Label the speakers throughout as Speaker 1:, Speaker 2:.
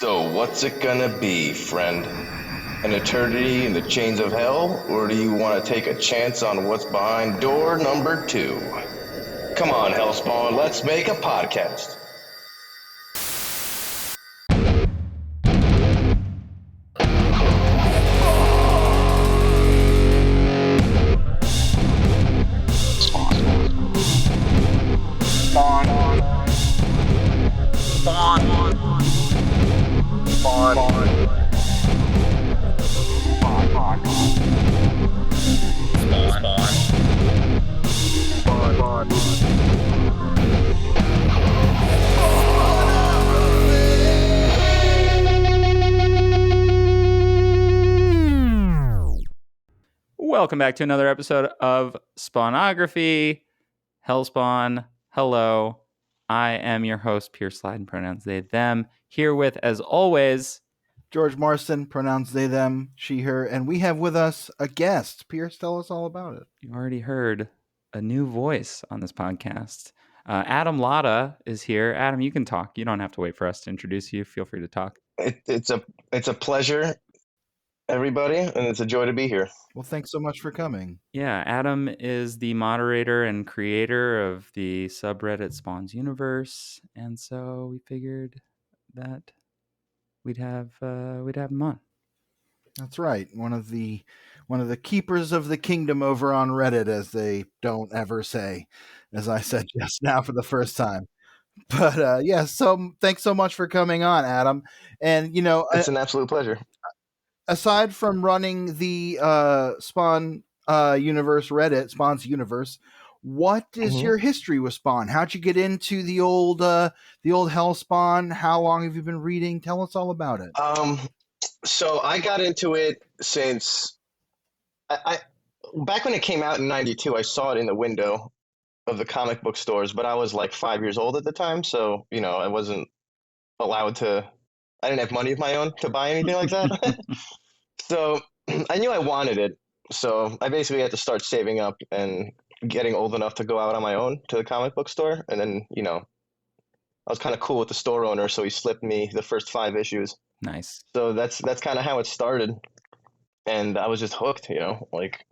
Speaker 1: So, what's it gonna be, friend? An eternity in the chains of hell, or do you want to take a chance on what's behind door number 2? Come on, Hellspawn, let's make a podcast.
Speaker 2: Welcome back to another episode of Spawnography. Hellspawn, hello. I am your host, Pierce Slide, pronouns they, them. Here with, as always,
Speaker 3: George Marston, pronouns they, them, she, her, and we have with us a guest. Pierce, tell us all about it.
Speaker 2: You already heard a new voice on this podcast. Adam Lata is here. Adam, you can talk. You don't have to wait for us to introduce you. Feel free to talk.
Speaker 1: It's a pleasure, everybody, and it's a joy to be here.
Speaker 3: Well, thanks so much for coming.
Speaker 2: Yeah, Adam is the moderator and creator of the subreddit Spawn's Universe, and so we figured that we'd have him on.
Speaker 3: That's right. One of the keepers of the kingdom over on Reddit, as they don't ever say, as I said just now for the first time. But so thanks so much for coming on, Adam. And
Speaker 1: it's an absolute pleasure.
Speaker 3: Aside from running the Spawn Universe Reddit, Spawn's Universe, what is your history with Spawn? How'd you get into the old Hellspawn? How long have you been reading? Tell us all about it.
Speaker 1: So I got into it since I back when it came out in '92. I saw it in the window of the comic book stores, but I was like 5 years old at the time, so I wasn't allowed to. I didn't have money of my own to buy anything like that. So I knew I wanted it. So I basically had to start saving up and getting old enough to go out on my own to the comic book store. And then, I was kind of cool with the store owner, so he slipped me the first 5 issues.
Speaker 2: Nice.
Speaker 1: So that's kind of how it started. And I was just hooked, like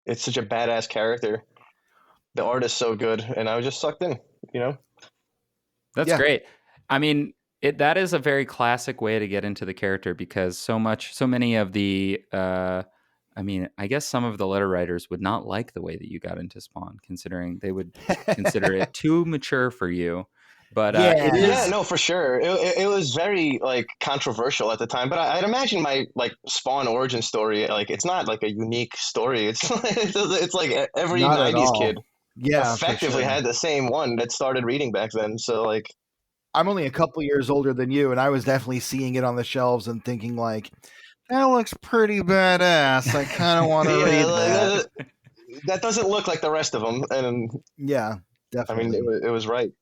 Speaker 1: it's such a badass character. The art is so good, and I was just sucked in,
Speaker 2: That's great. I mean, that is a very classic way to get into the character because so many of the, I guess some of the letter writers would not like the way that you got into Spawn, considering they would consider it too mature for you. But it is.
Speaker 1: Yeah, no, for sure. It was very controversial at the time, but I'd imagine my Spawn origin story, it's not like a unique story. It's like every
Speaker 3: Not
Speaker 1: 90s kid effectively
Speaker 3: sure.
Speaker 1: had the same one that started reading back then. So
Speaker 3: I'm only a couple years older than you, and I was definitely seeing it on the shelves and thinking that looks pretty badass. I kind of want to read that.
Speaker 1: That doesn't look like the rest of them. And
Speaker 3: yeah, definitely.
Speaker 1: I mean, it was right,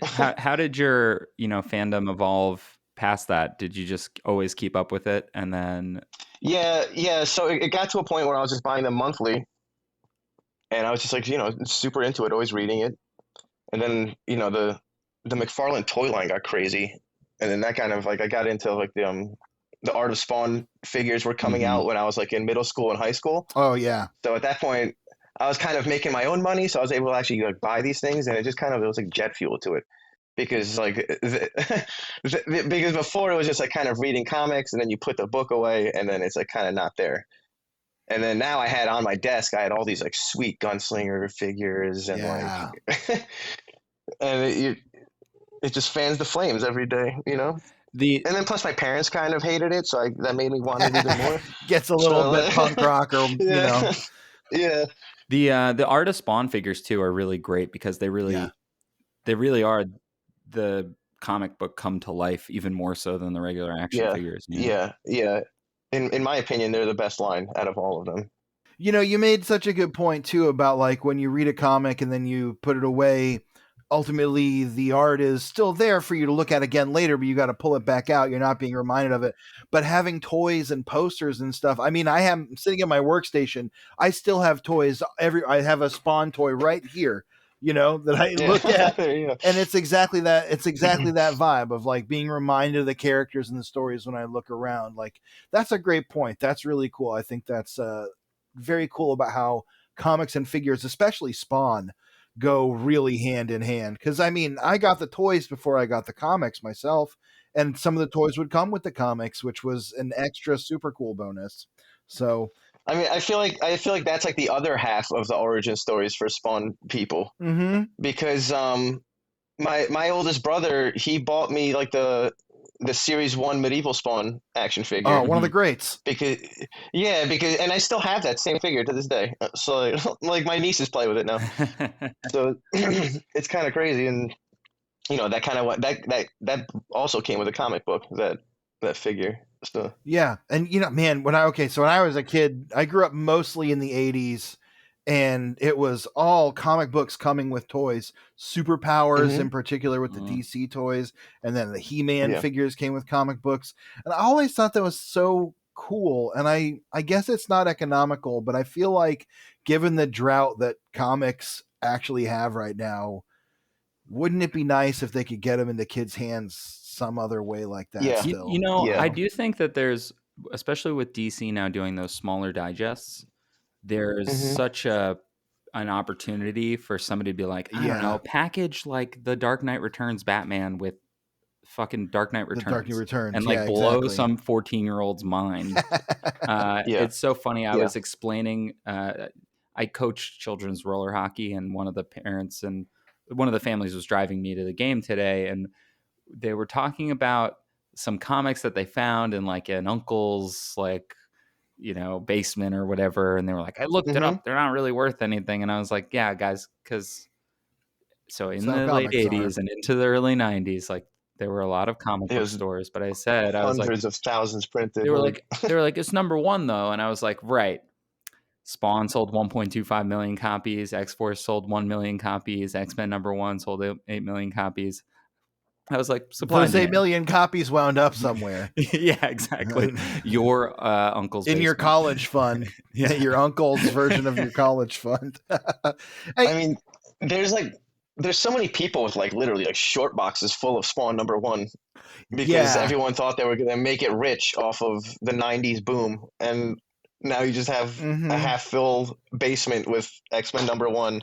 Speaker 2: How did your, fandom evolve past that? Did you just always keep up with it? And then.
Speaker 1: Yeah. So it got to a point where I was just buying them monthly. And I was just super into it, always reading it. And then, the McFarlane toy line got crazy. And then that kind of I got into the Art of Spawn figures were coming out when I was in middle school and high school.
Speaker 3: Oh yeah.
Speaker 1: So at that point I was kind of making my own money, so I was able to actually buy these things, and it just it was like jet fuel to it, because because before it was just kind of reading comics and then you put the book away and then it's kind of not there. And then now I had on my desk, I had all these sweet gunslinger figures and and it just fans the flames every day, And then plus my parents kind of hated it, so that made me want it even more.
Speaker 3: Gets a little bit punk rock, or
Speaker 1: Yeah.
Speaker 2: The Art of Spawn figures too are really great because they really are the comic book come to life even more so than the regular action figures.
Speaker 1: Yeah. In my opinion, they're the best line out of all of them.
Speaker 3: You made such a good point too about when you read a comic and then you put it away, ultimately the art is still there for you to look at again later, but you got to pull it back out. You're not being reminded of it. But having toys and posters and stuff, I mean, I am sitting at my workstation. I still have toys. I have a Spawn toy right here that I look at.
Speaker 1: There you go.
Speaker 3: And it's exactly that. It's exactly that vibe of like being reminded of the characters and the stories when I look around. Like, that's a great point. That's really cool. I think that's very cool about how comics and figures, especially Spawn, go really hand in hand. Because I mean, I got the toys before I got the comics myself, and some of the toys would come with the comics, which was an extra super cool bonus. So,
Speaker 1: I mean, I feel like that's like the other half of the origin stories for Spawn people, because my oldest brother, he bought me like the series 1 medieval Spawn action figure.
Speaker 3: one of the greats.
Speaker 1: Because and I still have that same figure to this day. So like my nieces play with it now. So it's kind of crazy, and that kind of that also came with a comic book, that figure. So
Speaker 3: yeah, and man, when I was a kid, I grew up mostly in the 80s, and it was all comic books coming with toys, superpowers in particular with the DC toys, and then the He-Man figures came with comic books. And I always thought that was so cool. And I guess it's not economical, but I feel like given the drought that comics actually have right now, wouldn't it be nice if they could get them into kids' hands some other way like that?
Speaker 1: Yeah.
Speaker 3: Still,
Speaker 2: I do think that there's, especially with DC now doing those smaller digests, there's such an opportunity for somebody to be like, I don't know, package like the Dark Knight Returns Batman with fucking Dark Knight Returns,
Speaker 3: Dark Knight Returns,
Speaker 2: and like blow some 14-year-old's mind. It's so funny. I was explaining, I coach children's roller hockey, and one of the parents and one of the families was driving me to the game today, and they were talking about some comics that they found in like an uncle's basement or whatever, and they were like, I looked it up, they're not really worth anything. And I was like, yeah guys, because in the late 80s and into the early 90s, like there were a lot of comic book stores, but I was like,
Speaker 1: hundreds of thousands printed.
Speaker 2: They were like it's number one though, and I was like, right. Spawn sold 1.25 million copies, X-Force sold 1 million copies, X-Men #1 sold 8 million copies. I was like, supply
Speaker 3: those 8 million copies wound up somewhere.
Speaker 2: Yeah, exactly. Your uncle's
Speaker 3: in
Speaker 2: basement.
Speaker 3: Your college fund. Yeah, your uncle's version of your college fund.
Speaker 1: I mean, there's so many people with like literally like short boxes full of Spawn #1 because everyone thought they were going to make it rich off of the 90s boom, and now you just have a half-filled basement with X-Men #1.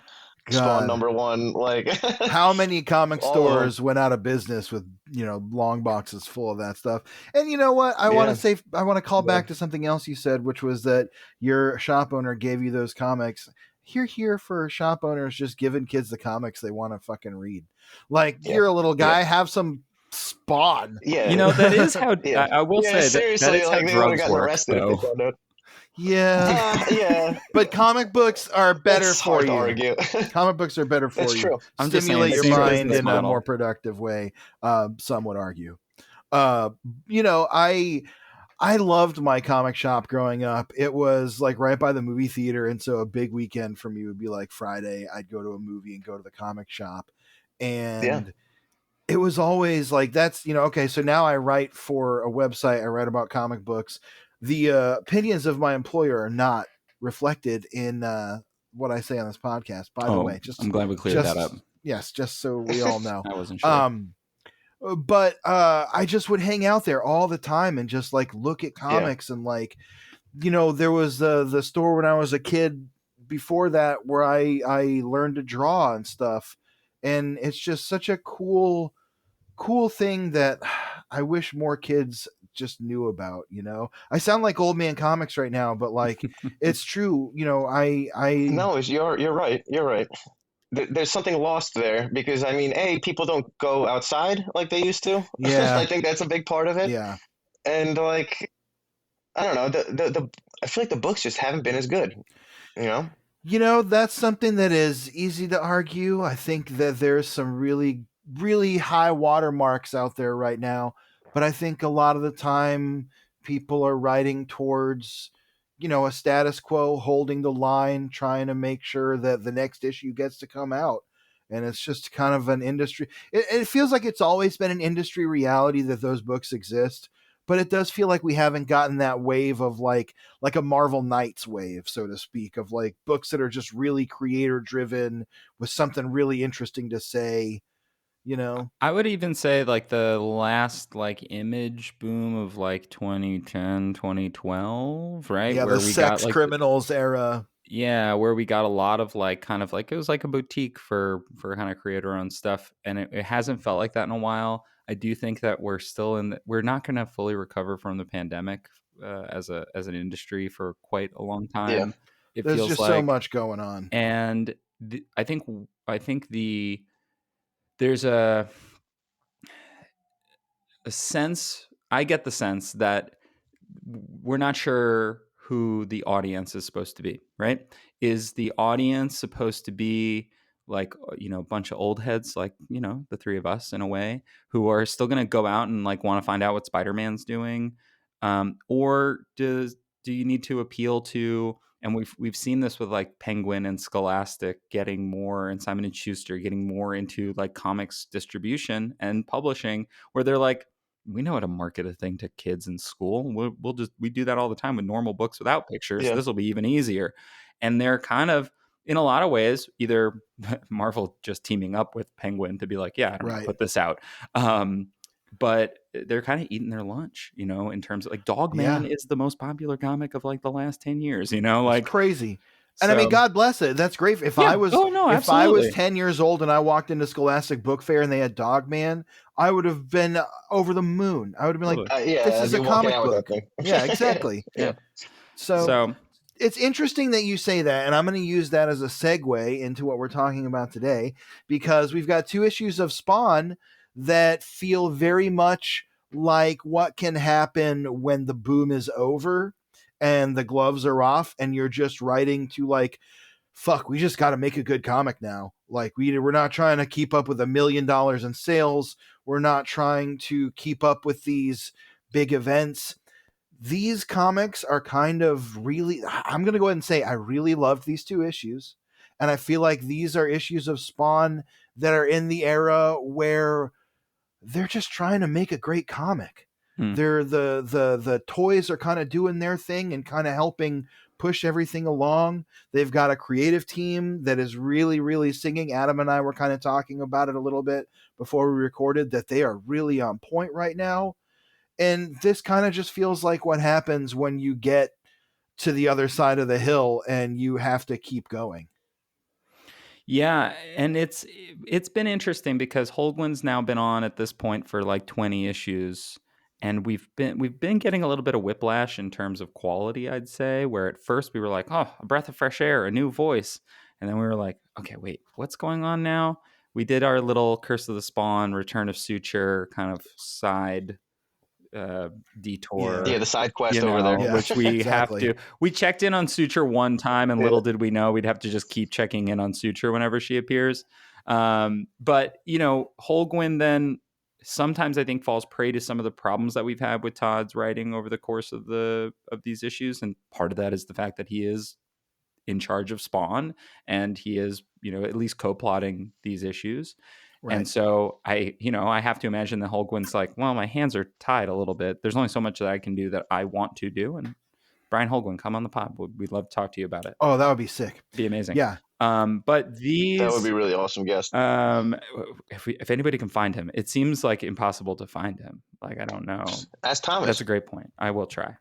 Speaker 1: Spawn #1, like
Speaker 3: how many comic stores went out of business with long boxes full of that stuff? And you know what? I want to call back to something else you said, which was that your shop owner gave you those comics. Here for shop owners just giving kids the comics they want to fucking read. Like you're a little guy, have some Spawn.
Speaker 1: Yeah,
Speaker 2: that is how I will say
Speaker 1: seriously,
Speaker 2: that is how drugs work.
Speaker 1: Arrested.
Speaker 3: Yeah. But comic books are better for you.
Speaker 1: Argue.
Speaker 3: Comic books are better for
Speaker 1: It's
Speaker 3: you.
Speaker 1: true.
Speaker 3: Stimulate your mind in a more productive way. Some would argue. I loved my comic shop growing up. It was like right by the movie theater, and so a big weekend for me would be like Friday. I'd go to a movie and go to the comic shop, and it was always like that's okay. So now I write for a website. I write about comic books. The opinions of my employer are not reflected in what I say on this podcast, by the way.
Speaker 2: I'm glad we cleared that up.
Speaker 3: Yes, just so we all know.
Speaker 2: I wasn't sure.
Speaker 3: But I just would hang out there all the time and just like look at comics and like, there was the store when I was a kid before that where I learned to draw and stuff. And it's just such a cool thing that I wish more kids just knew about. I sound like old man comics right now, but like it's true.
Speaker 1: No, you're right. There's something lost there because I mean, people don't go outside like they used to.
Speaker 3: Yeah,
Speaker 1: I think that's a big part of it.
Speaker 3: Yeah,
Speaker 1: and like I don't know, the I feel like the books just haven't been as good.
Speaker 3: That's something that is easy to argue. I think that there's some really, really high watermarks out there right now. But I think a lot of the time people are writing towards, a status quo, holding the line, trying to make sure that the next issue gets to come out. And it's just kind of an industry. It feels like it's always been an industry reality that those books exist. but it does feel like we haven't gotten that wave of like a Marvel Knights wave, so to speak, of like books that are just really creator driven with something really interesting to say, you know.
Speaker 2: I would even say like the last like Image boom of like 2010, 2012, right?
Speaker 3: Yeah, the
Speaker 2: Where we got
Speaker 3: sex
Speaker 2: like
Speaker 3: criminals era.
Speaker 2: yeah, where we got a lot of like kind of like it was like a boutique for kind of creator owned stuff, and it hasn't felt like that in a while. I do think that we're still we're not going to fully recover from the pandemic as an industry for quite a long
Speaker 1: Yeah.
Speaker 2: time. It
Speaker 3: There's
Speaker 2: feels
Speaker 3: just so
Speaker 2: like,
Speaker 3: much going on.
Speaker 2: and I think there's a sense. I get the sense that we're not sure who the audience is supposed to be, right? Is the audience supposed to be like, a bunch of old heads, like, the three of us in a way, who are still going to go out and like want to find out what Spider-Man's doing? Or do you need to appeal to, and we've seen this with like Penguin and Scholastic getting more, and Simon and Schuster getting more into like comics distribution and publishing, where they're like, we know how to market a thing to kids in school. We do that all the time with normal books without pictures.
Speaker 1: Yeah.
Speaker 2: This will be even easier. And they're kind of, in a lot of ways, either Marvel just teaming up with Penguin to be like, yeah, I don't know,
Speaker 3: Right.
Speaker 2: put this out. But they're kind of eating their lunch, in terms of like Dogman
Speaker 3: Yeah.
Speaker 2: is the most popular comic of like the last 10 years,
Speaker 3: It's
Speaker 2: like,
Speaker 3: crazy. And I mean,
Speaker 2: so
Speaker 3: God bless it. That's great.
Speaker 2: yeah. Oh no,
Speaker 3: If I was
Speaker 2: absolutely.
Speaker 3: 10 years old and I walked into Scholastic Book Fair and they had Dogman, I would have been over the moon. I would have been like,
Speaker 2: Totally.
Speaker 3: this
Speaker 1: Yeah,
Speaker 3: is
Speaker 1: I'd
Speaker 3: a
Speaker 1: be walking
Speaker 3: comic
Speaker 1: out with that
Speaker 3: book.
Speaker 1: thing.
Speaker 3: Yeah, exactly.
Speaker 2: Yeah.
Speaker 3: So
Speaker 2: So
Speaker 3: it's interesting that you say that, and I'm going to use that as a segue into what we're talking about today, because we've got 2 issues of Spawn that feel very much like what can happen when the boom is over and the gloves are off and you're just writing to like, fuck, we just got to make a good comic now. Like we're not trying to keep up with $1 million in sales. We're not trying to keep up with these big events. These comics are kind of really, I'm going to go ahead and say I really loved these 2 issues. And I feel like these are issues of Spawn that are in the era where they're just trying to make a great comic. They're the toys are kind of doing their thing and kind of helping push everything along. They've got a creative team that is really, really singing. Adam and I were kind of talking about it a little bit before we recorded, that they are really on point right now. And this kind of just feels like what happens when you get to the other side of the hill and you have to keep going.
Speaker 2: yeah, and it's been interesting because Holguin's now been on at this point for like 20 issues, and we've been getting a little bit of whiplash in terms of quality, I'd say, where at first we were like, oh, a breath of fresh air, a new voice, and then we were like, okay, wait, what's going on now? We did our little Curse of the Spawn, Return of Suture kind of side detour,
Speaker 1: Yeah, the side quest over there.
Speaker 3: Yeah,
Speaker 2: which we
Speaker 3: exactly.
Speaker 2: have to. We checked in on Suture one time, and
Speaker 1: Yeah.
Speaker 2: little did we know we'd have to just keep checking in on Suture whenever she appears. But Holguin then sometimes I think falls prey to some of the problems that we've had with Todd's writing over the course of these issues, and part of that is the fact that he is in charge of Spawn, and he is at least co-plotting these issues.
Speaker 3: Right.
Speaker 2: And so I have to imagine that Holguin's like, well, my hands are tied a little bit. There's only so much that I can do that I want to do. And Brian Holguin, come on the pod. We'd love to talk to you about it.
Speaker 3: Oh, that would be sick.
Speaker 2: Be amazing.
Speaker 3: Yeah.
Speaker 2: But these,
Speaker 1: That would be a really awesome guest.
Speaker 2: if anybody can find him, it seems like impossible to find him. Like, I don't know.
Speaker 1: Ask Thomas.
Speaker 2: That's a great point. I will try.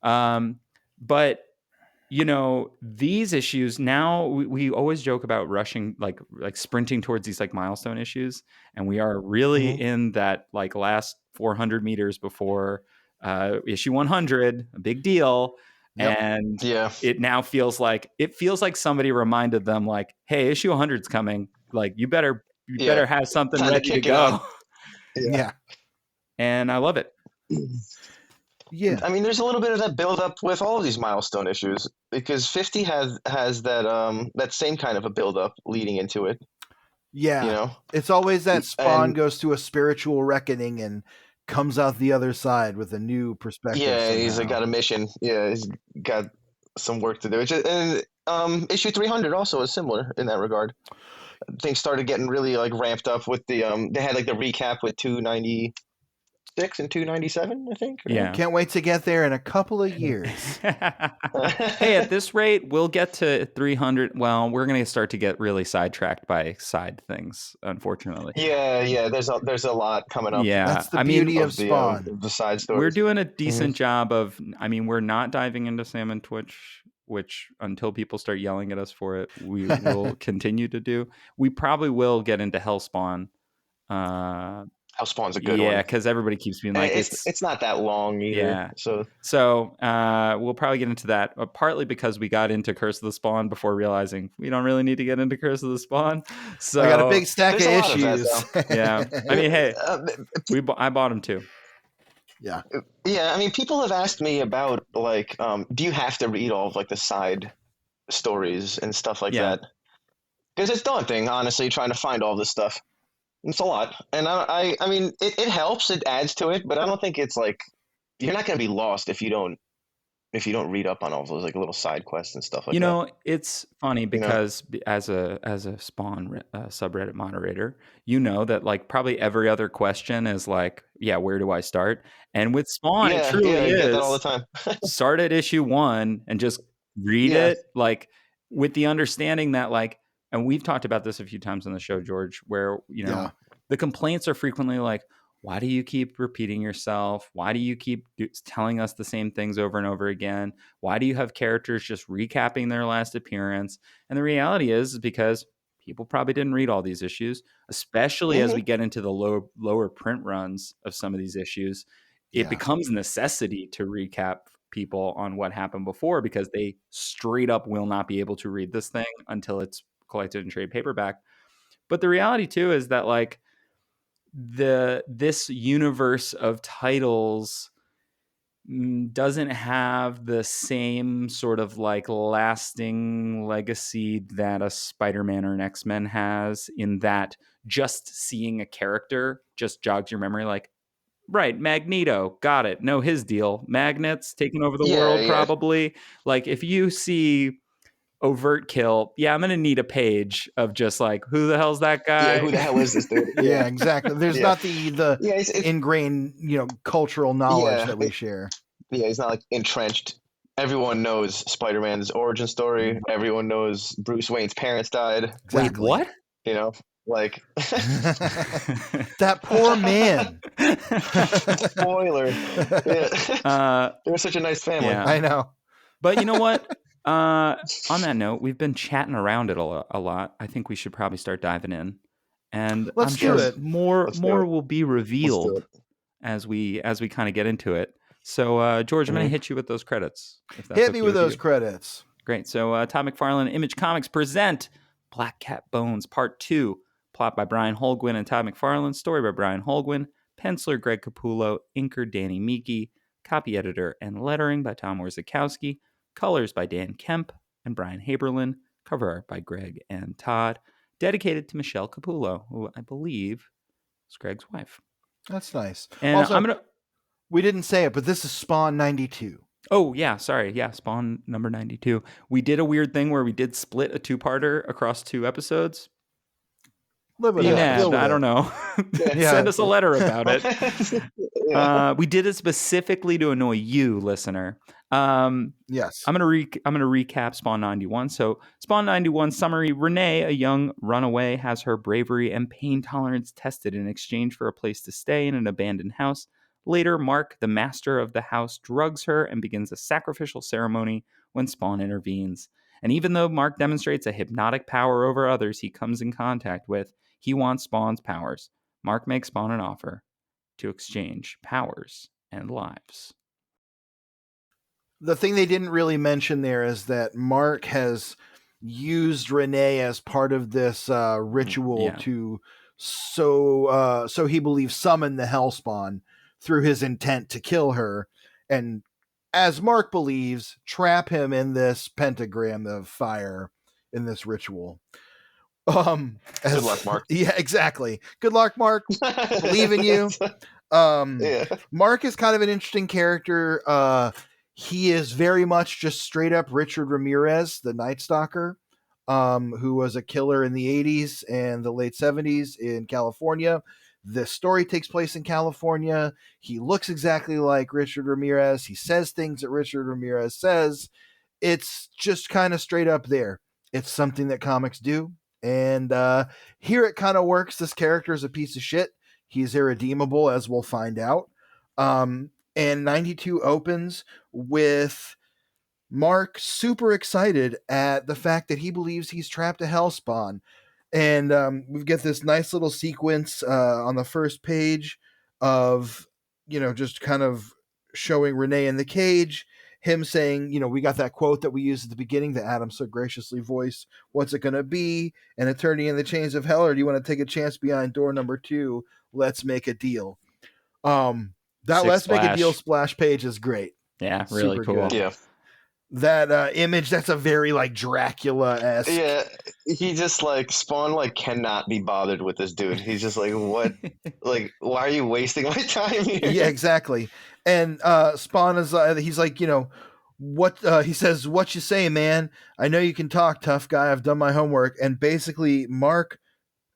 Speaker 2: But these issues now, we always joke about rushing, like sprinting towards these like milestone issues, and we are really in that like last 400 meters before issue 100, a big deal.
Speaker 3: Yep.
Speaker 2: And
Speaker 1: Yeah.
Speaker 2: it now feels like somebody reminded them like, hey, issue 100's coming, like you better have something
Speaker 1: Time to
Speaker 2: ready to
Speaker 1: kick it
Speaker 2: go.
Speaker 1: up.
Speaker 3: Yeah.
Speaker 2: And I love it.
Speaker 3: Yeah.
Speaker 1: I mean, there's a little bit of that build up with all of these milestone issues, because 50 has that same kind of a build up leading into it.
Speaker 3: Yeah. It's always that Spawn
Speaker 1: And-
Speaker 3: goes to a spiritual reckoning and comes out the other side with a new perspective.
Speaker 1: Yeah, he's
Speaker 3: somehow.
Speaker 1: got a mission. Yeah, he's got some work to do. And issue 300 also is similar in that regard. Things started getting really like ramped up with the they had like the recap with 290 296 and 297, I think. Right?
Speaker 2: Yeah.
Speaker 3: Can't wait to get there in a couple of years.
Speaker 2: Hey, at this rate, we'll get to 300. Well, we're going to start to get really sidetracked by side things, unfortunately.
Speaker 1: Yeah. There's a lot coming up.
Speaker 2: Yeah.
Speaker 3: That's the beauty of Spawn.
Speaker 1: The side stories.
Speaker 2: We're doing a decent job of, we're not diving into Salmon Twitch, which until people start yelling at us for it, we will continue to do. We probably will get into Hellspawn.
Speaker 1: Hellspawn's a good one.
Speaker 2: Yeah, because everybody keeps being like,
Speaker 1: it's not that long either.
Speaker 2: Yeah.
Speaker 1: So
Speaker 2: we'll probably get into that, partly because we got into Curse of the Spawn before realizing we don't really need to get into Curse of the Spawn. So
Speaker 3: I got a big stack of issues.
Speaker 2: Yeah. I mean, hey, I bought them too.
Speaker 3: Yeah.
Speaker 1: Yeah, I mean, people have asked me about, like, do you have to read all of, like, the side stories and stuff like that? Because it's daunting, honestly, trying to find all this stuff. It's a lot. And I mean, it helps, it adds to it, but I don't think it's, like, you're not going to be lost if you don't read up on all those, like, little side quests and stuff like that.
Speaker 2: It's funny because as a Spawn subreddit moderator, that, like, probably every other question is like, yeah, where do I start? And with Spawn, it truly is.
Speaker 1: I get that all the time.
Speaker 2: Start at issue 1 and just read it, like, with the understanding that, like, and we've talked about this a few times on the show, George, where, the complaints are frequently like, why do you keep repeating yourself? Why do you keep telling us the same things over and over again? Why do you have characters just recapping their last appearance? And the reality is because people probably didn't read all these issues, especially as we get into the lower print runs of some of these issues. It becomes a necessity to recap people on what happened before because they straight up will not be able to read this thing until it's collected in trade paperback. But the reality too is that, like, this universe of titles doesn't have the same sort of, like, lasting legacy that a Spider-Man or an X-Men has, in that just seeing a character just jogs your memory, like, right, Magneto, got it, know his deal, magnets taking over the world, probably. Like, if you see Overt Kill, I'm gonna need a page of just like, who the hell's that guy?
Speaker 1: Yeah, who the hell is this dude?
Speaker 3: Yeah, exactly. There's not the
Speaker 1: it's
Speaker 3: ingrained cultural knowledge that we share.
Speaker 1: Yeah, he's not, like, entrenched. Everyone knows Spider-Man's origin story. Everyone knows Bruce Wayne's parents died.
Speaker 2: Wait, what?
Speaker 1: Like
Speaker 3: that poor man.
Speaker 1: Spoiler. Yeah. They were such a nice family.
Speaker 3: Yeah. I know.
Speaker 2: But you know what? On that note, we've been chatting around it a lot. I think we should probably start diving in, and
Speaker 3: let's do it.
Speaker 2: More will be revealed as we kind of get into it. So, George, I'm going to hit you with those credits. If that's
Speaker 3: hit me with those credits.
Speaker 2: Great. So, Todd McFarlane and Image Comics present Black Cat Bones Part 2. Plot by Brian Holguin and Todd McFarlane. Story by Brian Holguin. Penciler Greg Capullo. Inker Danny Meeke. Copy editor and lettering by Tom Warzakowski. Colors by Dan Kemp and Brian Haberlin. Cover art by Greg and Todd. Dedicated to Michelle Capullo, who I believe is Greg's wife.
Speaker 3: That's nice.
Speaker 2: And
Speaker 3: also, we didn't say it, but this is Spawn 92.
Speaker 2: Oh, yeah. Sorry. Yeah. Spawn number 92. We did a weird thing where we did split a 2-parter across 2 episodes.
Speaker 3: Live with it.
Speaker 2: I don't know. Send us a letter about it. We did it specifically to annoy you, listener.
Speaker 3: Yes.
Speaker 2: I'm gonna recap Spawn 91. So Spawn 91 summary: Renee, a young runaway, has her bravery and pain tolerance tested in exchange for a place to stay in an abandoned house. Later, Mark, the master of the house, drugs her and begins a sacrificial ceremony when Spawn intervenes. And even though Mark demonstrates a hypnotic power over others he comes in contact with, he wants Spawn's powers. Mark makes Spawn an offer to exchange powers and lives.
Speaker 3: The thing they didn't really mention there is that Mark has used Renee as part of this ritual to so he believes summon the Hellspawn through his intent to kill her, and as Mark believes, trap him in this pentagram of fire in this ritual.
Speaker 1: Good luck, Mark.
Speaker 3: Yeah, exactly. Good luck, Mark. Believe in you. Mark is kind of an interesting character. He is very much just straight up Richard Ramirez, the Night Stalker, who was a killer in the 80s and the late 70s in California. This story takes place in California. He looks exactly like Richard Ramirez. He says things that Richard Ramirez says. It's just kind of straight up there. It's something that comics do. And here it kind of works. This character is a piece of shit. He's irredeemable, as we'll find out. And 92 opens with Mark super excited at the fact that he believes he's trapped a Hellspawn. And we get this nice little sequence on the first page of, just kind of showing Renee in the cage, him saying, we got that quote that we used at the beginning that Adam so graciously voiced. What's it going to be? An attorney in the chains of hell, or do you want to take a chance behind door number 2? Let's make a deal. That Let's Make a Deal splash page is great.
Speaker 2: Yeah, really
Speaker 3: super
Speaker 2: cool.
Speaker 3: Good.
Speaker 1: Yeah.
Speaker 3: That image, that's a very like Dracula-esque.
Speaker 1: Yeah, he just like Spawn like cannot be bothered with this dude. He's just like, what? Like, why are you wasting my time here?
Speaker 3: Yeah, exactly. And Spawn is he's like, what he says, what you say, man? I know you can talk, tough guy. I've done my homework. And basically Mark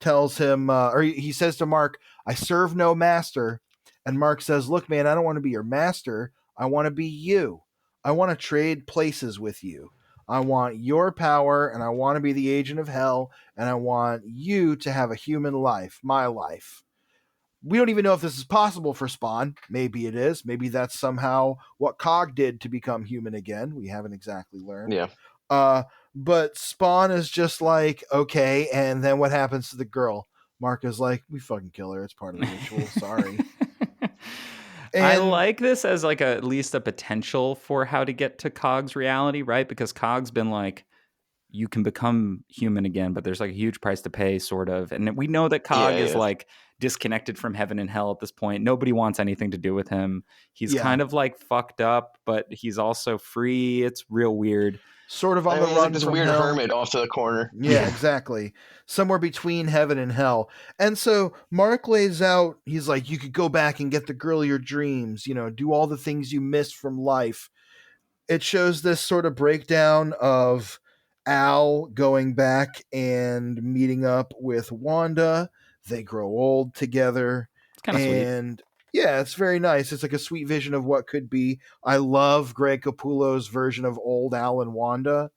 Speaker 3: tells him, or he says to Mark, I serve no master. And Mark says, look, man, I don't want to be your master. I want to be you. I want to trade places with you. I want your power, and I want to be the agent of hell, and I want you to have a human life, my life. We don't even know if this is possible for Spawn. Maybe it is. Maybe that's somehow what Cog did to become human again. We haven't exactly learned.
Speaker 1: Yeah.
Speaker 3: But Spawn is just like, okay, and then what happens to the girl? Mark is like, we fucking kill her. It's part of the ritual. Sorry.
Speaker 2: And I like this as like at least a potential for how to get to Cog's reality, right? Because Cog's been like, you can become human again, but there's like a huge price to pay, sort of. And we know that Cog is like disconnected from heaven and hell at this point. Nobody wants anything to do with him. He's kind of like fucked up, but he's also free. It's real weird.
Speaker 3: Sort of on the run
Speaker 1: like this
Speaker 3: from
Speaker 1: weird
Speaker 3: hell.
Speaker 1: hermit off to the corner.
Speaker 3: Yeah, exactly. Somewhere between heaven and hell. And so Mark lays out, he's like, you could go back and get the girl of your dreams, do all the things you missed from life. It shows this sort of breakdown of Al going back and meeting up with Wanda. They grow old together.
Speaker 2: It's kind of
Speaker 3: sweet. Yeah, it's very nice. It's like a sweet vision of what could be. I love Greg Capullo's version of old Al and Wanda.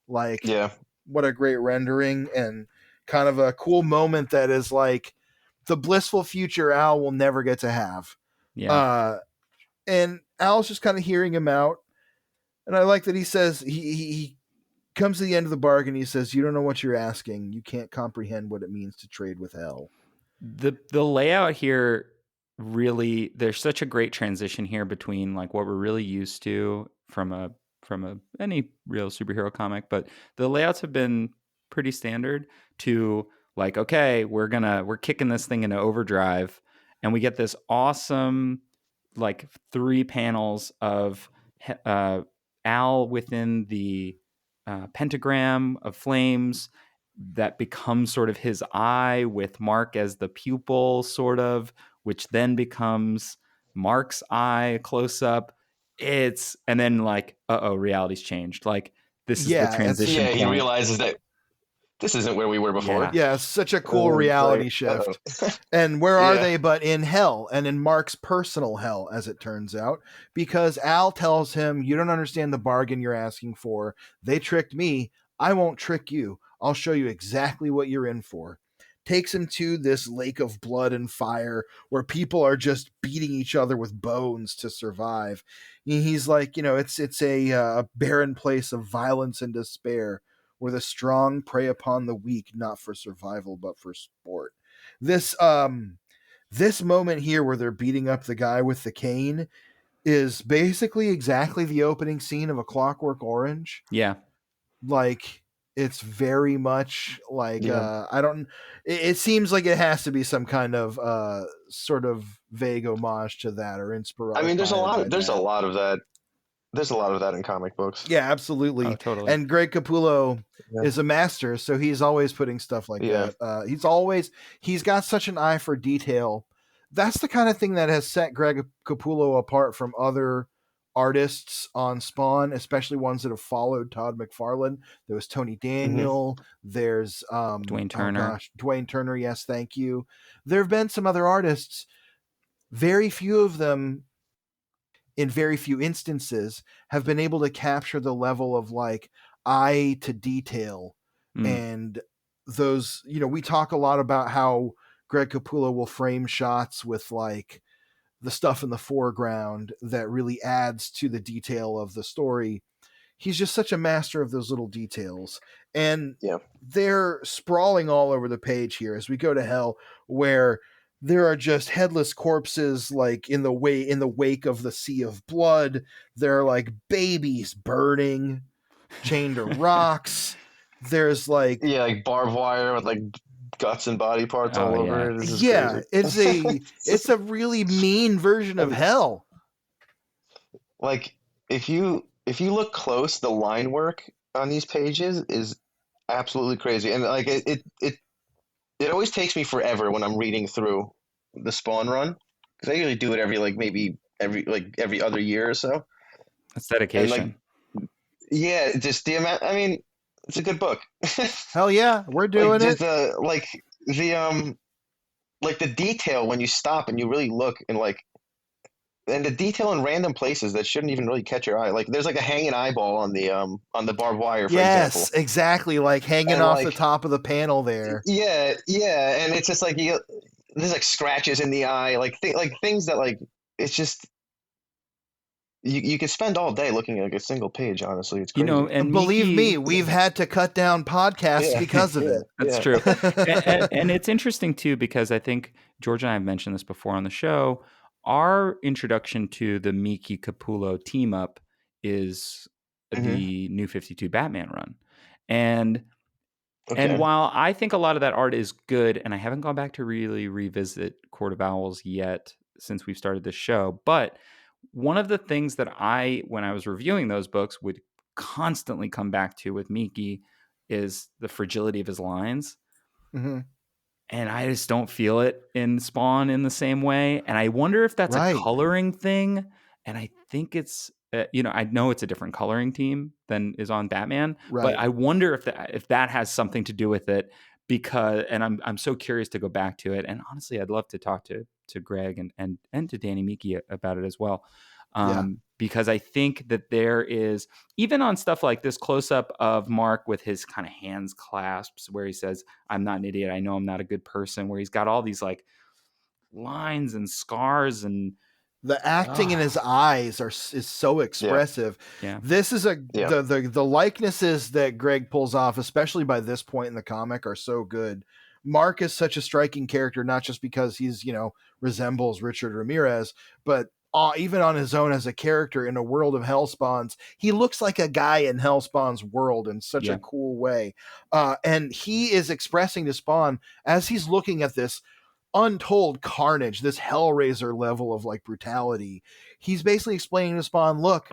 Speaker 3: Like,
Speaker 1: yeah,
Speaker 3: what a great rendering, and kind of a cool moment that is like the blissful future Al will never get to have.
Speaker 2: Yeah.
Speaker 3: And Al's just kind of hearing him out. And I like that he says, he comes to the end of the bargain. He says, you don't know what you're asking. You can't comprehend what it means to trade with hell.
Speaker 2: The layout here, really, there's such a great transition here between like what we're really used to from any real superhero comic, but the layouts have been pretty standard to like, okay, we're kicking this thing into overdrive, and we get this awesome like 3 panels of Al within the pentagram of flames that becomes sort of his eye, with Mark as the pupil, sort of, which then becomes Mark's eye close up. And then like, reality's changed. Like, this is the transition point.
Speaker 1: He realizes that this isn't where we were before.
Speaker 3: Yeah, such a cool reality shift. And where are they but in hell, and in Mark's personal hell, as it turns out, because Al tells him, you don't understand the bargain you're asking for. They tricked me. I won't trick you. I'll show you exactly what you're in for. Takes him to this lake of blood and fire where people are just beating each other with bones to survive. He's like, it's a barren place of violence and despair, where the strong prey upon the weak, not for survival, but for sport. This moment here where they're beating up the guy with the cane is basically exactly the opening scene of A Clockwork Orange.
Speaker 2: Yeah.
Speaker 3: Like, it's very much like, it seems like it has to be some kind of sort of vague homage to that, or inspiration.
Speaker 1: I mean, there's a lot of that. There's a lot of that in comic books.
Speaker 3: Yeah, absolutely.
Speaker 2: Oh, totally.
Speaker 3: And Greg Capullo is a master, so he's always putting stuff like that. He's got such an eye for detail. That's the kind of thing that has set Greg Capullo apart from other artists on Spawn, especially ones that have followed Todd McFarlane. There was Tony Daniel. There's
Speaker 2: Dwayne Turner.
Speaker 3: Dwayne Turner. Yes, thank you. There have been some other artists. Very few of them, in very few instances, have been able to capture the level of like eye to detail. And those, we talk a lot about how Greg Capullo will frame shots with like the stuff in the foreground that really adds to the detail of the story. He's just such a master of those little details. And they're sprawling all over the page here as we go to hell, where there are just headless corpses like in the wake of the sea of blood. There are like babies burning, chained to rocks. There's like
Speaker 1: barbed wire with like guts and body parts all over it. This is
Speaker 3: crazy. It's a really mean version of hell.
Speaker 1: Like if you look close, the line work on these pages is absolutely crazy, and like it always takes me forever when I'm reading through the Spawn run, because I usually do it every other year or so.
Speaker 2: That's dedication.
Speaker 1: And just the amount. I mean, it's a good book.
Speaker 3: Hell yeah, we're doing it.
Speaker 1: The detail when you stop and you really look, and the detail in random places that shouldn't even really catch your eye. Like there's like a hanging eyeball on the barbed wire, for example.
Speaker 3: Yes, exactly, like hanging off the top of the panel there.
Speaker 1: Yeah, and it's just like there's like scratches in the eye, like things that like it's just. You could spend all day looking at like a single page. Honestly, it's crazy.
Speaker 2: And
Speaker 3: believe me, we've had to cut down podcasts because of it.
Speaker 2: That's true. And it's interesting too, because I think George and I have mentioned this before on the show. Our introduction to the Miki Capullo team up is the New 52 Batman run, and while I think a lot of that art is good, and I haven't gone back to really revisit Court of Owls yet since we've started this show, but one of the things that when I was reviewing those books, would constantly come back to with Miki is the fragility of his lines. And I just don't feel it in Spawn in the same way. And I wonder if that's a coloring thing. And I think it's, I know it's a different coloring team than is on Batman, but I wonder if that has something to do with it, because, and I'm so curious to go back to it. And honestly, I'd love to talk to Greg and to Danny Miki about it as well. Because I think that there is, even on stuff like this close up of Mark with his kind of hands clasps, where he says, "I'm not an idiot. I know I'm not a good person," where he's got all these like lines and scars, and
Speaker 3: the acting in his eyes is so expressive. This is the likenesses that Greg pulls off, especially by this point in the comic, are so good. Mark is such a striking character, not just because he's, resembles Richard Ramirez, but even on his own as a character in a world of Hellspawns, he looks like a guy in Hellspawn's world in such a cool way. And he is expressing to Spawn, as he's looking at this untold carnage, this Hellraiser level of like brutality, he's basically explaining to Spawn, look,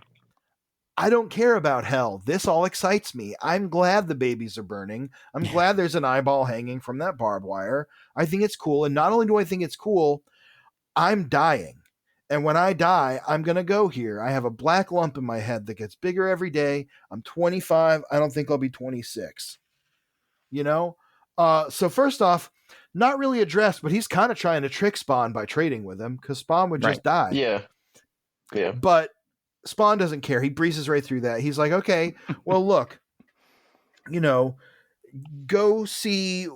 Speaker 3: I don't care about hell. This all excites me. I'm glad the babies are burning. I'm glad there's an eyeball hanging from that barbed wire. I think it's cool. And not only do I think it's cool, I'm dying. And when I die, I'm going to go here. I have a black lump in my head that gets bigger every day. I'm 25. I don't think I'll be 26. So first off, not really addressed, but he's kind of trying to trick Spawn by trading with him, because Spawn would just die.
Speaker 1: Yeah.
Speaker 3: But Spawn doesn't care. He breezes right through that. He's like, okay, well, look, go see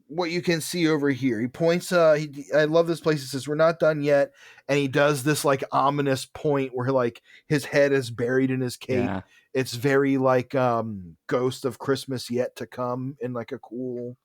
Speaker 3: what you can see over here. He points, I love this place. He says, we're not done yet. And he does this like ominous point where like his head is buried in his cape. Yeah. It's very like Ghost of Christmas Yet to Come in like a cool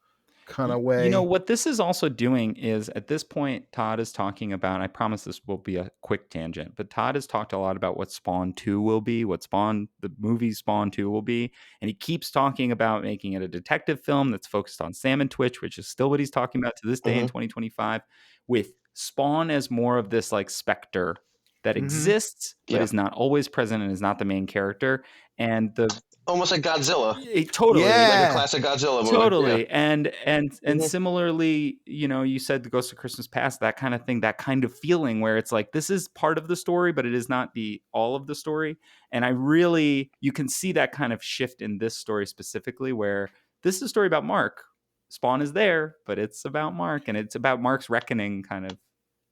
Speaker 3: kind of way.
Speaker 2: What this is also doing is, at this point, Todd is talking about, I promise this will be a quick tangent, but Todd has talked a lot about what Spawn 2 will be, what the movie Spawn 2 will be. And he keeps talking about making it a detective film that's focused on Salmon Twitch, which is still what he's talking about to this day in 2025, with Spawn as more of this like specter that exists but is not always present and is not the main character. And
Speaker 1: almost like Godzilla,
Speaker 2: totally,
Speaker 1: like a classic Godzilla movie.
Speaker 2: totally. And similarly, you said the Ghost of Christmas Past, that kind of thing, that kind of feeling where it's like, this is part of the story, but it is not the all of the story. And you can see that kind of shift in this story specifically, where this is a story about Mark. Spawn is there, but it's about Mark, and it's about Mark's reckoning, kind of.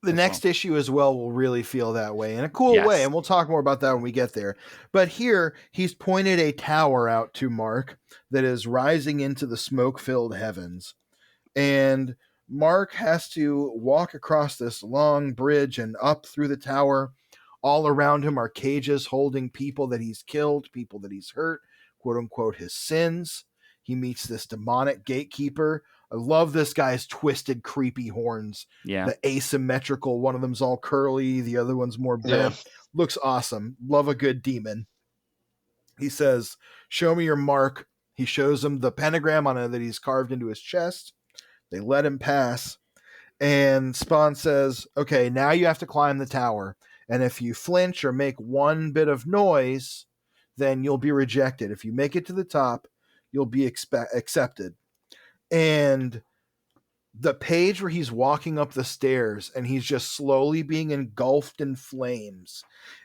Speaker 3: The next issue as well will really feel that way in a cool way, and we'll talk more about that when we get there. But here, he's pointed a tower out to Mark that is rising into the smoke-filled heavens. And Mark has to walk across this long bridge and up through the tower. All around him are cages holding people that he's killed, people that he's hurt, quote-unquote, his sins. He meets this demonic gatekeeper. I love this guy's twisted, creepy horns.
Speaker 2: Yeah.
Speaker 3: The asymmetrical, one of them's all curly, the other one's more bent. Yeah. Looks awesome. Love a good demon. He says, show me your mark. He shows him the pentagram on it that he's carved into his chest. They let him pass. And Spawn says, okay, now you have to climb the tower. And if you flinch or make one bit of noise, then you'll be rejected. If you make it to the top, you'll be accepted. And the page where he's walking up the stairs and he's just slowly being engulfed in flames,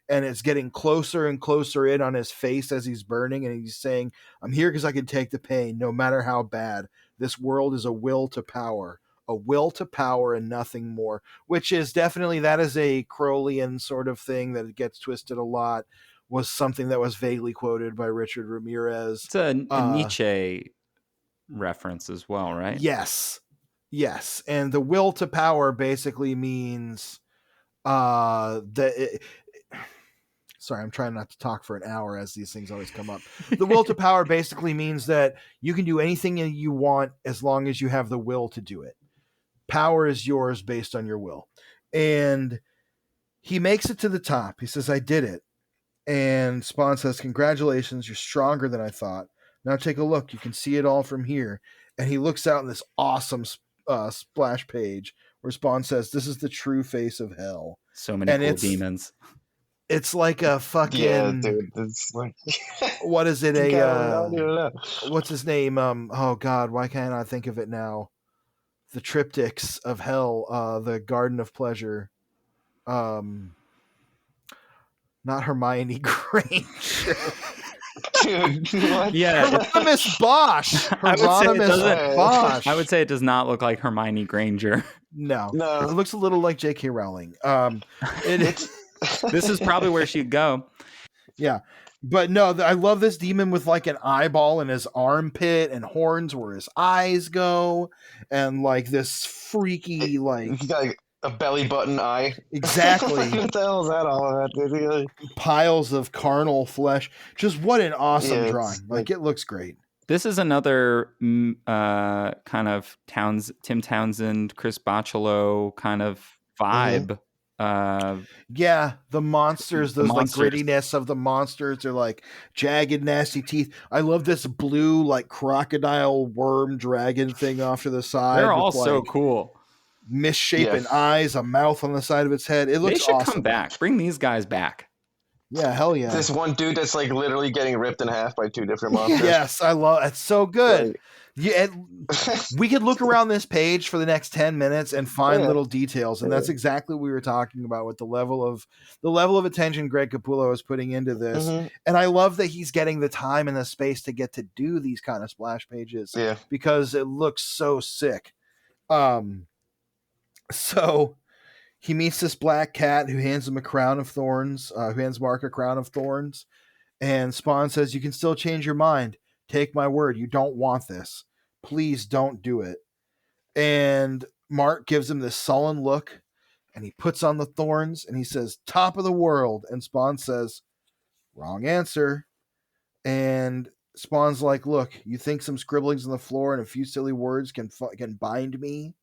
Speaker 3: and it's getting closer and closer in on his face as he's burning, and he's saying, I'm here because I can take the pain no matter how bad. This world is a will to power and nothing more, which is definitely, that is a Crowleyan sort of thing that gets twisted a lot, was something that was vaguely quoted by Richard Ramirez.
Speaker 2: It's a Nietzsche reference as well, right?
Speaker 3: Yes. And the will to power basically means sorry, I'm trying not to talk for an hour as these things always come up. The will to power basically means that you can do anything you want as long as you have the will to do it. Power is yours based on your will. And he makes it to the top. He says, I did it. And Spawn says, congratulations, you're stronger than I thought. Now take a look. You can see it all from here. And he looks out in this awesome splash page where Spawn says, this is the true face of hell.
Speaker 2: So many cool demons.
Speaker 3: It's like a fucking...
Speaker 1: Yeah, dude. It's like...
Speaker 3: what is it? What's his name? Oh, God, why can't I think of it now? The triptychs of hell, the Garden of Pleasure. Not Hermione Granger.
Speaker 1: Dude, what?
Speaker 2: Yeah,
Speaker 3: Hieronymus Bosch. Bosch.
Speaker 2: I would say it does not look like Hermione Granger.
Speaker 3: No. It looks a little like J.K. Rowling.
Speaker 2: This is probably where she'd go.
Speaker 3: Yeah. But no, I love this demon with like an eyeball in his armpit and horns where his eyes go, and like this freaky
Speaker 1: He's got like a belly button eye.
Speaker 3: Exactly.
Speaker 1: What the hell is that all about, dude?
Speaker 3: Piles of carnal flesh. Just what an awesome drawing. Like, it looks great.
Speaker 2: This is another kind of Tim Townsend, Chris Bachalo kind of vibe.
Speaker 3: Yeah, the monsters, those like grittiness of the monsters, they're like jagged, nasty teeth. I love this blue like crocodile worm dragon thing off to the side.
Speaker 2: They're all so cool.
Speaker 3: Misshapen eyes, a mouth on the side of its head. It looks awesome.
Speaker 2: They should come back. Bring these guys back.
Speaker 3: Yeah, hell yeah.
Speaker 1: This one dude that's like literally getting ripped in half by two different monsters.
Speaker 3: Yes, I love it. It's so good. Yeah, we could look around this page for the next 10 minutes and find little details, and that's exactly what we were talking about with the level of attention Greg Capullo is putting into this. And I love that he's getting the time and the space to get to do these kind of splash pages because it looks so sick. So he meets this black cat who hands him a crown of thorns, who hands Mark a crown of thorns, and Spawn says, you can still change your mind. Take my word, you don't want this. Please don't do it. And Mark gives him this sullen look, and he puts on the thorns, and he says, top of the world. And Spawn says, wrong answer. And Spawn's like, look, you think some scribblings on the floor and a few silly words can bind me?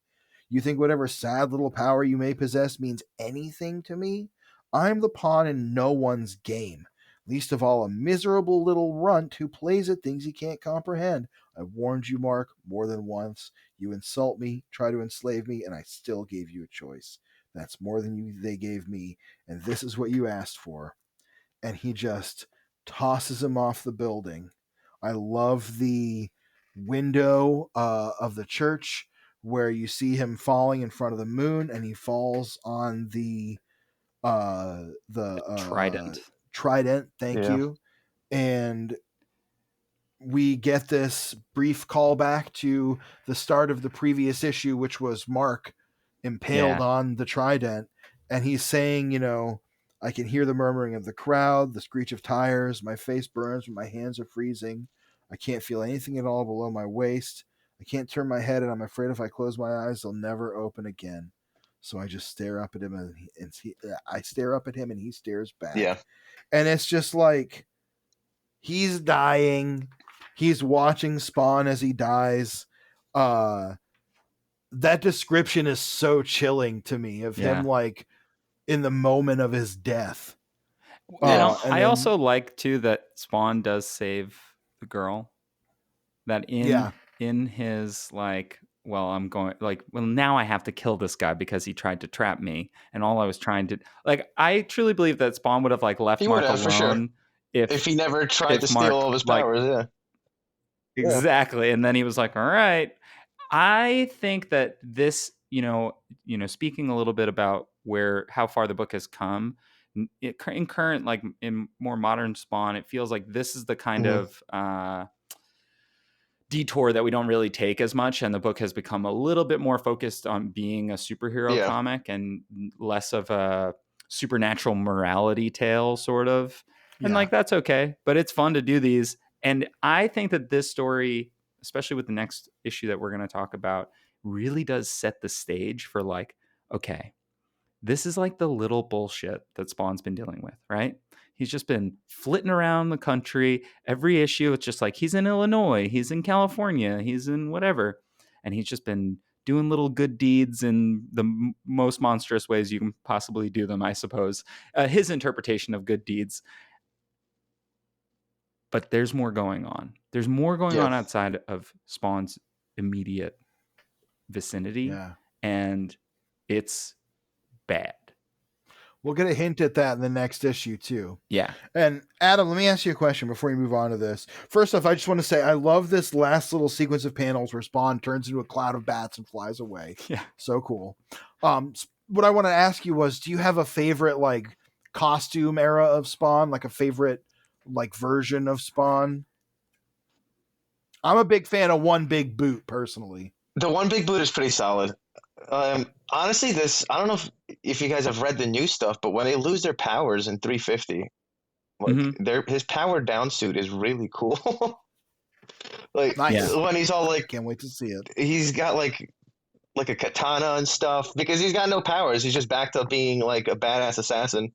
Speaker 3: You think whatever sad little power you may possess means anything to me? I'm the pawn in no one's game. Least of all a miserable little runt who plays at things he can't comprehend. I've warned you, Mark, more than once. You insult me, try to enslave me, and I still gave you a choice. That's more than they gave me, and this is what you asked for. And he just tosses him off the building. I love the window of the church where you see him falling in front of the moon, and he falls on the
Speaker 2: Trident.
Speaker 3: trident. Thank you. And we get this brief callback to the start of the previous issue, which was Mark impaled on the trident, and he's saying, I can hear the murmuring of the crowd, the screech of tires, my face burns when my hands are freezing, I can't feel anything at all below my waist, I can't turn my head, and I'm afraid if I close my eyes they'll never open again. So I just stare up at him, and I stare up at him, and he stares back. And it's just like, he's dying. He's watching Spawn as he dies. That description is so chilling to me of him, like, in the moment of his death.
Speaker 2: I also like too that Spawn does save the girl. That in his like, well, now I have to kill this guy because he tried to trap me, and all I was trying to, like, I truly believe that Spawn would have like left Mark alone
Speaker 1: for sure. If he never tried to steal all of his powers.
Speaker 2: Exactly. And then he was like, all right. I think that this, speaking a little bit about how far the book has come in current, like in more modern Spawn, it feels like this is the kind of detour that we don't really take as much, and the book has become a little bit more focused on being a superhero comic and less of a supernatural morality tale, sort of. And like, that's okay, but it's fun to do these. And I think that this story, especially with the next issue that we're going to talk about, really does set the stage for like, okay, this is like the little bullshit that Spawn's been dealing with, right? He's just been flitting around the country. Every issue, it's just like, he's in Illinois, he's in California, he's in whatever. And he's just been doing little good deeds in the most monstrous ways you can possibly do them, I suppose. His interpretation of good deeds. But there's more going on. There's more going on outside of Spawn's immediate vicinity. And it's bad.
Speaker 3: We'll get a hint at that in the next issue too.
Speaker 2: Yeah.
Speaker 3: And Adam, let me ask you a question before we move on to this. First off, I just want to say I love this last little sequence of panels where Spawn turns into a cloud of bats and flies away.
Speaker 2: Yeah.
Speaker 3: So cool. What I want to ask you was, do you have a favorite like costume era of Spawn, like a favorite like version of Spawn? I'm a big fan of One Big Boot personally.
Speaker 1: The One Big Boot is pretty solid. Honestly, I don't know if you guys have read the new stuff, but when they lose their powers in 350, like his powered down suit is really cool. Like when he's all like,
Speaker 3: can't wait to see it.
Speaker 1: He's got like a katana and stuff because he's got no powers. He's just backed up being like a badass assassin,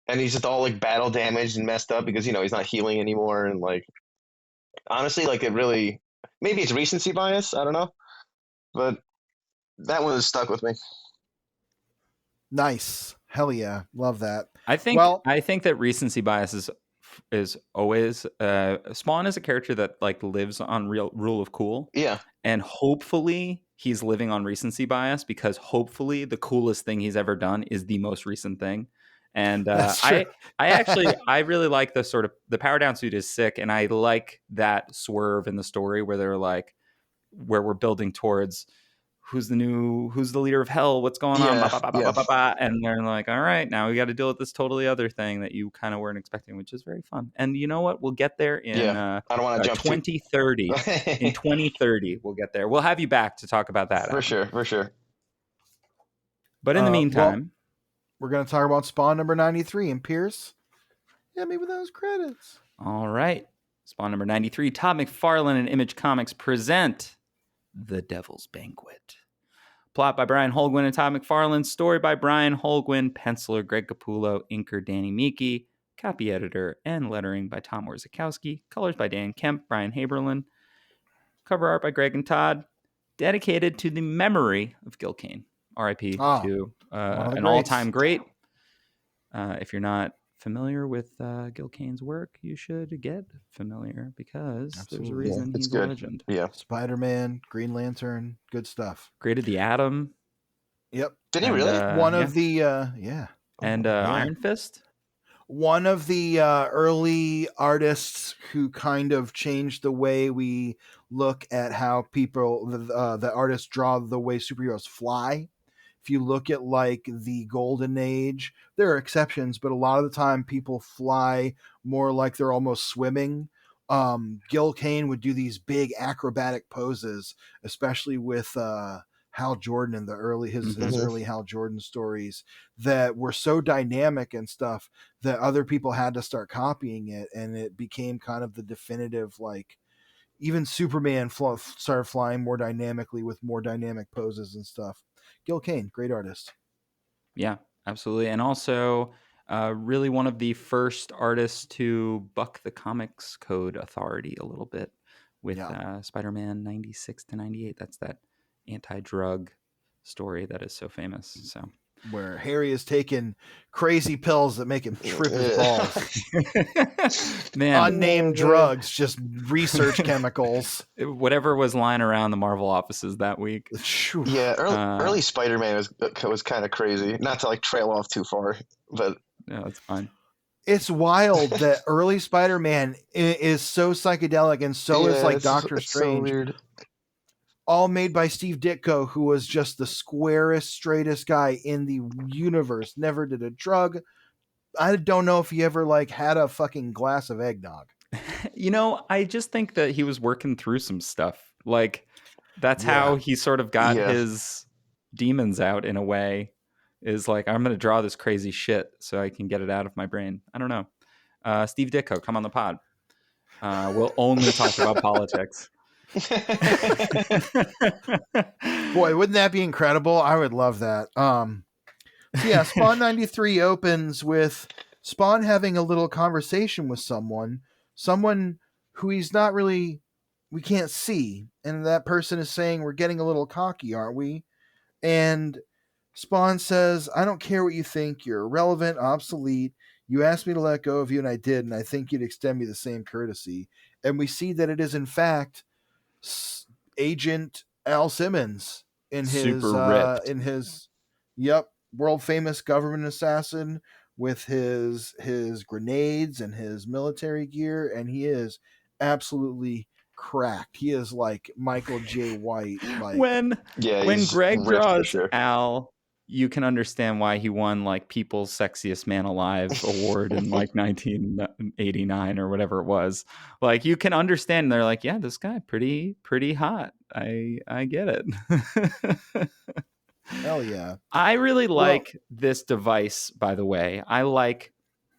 Speaker 1: and he's just all like battle damaged and messed up because he's not healing anymore. And like, honestly, like, it really, maybe it's recency bias, I don't know, but that one has stuck with me.
Speaker 3: Nice. Hell yeah. Love that.
Speaker 2: I think that recency bias is always Spawn is a character that like lives on rule of cool.
Speaker 1: Yeah.
Speaker 2: And hopefully he's living on recency bias because hopefully the coolest thing he's ever done is the most recent thing. And I really like the sort of the power down suit is sick, and I like that swerve in the story where they're like, where we're building towards who's the leader of hell, what's going on, and they're like, all right, now we got to deal with this totally other thing that you kind of weren't expecting, which is very fun. And you know what, we'll get there in
Speaker 1: I don't want to jump
Speaker 2: 2030. In 2030 we'll get there. We'll have you back to talk about that
Speaker 1: for sure.
Speaker 2: But in the meantime,
Speaker 3: we're going to talk about Spawn number 93. And Pierce, hit me with those credits.
Speaker 2: All right. Spawn number 93. Todd McFarlane and Image Comics present The Devil's Banquet. Plot by Brian Holguin and Todd McFarlane. Story by Brian Holguin. Penciler Greg Capullo. Inker Danny Miki. Copy editor and lettering by Tom Warzakowski. Colors by Dan Kemp. Brian Haberlin. Cover art by Greg and Todd. Dedicated to the memory of Gil Kane. R.I.P. to an all-time great. If you're not familiar with Gil Kane's work, you should get familiar because there's a reason he's a legend.
Speaker 1: Yeah.
Speaker 3: Spider-Man, Green Lantern, good stuff.
Speaker 2: Created the Atom.
Speaker 3: Yep.
Speaker 1: Did he
Speaker 2: And
Speaker 1: really?
Speaker 3: One
Speaker 2: yeah,
Speaker 3: of the yeah.
Speaker 2: and
Speaker 3: Yeah.
Speaker 2: Iron Fist.
Speaker 3: One of the early artists who kind of changed the way we look at how people, the artists draw the way superheroes fly. If you look at like the golden age, there are exceptions, but a lot of the time people fly more like they're almost swimming. Gil Kane would do these big acrobatic poses, especially with Hal Jordan and his
Speaker 1: Mhm.
Speaker 3: early Hal Jordan stories that were so dynamic and stuff that other people had to start copying it, and it became kind of the definitive, like, even Superman started flying more dynamically with more dynamic poses and stuff. Gil Kane, great artist.
Speaker 2: Yeah, absolutely. And also, really one of the first artists to buck the comics code authority a little bit with
Speaker 3: Yeah.
Speaker 2: Spider-Man 96 to 98. That's that anti-drug story that is so famous. So
Speaker 3: Where Harry is taking crazy pills that make him trip his balls.
Speaker 2: man,
Speaker 3: Unnamed drugs, just research chemicals.
Speaker 2: whatever was lying around the Marvel offices that week.
Speaker 1: Yeah,
Speaker 2: Uh,
Speaker 1: early Spider-Man was kind of crazy. Not to like trail off too far, but
Speaker 2: no, it's fine.
Speaker 3: It's wild that early Spider-Man is so psychedelic, and so is
Speaker 1: yeah,
Speaker 3: like Doctor
Speaker 1: it's so
Speaker 3: Strange.
Speaker 1: weird.
Speaker 3: All made by Steve Ditko, who was just the squarest, straightest guy in the universe. Never did a drug. I don't know if he ever like had a fucking glass of eggnog.
Speaker 2: You know, I just think that he was working through some stuff. Like, that's
Speaker 3: Yeah.
Speaker 2: how he sort of got
Speaker 1: Yeah.
Speaker 2: his demons out in a way. Is like, I'm going to draw this crazy shit so I can get it out of my brain. I don't know. Steve Ditko, come on the pod. We'll only talk about politics.
Speaker 3: Boy, wouldn't that be incredible? I would love that. So yeah, Spawn 93 opens with Spawn having a little conversation with someone who he's not really, we can't see, and that person is saying, "We're getting a little cocky, aren't we?" And Spawn says, "I don't care what you think. You're irrelevant, obsolete. You asked me to let go of you, and I did, and I think you'd extend me the same courtesy." And we see that it is in fact Agent Al Simmons
Speaker 2: Super ripped.
Speaker 3: in his yep, world famous government assassin with his grenades and his military gear, and he is absolutely cracked. He is like Michael J. White. Like,
Speaker 2: when
Speaker 1: Yeah,
Speaker 2: when
Speaker 1: he's
Speaker 2: Greg
Speaker 1: ripped for
Speaker 2: draws
Speaker 1: sure.
Speaker 2: Al, you can understand why he won like People's Sexiest Man Alive award in like 1989 or whatever it was. Like, you can understand. They're like, yeah, this guy pretty hot. I get it.
Speaker 3: hell yeah.
Speaker 2: I really
Speaker 3: Well,
Speaker 2: like this device, by the way. I like.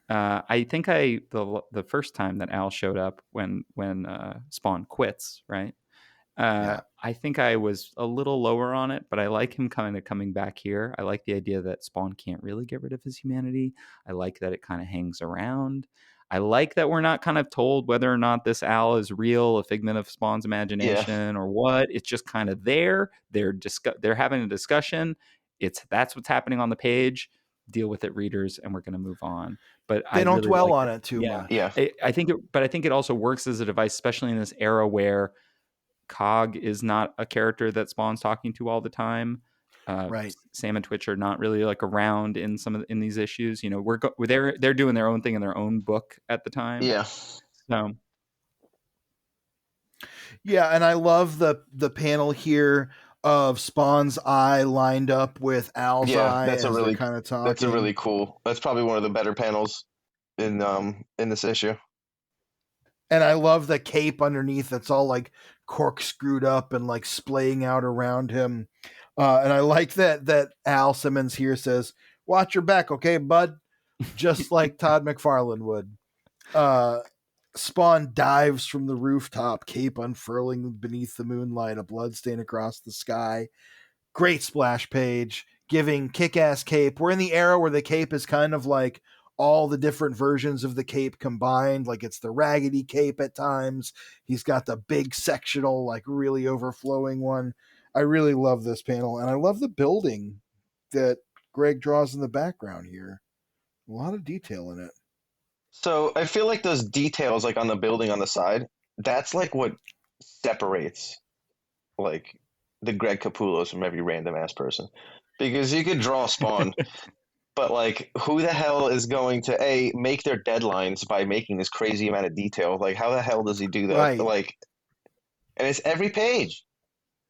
Speaker 2: I think the first time that Al showed up when Spawn quits, right?
Speaker 3: yeah.
Speaker 2: I think I was a little lower on it, but I like him kind of coming back here. I like the idea that Spawn can't really get rid of his humanity. I like that it kind of hangs around. I like that we're not kind of told whether or not this Al is real, a figment of Spawn's
Speaker 1: Yeah.
Speaker 2: imagination, or what. It's just kind of there. They're having a discussion. That's what's happening on the page. Deal with it, readers, and we're going to move on. But I
Speaker 3: They don't
Speaker 2: really
Speaker 3: dwell
Speaker 2: like
Speaker 3: on
Speaker 2: it.
Speaker 3: it too
Speaker 2: Yeah,
Speaker 3: much.
Speaker 1: Yeah.
Speaker 2: I think it also works as a device, especially in this era where Cog is not a character that Spawn's talking to all the time.
Speaker 3: Right.
Speaker 2: Sam and Twitch are not really like around in in these issues. You know, they're doing their own thing in their own book at the time.
Speaker 1: Yeah.
Speaker 2: So
Speaker 3: Yeah, and I love the panel here of Spawn's eye lined up with Al's
Speaker 1: Yeah,
Speaker 3: eye as they're kind of talking.
Speaker 1: that's a really cool. That's probably one of the better panels in this issue.
Speaker 3: And I love the cape underneath that's all like corkscrewed up and like splaying out around him. And I like that Al Simmons here says, "Watch your back, okay, bud?" Just like Todd McFarlane would. Spawn dives from the rooftop, cape unfurling beneath the moonlight, a bloodstain across the sky. Great splash page, giving kick-ass cape. We're in the era where the cape is kind of like all the different versions of the cape combined. Like, it's the raggedy cape at times. He's got the big sectional, like really overflowing one. I really love this panel, and I love the building that Greg draws in the background here. A lot of detail in it.
Speaker 1: So I feel like those details, like on the building on the side, that's like what separates like the Greg Capullos from every random ass person. Because you could draw Spawn, but like, who the hell is going to make their deadlines by making this crazy amount of detail? Like, how the hell does he do that?
Speaker 3: Right.
Speaker 1: Like, and it's every page.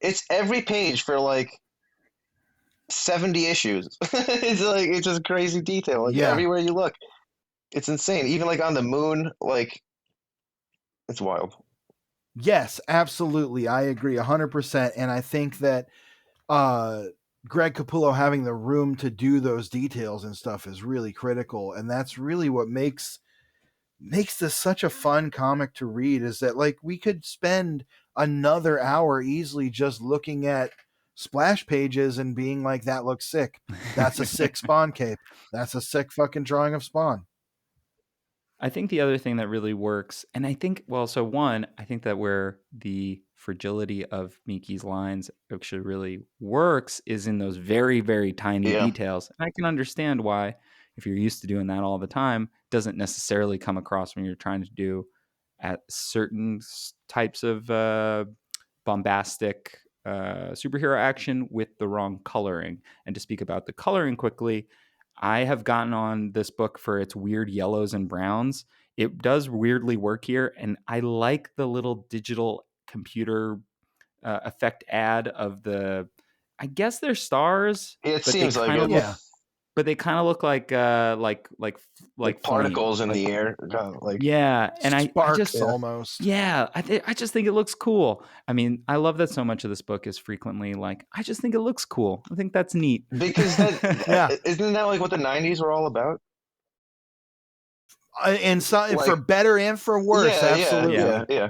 Speaker 1: It's every page for like 70 issues. It's just crazy detail. Like
Speaker 3: Yeah.
Speaker 1: everywhere you look, it's insane. Even like on the moon, like it's wild.
Speaker 3: Yes, absolutely. I agree 100%. And I think that Greg Capullo having the room to do those details and stuff is really critical. And that's really what makes this such a fun comic to read, is that like we could spend another hour easily just looking at splash pages and being like, that looks sick. That's a sick Spawn cape. That's a sick fucking drawing of Spawn.
Speaker 2: I think the other thing that really works, and I think, well, so one, I think that where the fragility of Miki's lines actually really works is in those very, very tiny
Speaker 1: Yeah.
Speaker 2: details. And I can understand why, if you're used to doing that all the time, doesn't necessarily come across when you're trying to do at certain types of bombastic superhero action with the wrong coloring. And to speak about the coloring quickly, I have gotten on this book for its weird yellows and browns. It does weirdly work here, and I like the little digital computer effect ad of the. I guess they're stars,
Speaker 1: It
Speaker 2: but they
Speaker 1: seems like
Speaker 2: kind
Speaker 1: it.
Speaker 2: of look.
Speaker 3: Yeah.
Speaker 2: But they kind of look like
Speaker 1: Like particles in the air. Like
Speaker 2: yeah, and I
Speaker 3: Sparks
Speaker 2: just
Speaker 3: almost.
Speaker 2: yeah, I just think it looks cool. I mean, I love that so much of this book is frequently like, I just think it looks cool. I think that's neat.
Speaker 1: because that
Speaker 3: Yeah.
Speaker 1: isn't that like what the 90s were all about?
Speaker 3: And so,
Speaker 1: Like-
Speaker 3: for better and for worse, absolutely.
Speaker 1: Yeah.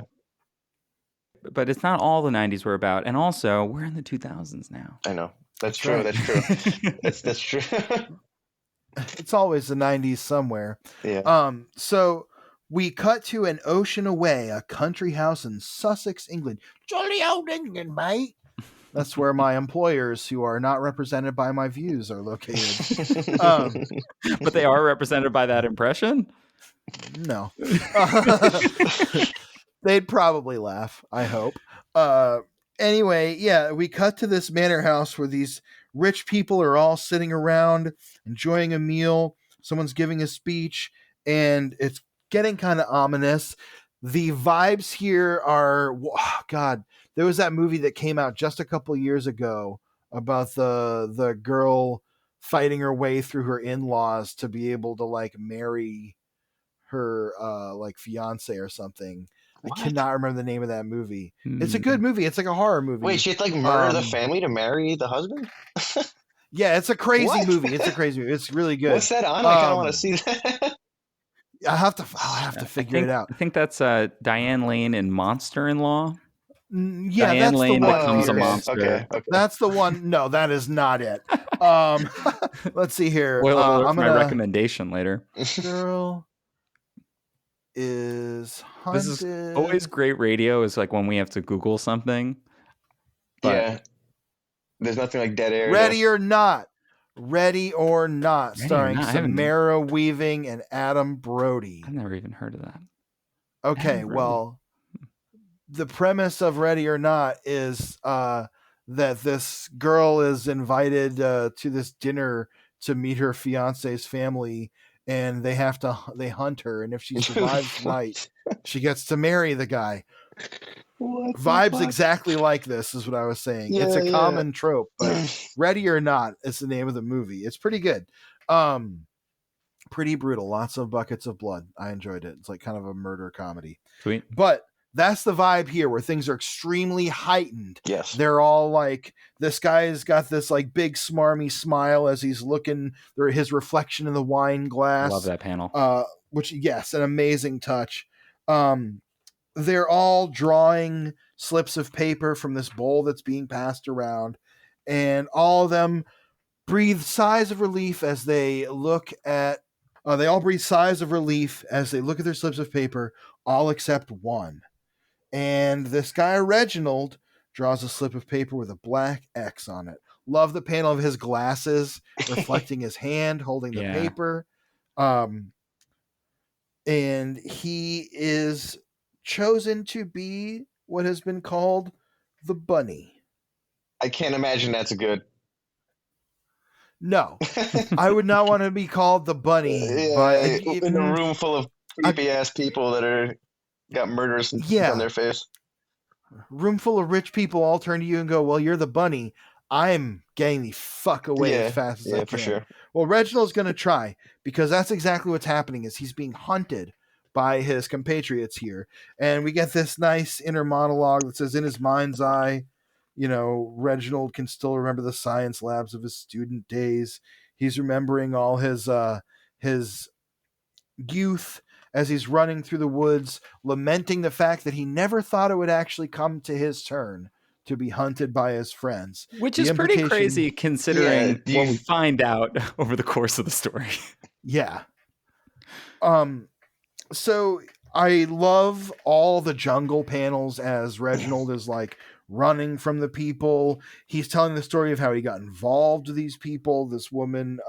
Speaker 2: But it's not all the 90s were about. And also, we're in the 2000s now.
Speaker 1: I know. That's
Speaker 3: That's
Speaker 1: true.
Speaker 3: right.
Speaker 1: That's true. That's true.
Speaker 3: It's always the 90s somewhere.
Speaker 1: Yeah.
Speaker 3: So we cut to an ocean away, a country house in Sussex, England. Jolly old England, mate. That's where my employers, who are not represented by my views, are located.
Speaker 2: But they are represented by that impression?
Speaker 3: No. They'd probably laugh, I hope. Anyway, yeah, we cut to this manor house where these rich people are all sitting around enjoying a meal. Someone's giving a speech, and it's getting kind of ominous. The vibes here are, God, there was that movie that came out just a couple years ago about the girl fighting her way through her in-laws to be able to like marry her like fiance or something.
Speaker 1: What?
Speaker 3: I cannot remember the name of that movie. It's a good movie. It's like a horror movie.
Speaker 1: Wait, she had to like murder the family to marry the husband?
Speaker 3: Yeah, it's a crazy
Speaker 1: What?
Speaker 3: movie. It's a crazy movie. It's really good.
Speaker 1: What's that on? I kind of want to see that.
Speaker 3: I'll have to figure it out.
Speaker 2: I think that's Diane Lane in Monster-in-Law.
Speaker 3: Yeah,
Speaker 2: Diane
Speaker 3: that's
Speaker 2: Lane
Speaker 3: the one.
Speaker 2: becomes a
Speaker 3: here.
Speaker 2: monster.
Speaker 1: Okay.
Speaker 3: That's the one. No, that is not it. Let's see here.
Speaker 2: Well,
Speaker 3: I'm
Speaker 2: my
Speaker 3: gonna
Speaker 2: recommendation later.
Speaker 3: girl is hunted.
Speaker 2: This is always great radio, is like when we have to Google something. But
Speaker 1: Yeah. There's nothing like dead air.
Speaker 3: Ready or Not. Ready or Not,
Speaker 2: Ready or
Speaker 3: starring
Speaker 2: Not? I haven't-
Speaker 3: Samara Weaving and Adam Brody.
Speaker 2: I've never even heard of that.
Speaker 3: Okay,
Speaker 2: Adam Brody.
Speaker 3: well, the premise of Ready or Not is that this girl is invited to this dinner to meet her fiance's family, and they hunt her, and if she survives the night, she gets to marry the guy.
Speaker 1: What the
Speaker 3: Vibes
Speaker 1: fuck?
Speaker 3: exactly like this is what I was saying. It's a
Speaker 1: Yeah.
Speaker 3: common trope, but Ready or Not is the name of the movie. It's pretty good. Pretty brutal. Lots of buckets of blood. I enjoyed it. It's like kind of a murder comedy.
Speaker 2: Sweet.
Speaker 3: But that's the vibe here, where things are extremely heightened.
Speaker 1: Yes.
Speaker 3: They're all like, this guy's got this like big smarmy smile as he's looking through his reflection in the wine glass.
Speaker 2: Love that panel.
Speaker 3: Which, yes, an amazing touch. They're all drawing slips of paper from this bowl that's being passed around, and all of them breathe sighs of relief as they look at. They all breathe sighs of relief as they look at their slips of paper, all except one. And this guy, Reginald, draws a slip of paper with a black X on it. Love the panel of his glasses reflecting his hand holding the paper. And he is chosen to be what has been called the bunny.
Speaker 1: I can't imagine that's good.
Speaker 3: No, I would not want to be called the bunny
Speaker 1: in a room full of creepy ass people that got murderous on their face.
Speaker 3: Room full of rich people all turn to you and go, well, you're the bunny. I'm getting the fuck away as fast as I can.
Speaker 1: For sure.
Speaker 3: Well, Reginald's going to try, because that's exactly what's happening, is he's being hunted by his compatriots here. And we get this nice inner monologue that says, in his mind's eye, Reginald can still remember the science labs of his student days. He's remembering all his youth as he's running through the woods, lamenting the fact that he never thought it would actually come to his turn to be hunted by his friends.
Speaker 2: Which is pretty crazy considering what we find out over the course of the story.
Speaker 3: Yeah. So I love all the jungle panels as Reginald is like running from the people. He's telling the story of how he got involved with these people. This woman,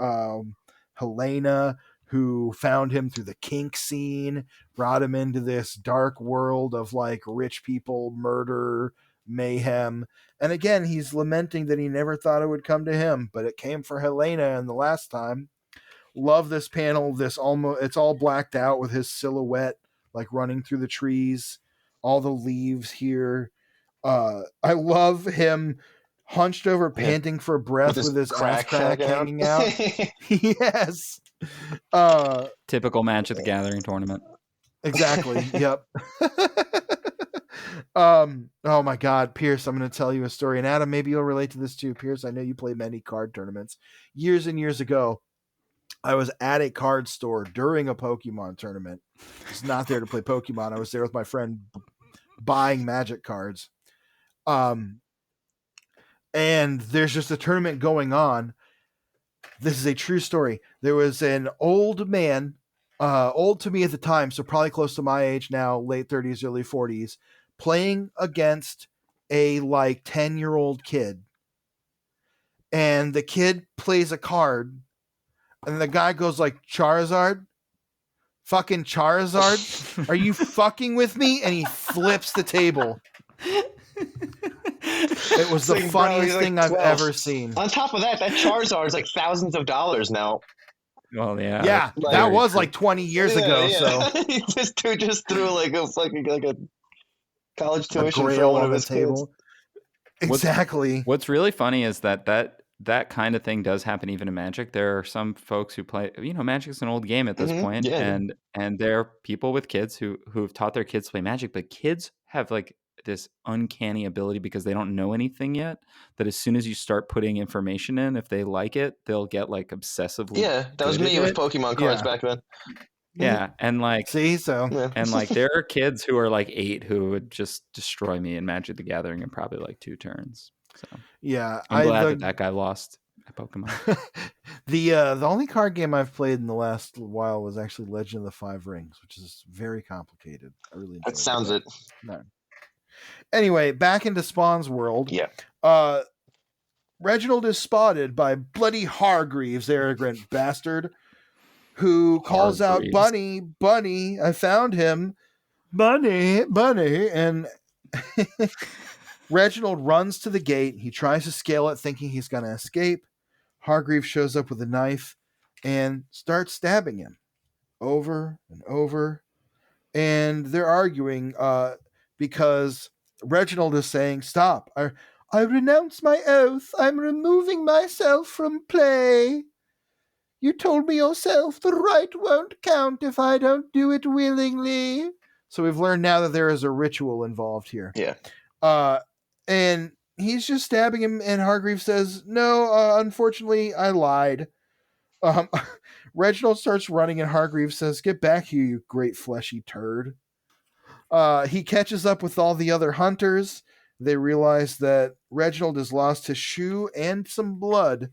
Speaker 3: Helena, who found him through the kink scene, brought him into this dark world of like rich people, murder, mayhem. And again, he's lamenting that he never thought it would come to him, but it came for Helena and the last time. Love this panel. It's all blacked out with his silhouette, like running through the trees, all the leaves here. I love him hunched over, panting for breath with his ass crack hanging out. Yes.
Speaker 2: Typical Magic the Gathering tournament.
Speaker 3: Exactly. Yep. Oh my God, Pierce, I'm going to tell you a story. And Adam, maybe you'll relate to this too. Pierce, I know you play many card tournaments. Years and years ago, I was at a card store during a Pokemon tournament. I was not there to play Pokemon. I was there with my friend buying Magic cards. And there's just a tournament going on. This is a true story. There was an old man, old to me at the time, so probably close to my age now, late 30s, early 40s, playing against a like 10-year-old kid. And the kid plays a card, and the guy goes like, Charizard? Fucking Charizard? Are you fucking with me? And he flips the table. It was the funniest thing I've ever seen.
Speaker 1: On top of that Charizard is like thousands of dollars now.
Speaker 2: Well, yeah.
Speaker 3: Yeah, that was like 20 years ago. So
Speaker 1: this dude just threw like a college tuition for one of his table.
Speaker 3: Kids. Exactly.
Speaker 2: What's really funny is that kind of thing does happen even in Magic. There are some folks who play, Magic's an old game at this point, and there are people with kids who've taught their kids to play Magic, but kids have like this uncanny ability, because they don't know anything yet, that as soon as you start putting information in, if they like it, they'll get like obsessively.
Speaker 1: Yeah, that was me with Pokemon cards back then.
Speaker 2: Yeah, and like
Speaker 3: and
Speaker 2: like there are kids who are like 8 who would just destroy me in Magic the Gathering in probably like 2 turns. So
Speaker 3: yeah,
Speaker 2: I'm glad that guy lost at Pokemon.
Speaker 3: The only card game I've played in the last while was actually Legend of the Five Rings, which is very complicated. I really enjoyed
Speaker 1: that. Sounds it.
Speaker 3: No. Anyway, back into Spawn's world.
Speaker 1: Yeah.
Speaker 3: Reginald is spotted by bloody Hargreaves, arrogant bastard, who calls out, Bunny, Bunny, I found him. Bunny, Bunny. And Reginald runs to the gate. He tries to scale it, thinking he's going to escape. Hargreaves shows up with a knife and starts stabbing him over and over. And they're arguing because Reginald is saying, stop. I renounce my oath. I'm removing myself from play. You told me yourself the right won't count if I don't do it willingly. So we've learned now that there is a ritual involved here.
Speaker 1: Yeah.
Speaker 3: And he's just stabbing him, and Hargreaves says, no, unfortunately, I lied. Reginald starts running, and Hargreaves says, get back here, you great fleshy turd. He catches up with all the other hunters. They realize that Reginald has lost his shoe and some blood.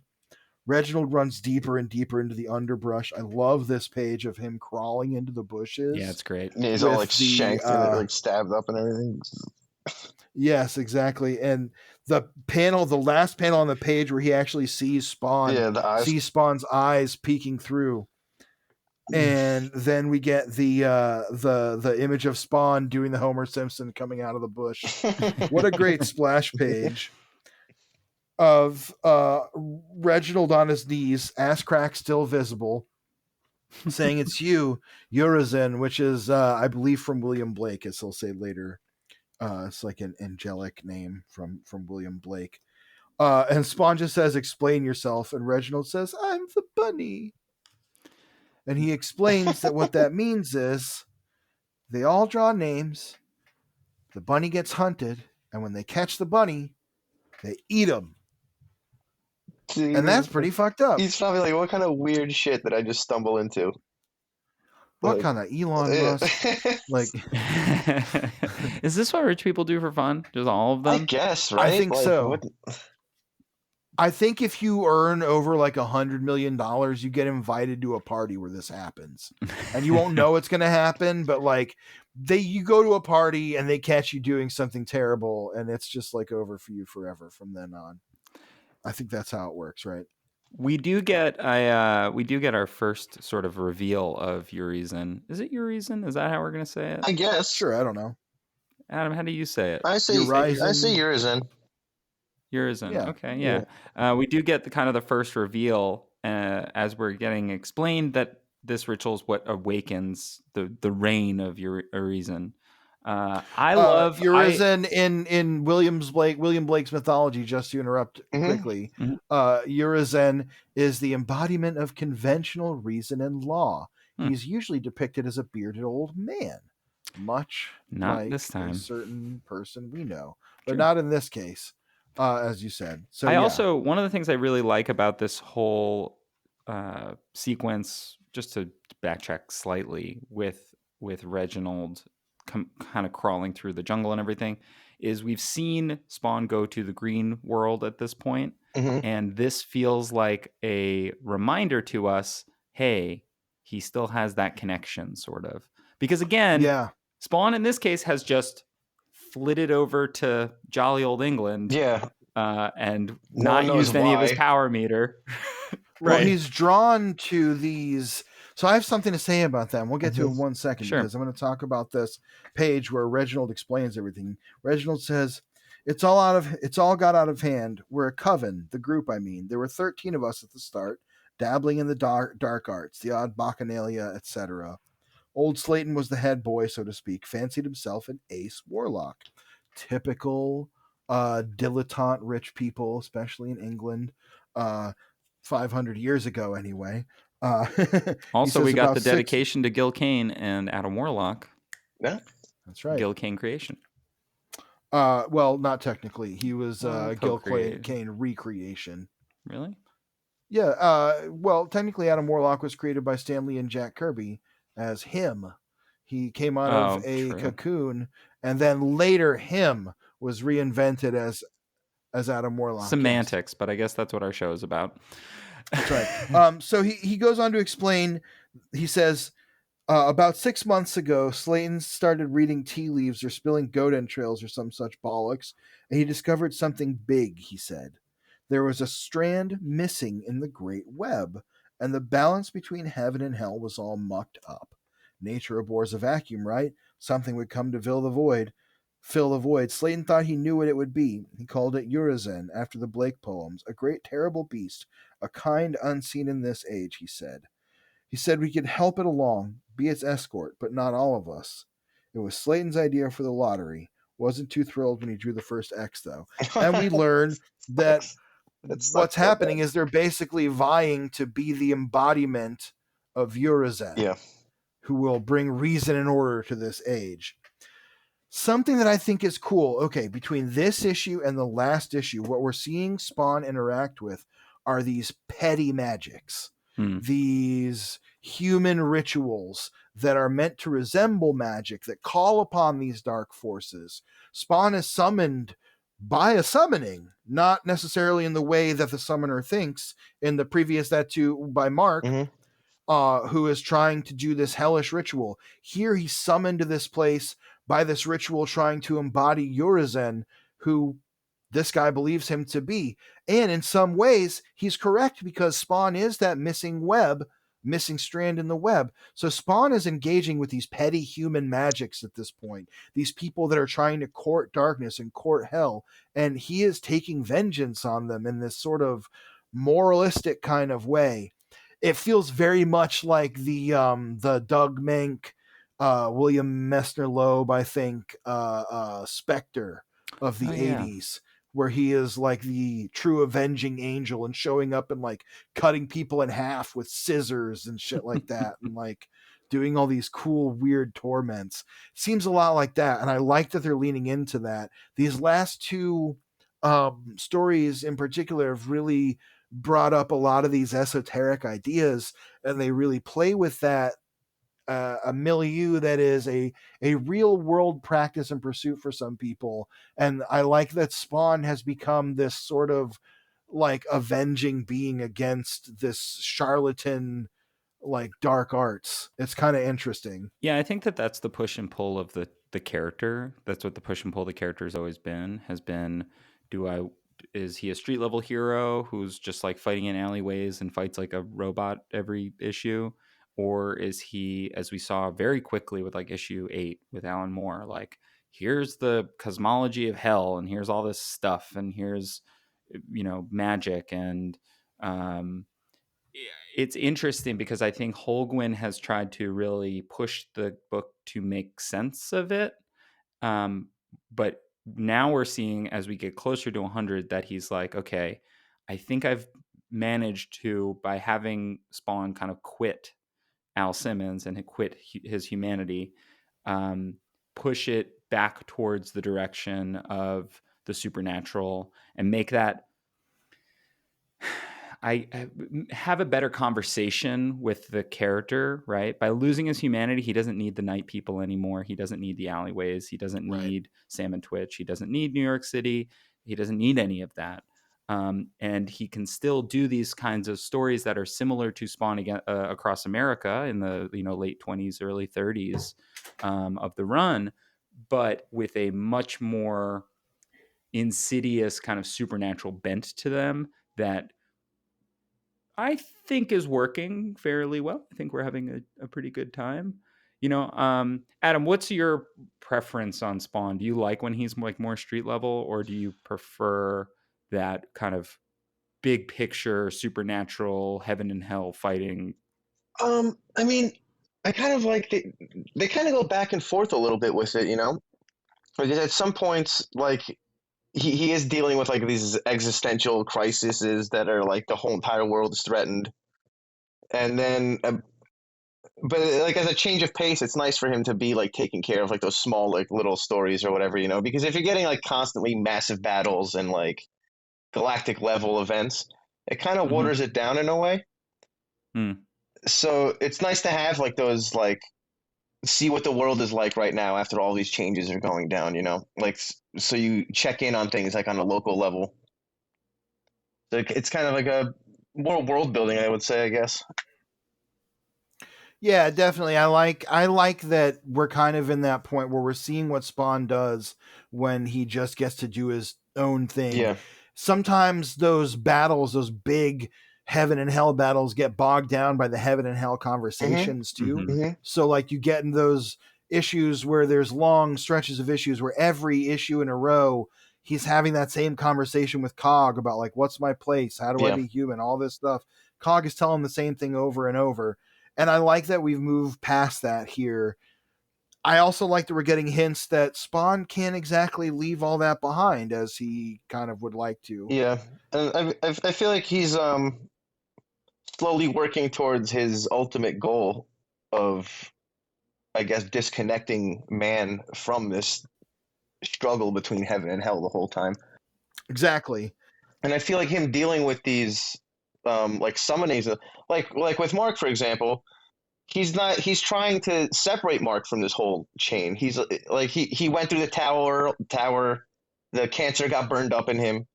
Speaker 3: Reginald runs deeper and deeper into the underbrush. I love this page of him crawling into the bushes.
Speaker 2: Yeah, it's great.
Speaker 1: Yeah, he's all like shanked and like stabbed up and everything.
Speaker 3: Yes, exactly. And the last panel on the page where he actually sees Spawn,
Speaker 1: the eyes.
Speaker 3: Sees Spawn's eyes peeking through. And then we get the image of Spawn doing the Homer Simpson coming out of the bush. What a great splash page. of Reginald on his knees, ass crack still visible, saying it's you, Urizen, which is, I believe, from William Blake, as he'll say later. It's like an angelic name from William Blake. And Spawn just says, explain yourself. And Reginald says, I'm the bunny. And he explains that what that means is they all draw names. The bunny gets hunted. And when they catch the bunny, they eat him. And that's pretty fucked up.
Speaker 1: He's probably like, what kind of weird shit did I just stumble into?
Speaker 3: What kind of Elon Musk? Like,
Speaker 2: is this what rich people do for fun? Just all of them?
Speaker 1: I guess, right?
Speaker 3: I think so. I think if you earn over like $100 million, you get invited to a party where this happens, and you won't know it's going to happen. But like, you go to a party and they catch you doing something terrible, and it's just like over for you forever from then on. I think that's how it works, right?
Speaker 2: We do get our first sort of reveal of Urizen. Is it Urizen? Is that how we're going to say it?
Speaker 1: I guess.
Speaker 3: Sure, I don't know.
Speaker 2: Adam, how do you say it?
Speaker 1: I say Urizen.
Speaker 2: Urizen. Yeah. Okay, yeah. We do get the first reveal as we're getting explained that this ritual is what awakens the reign of Urizen. I love
Speaker 3: Urizen in William Blake's mythology. Just to interrupt quickly, Urizen is the embodiment of conventional reason and law. He's usually depicted as a bearded old man, much
Speaker 2: not
Speaker 3: like
Speaker 2: this time
Speaker 3: a certain person we know, but not in this case, as you said. So
Speaker 2: also, one of the things I really like about this whole sequence, just to backtrack slightly, with Reginald kind of crawling through the jungle and everything, is we've seen Spawn go to the green world at this point, and this feels like a reminder to us, hey, he still has that connection, sort of. Because again, Spawn in this case has just flitted over to jolly old England, and not used any of his power meter.
Speaker 3: Right. Well, he's drawn to these. So I have something to say about that. We'll get to it in 1 second, because I'm going to talk about this page where Reginald explains everything. Reginald says, it's all got out of hand. We're a coven, the group, I mean. There were 13 of us at the start, dabbling in the dark arts, the odd bacchanalia, etc. Old Slayton was the head boy, so to speak, fancied himself an ace warlock. Typical dilettante rich people, especially in England, 500 years ago anyway.
Speaker 2: Also, we got the dedication to Gil Kane and Adam Warlock.
Speaker 1: Yeah,
Speaker 3: that's right.
Speaker 2: Gil Kane creation.
Speaker 3: Well, not technically. He was Gil Kane recreation.
Speaker 2: Really?
Speaker 3: Yeah. Well, technically, Adam Warlock was created by Stan Lee and Jack Kirby as him. He came out of a cocoon, and then later him was reinvented as Adam Warlock.
Speaker 2: Semantics, but I guess that's what our show is about.
Speaker 3: That's right. So he goes on to explain. He says, about 6 months ago, Slayton started reading tea leaves or spilling goat entrails or some such bollocks, and he discovered something big, he said. There was a strand missing in the great web, and the balance between heaven and hell was all mucked up. Nature abhors a vacuum, right? Something would come to fill the void. Slayton thought he knew what it would be. He called it Urizen, after the Blake poems, a great terrible beast, a kind unseen in this age, he said. He said we could help it along, be its escort, but not all of us. It was Slayton's idea for the lottery. Wasn't too thrilled when he drew the first X, though. And we learned that what's happening is they're basically vying to be the embodiment of Urizen, who will bring reason and order to this age. Something that I think is cool, okay, between this issue and the last issue, what we're seeing Spawn interact with are these petty magics, these human rituals that are meant to resemble magic, that call upon these dark forces. Spawn is summoned by a summoning, not necessarily in the way that the summoner thinks in the previous by Mark, who is trying to do this hellish ritual. Here he's summoned to this place by this ritual trying to embody Urizen, who this guy believes him to be. And in some ways, he's correct, because Spawn is that missing web missing strand in the web. So Spawn is engaging with these petty human magics at this point, these people that are trying to court darkness and court hell, and he is taking vengeance on them in this sort of moralistic kind of way. It feels very much like the Doug Mink, William Messner Loeb, I think, Spectre of the
Speaker 2: Oh yeah.
Speaker 3: 80s, where he is like the true avenging angel and showing up and like cutting people in half with scissors and shit like that, and like doing all these cool weird torments. Seems a lot like that, and I like that they're leaning into that. These last two stories in particular have really brought up a lot of these esoteric ideas, and they really play with that, a milieu that is a real world practice and pursuit for some people. And I like that Spawn has become this sort of like avenging being against this charlatan like dark arts. It's kind of interesting.
Speaker 2: Yeah, I think that that's the push and pull of the character. That's what the push and pull of the character has always been. Has been, do I is he a street level hero who's just like fighting in alleyways and fights like a robot every issue, or is he, as we saw very quickly with like issue 8 with Alan Moore, like here's the cosmology of hell and here's all this stuff and here's magic and um it's interesting because I think Holguin has tried to really push the book to make sense of it. Um, but now we're seeing as we get closer to 100 that he's like, okay, I think I've managed to, by having Spawn kind of quit Al Simmons and quit his humanity, push it back towards the direction of the supernatural and make that I have a better conversation with the character, right? By losing his humanity, he doesn't need the night people anymore. He doesn't need the alleyways. He doesn't
Speaker 3: Right.
Speaker 2: need Sam and Twitch. He doesn't need New York City. He doesn't need any of that. And he can still do these kinds of stories that are similar to Spawn across America in the late 20s, early 30s of the run, but with a much more insidious kind of supernatural bent to them that I think is working fairly well. I think we're having a pretty good time. Adam, what's your preference on Spawn? Do you like when he's like more street level, or do you prefer that kind of big picture, supernatural, heaven and hell fighting?
Speaker 1: I mean, I kind of like they kind of go back and forth a little bit with it, because at some points, like he is dealing with like these existential crises that are like the whole entire world is threatened, and then but like as a change of pace, it's nice for him to be like taking care of like those small like little stories or whatever, because if you're getting like constantly massive battles and like galactic level events, it kind of
Speaker 2: Mhm.
Speaker 1: waters it down in a way.
Speaker 2: Mm.
Speaker 1: So it's nice to have like those like see what the world is like right now after all these changes are going down, like so you check in on things like on a local level. So it's kind of like a more world building, I would say, I guess.
Speaker 3: Yeah, definitely. I like that we're kind of in that point where we're seeing what Spawn does when he just gets to do his own thing.
Speaker 1: Yeah.
Speaker 3: Sometimes those battles, those big heaven and hell battles, get bogged down by the heaven and hell
Speaker 1: Mm-hmm.
Speaker 3: conversations too.
Speaker 1: Mm-hmm.
Speaker 3: So like you get in those issues where there's long stretches of issues where every issue in a row he's having that same conversation with Cog about like what's my place, how do I
Speaker 1: Yeah.
Speaker 3: be human, all this stuff. Cog is telling the same thing over and over, and I like that we've moved past that here. I also like that we're getting hints that Spawn can't exactly leave all that behind as he kind of would like to.
Speaker 1: Yeah. And I feel like he's slowly working towards his ultimate goal of, I guess, disconnecting man from this struggle between heaven and hell the whole time.
Speaker 3: Exactly.
Speaker 1: And I feel like him dealing with these like summonings, like with Mark, for example, he's trying to separate Mark from this whole chain. He's like he went through the tower, the cancer got burned up in him.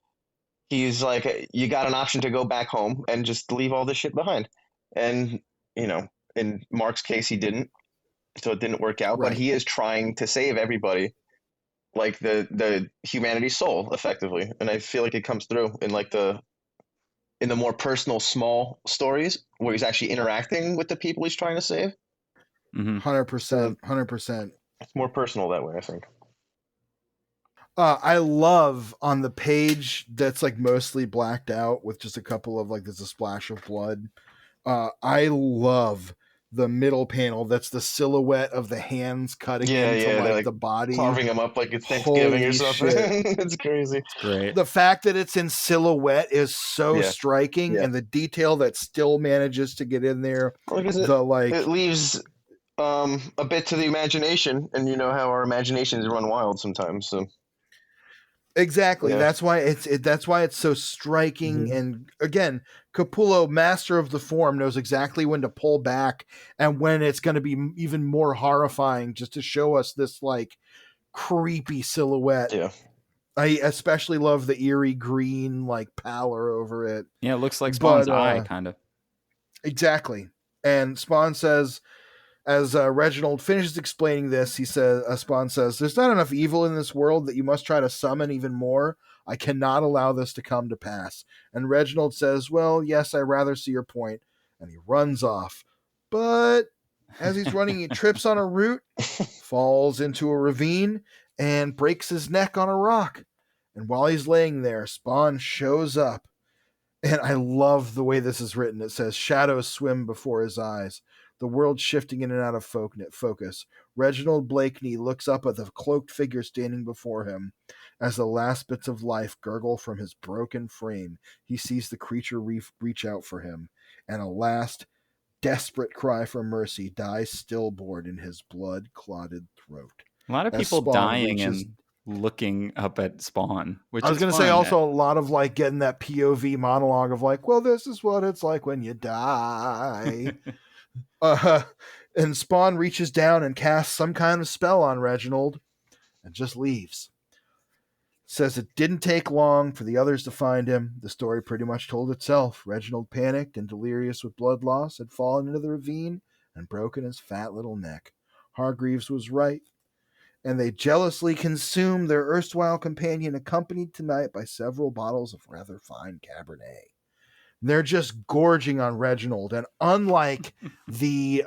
Speaker 1: He's like, you got an option to go back home and just leave all this shit behind. And in Mark's case, he didn't, so it didn't work out. But
Speaker 3: Right.
Speaker 1: he is trying to save everybody, like the humanity's soul, effectively. And I feel like it comes through in like the in the more personal, small stories where he's actually interacting with the people he's trying to save.
Speaker 3: 100%, 100%.
Speaker 1: It's more personal that way, I think.
Speaker 3: I love on the page that's like mostly blacked out with just a couple of like there's a splash of blood. I love the middle panel. That's the silhouette of the hands cutting into
Speaker 1: They're
Speaker 3: like
Speaker 1: like
Speaker 3: the body.
Speaker 1: carving him up like it's Thanksgiving or
Speaker 3: Holy
Speaker 1: something.
Speaker 3: shit.
Speaker 1: It's crazy.
Speaker 2: It's great.
Speaker 3: The fact that it's in silhouette is so
Speaker 1: Yeah.
Speaker 3: striking,
Speaker 1: Yeah.
Speaker 3: and the detail that still manages to get in there.
Speaker 1: Well, because it leaves a bit to the imagination, and you know how our imaginations run wild sometimes. So
Speaker 3: exactly,
Speaker 1: yeah.
Speaker 3: that's why it's so striking. And again, Capullo, master of the form, knows exactly when to pull back and when it's going to be even more horrifying, just to show us this like creepy silhouette.
Speaker 1: Yeah.
Speaker 3: I especially love the eerie green like pallor over it.
Speaker 2: Yeah, it looks like Spawn's eye, kind of.
Speaker 3: Exactly. And Spawn says, as Reginald finishes explaining this, he says, Spawn says, "There's not enough evil in this world that you must try to summon even more. I cannot allow this to come to pass." And Reginald says, "Well, yes, I rather see your point." And he runs off. But as he's running, he trips on a root, falls into a ravine, and breaks his neck on a rock. And while he's laying there, Spawn shows up. And I love the way this is written. It says, "Shadows swim before his eyes, the world shifting in and out of focus. Reginald Blakeney looks up at the cloaked figure standing before him. As the last bits of life gurgle from his broken frame, he sees the creature reach out for him, and a last desperate cry for mercy dies stillborn in his blood-clotted throat."
Speaker 2: A lot of people dying and looking up at Spawn, which
Speaker 3: I was going to say also a lot of like getting that POV monologue of like, well, this is what it's like when you die. And Spawn reaches down and casts some kind of spell on Reginald and just leaves. Says it didn't take long for the others to find him. The story pretty much told itself. Reginald, panicked and delirious with blood loss, had fallen into the ravine and broken his fat little neck. Hargreaves was right, and they jealously consumed their erstwhile companion, accompanied tonight by several bottles of rather fine Cabernet. They're just gorging on Reginald, and unlike the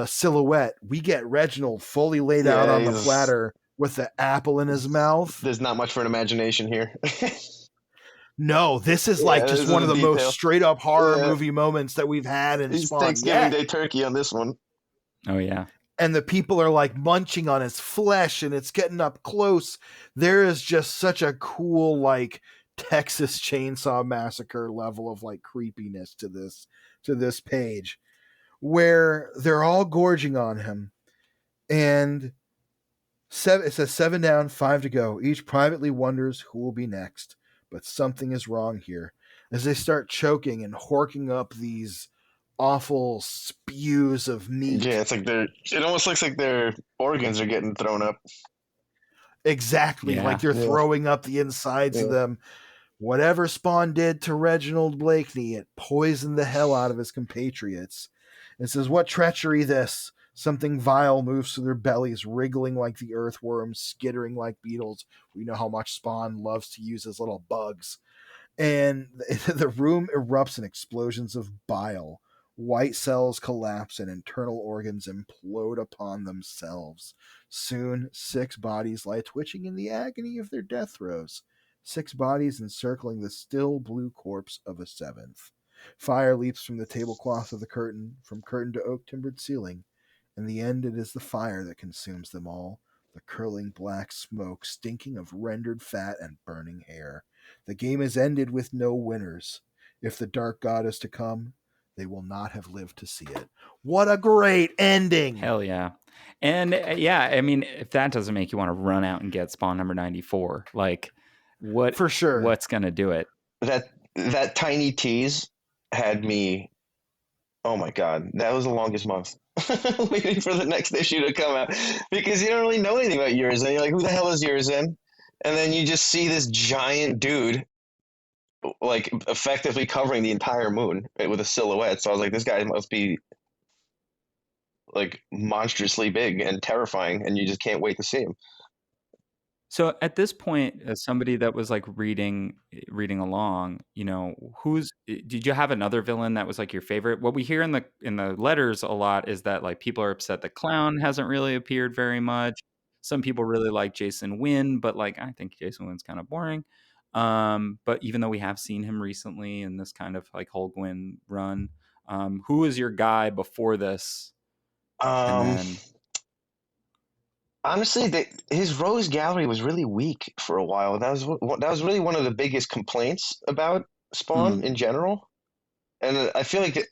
Speaker 3: silhouette, we get Reginald fully laid out on the platter with the apple in his mouth.
Speaker 1: There's not much for an imagination here.
Speaker 3: No, this is like just one of the most straight up horror movie moments that we've had in Spawn.
Speaker 1: Thanksgiving Day turkey on this one.
Speaker 2: Oh yeah.
Speaker 3: And the people are like munching on his flesh and it's getting up close. There is just such a cool like Texas Chainsaw Massacre level of like creepiness to this page, where they're all gorging on him. And it says 7 down, 5 to go. Each privately wonders who will be next, but something is wrong here. As they start choking and horking up these awful spews of meat.
Speaker 1: Yeah, it's like it almost looks like their organs are getting thrown up.
Speaker 3: Exactly, like they're throwing up the insides of them. Whatever Spawn did to Reginald Blakeney, it poisoned the hell out of his compatriots. It says, "What treachery this! Something vile moves through their bellies, wriggling like the earthworms, skittering like beetles." We know how much Spawn loves to use his little bugs. And the room erupts in explosions of bile. White cells collapse and internal organs implode upon themselves. Soon, 6 bodies lie twitching in the agony of their death throes. 6 bodies encircling the still blue corpse of a 7th. Fire leaps from the tablecloth of the curtain, from curtain to oak-timbered ceiling. In the end, it is the fire that consumes them all, the curling black smoke stinking of rendered fat and burning hair. The game is ended with no winners. If the dark god is to come, they will not have lived to see it. What a great ending!
Speaker 2: Hell yeah. And I mean, if that doesn't make you want to run out and get Spawn number 94, like what
Speaker 3: for sure,
Speaker 2: what's going to do it?
Speaker 1: That tiny tease had me, oh my God, that was the longest month. Waiting for the next issue to come out, because you don't really know anything about Urizen. You're like, who the hell is Urizen? And then you just see this giant dude like effectively covering the entire moon with a silhouette. So I was like, this guy must be like monstrously big and terrifying, and you just can't wait to see him.
Speaker 2: So at this point, as somebody that was like reading along, did you have another villain that was like your favorite? What we hear in the letters a lot is that like people are upset that Clown hasn't really appeared very much. Some people really like Jason Wynn, but like I think Jason Wynn's kind of boring. But even though we have seen him recently in this kind of like Whole Gwyn run, who was your guy before this? And
Speaker 1: Um,
Speaker 2: then
Speaker 1: Honestly, his Rose Gallery was really weak for a while. That was really one of the biggest complaints about Spawn in general. And I feel like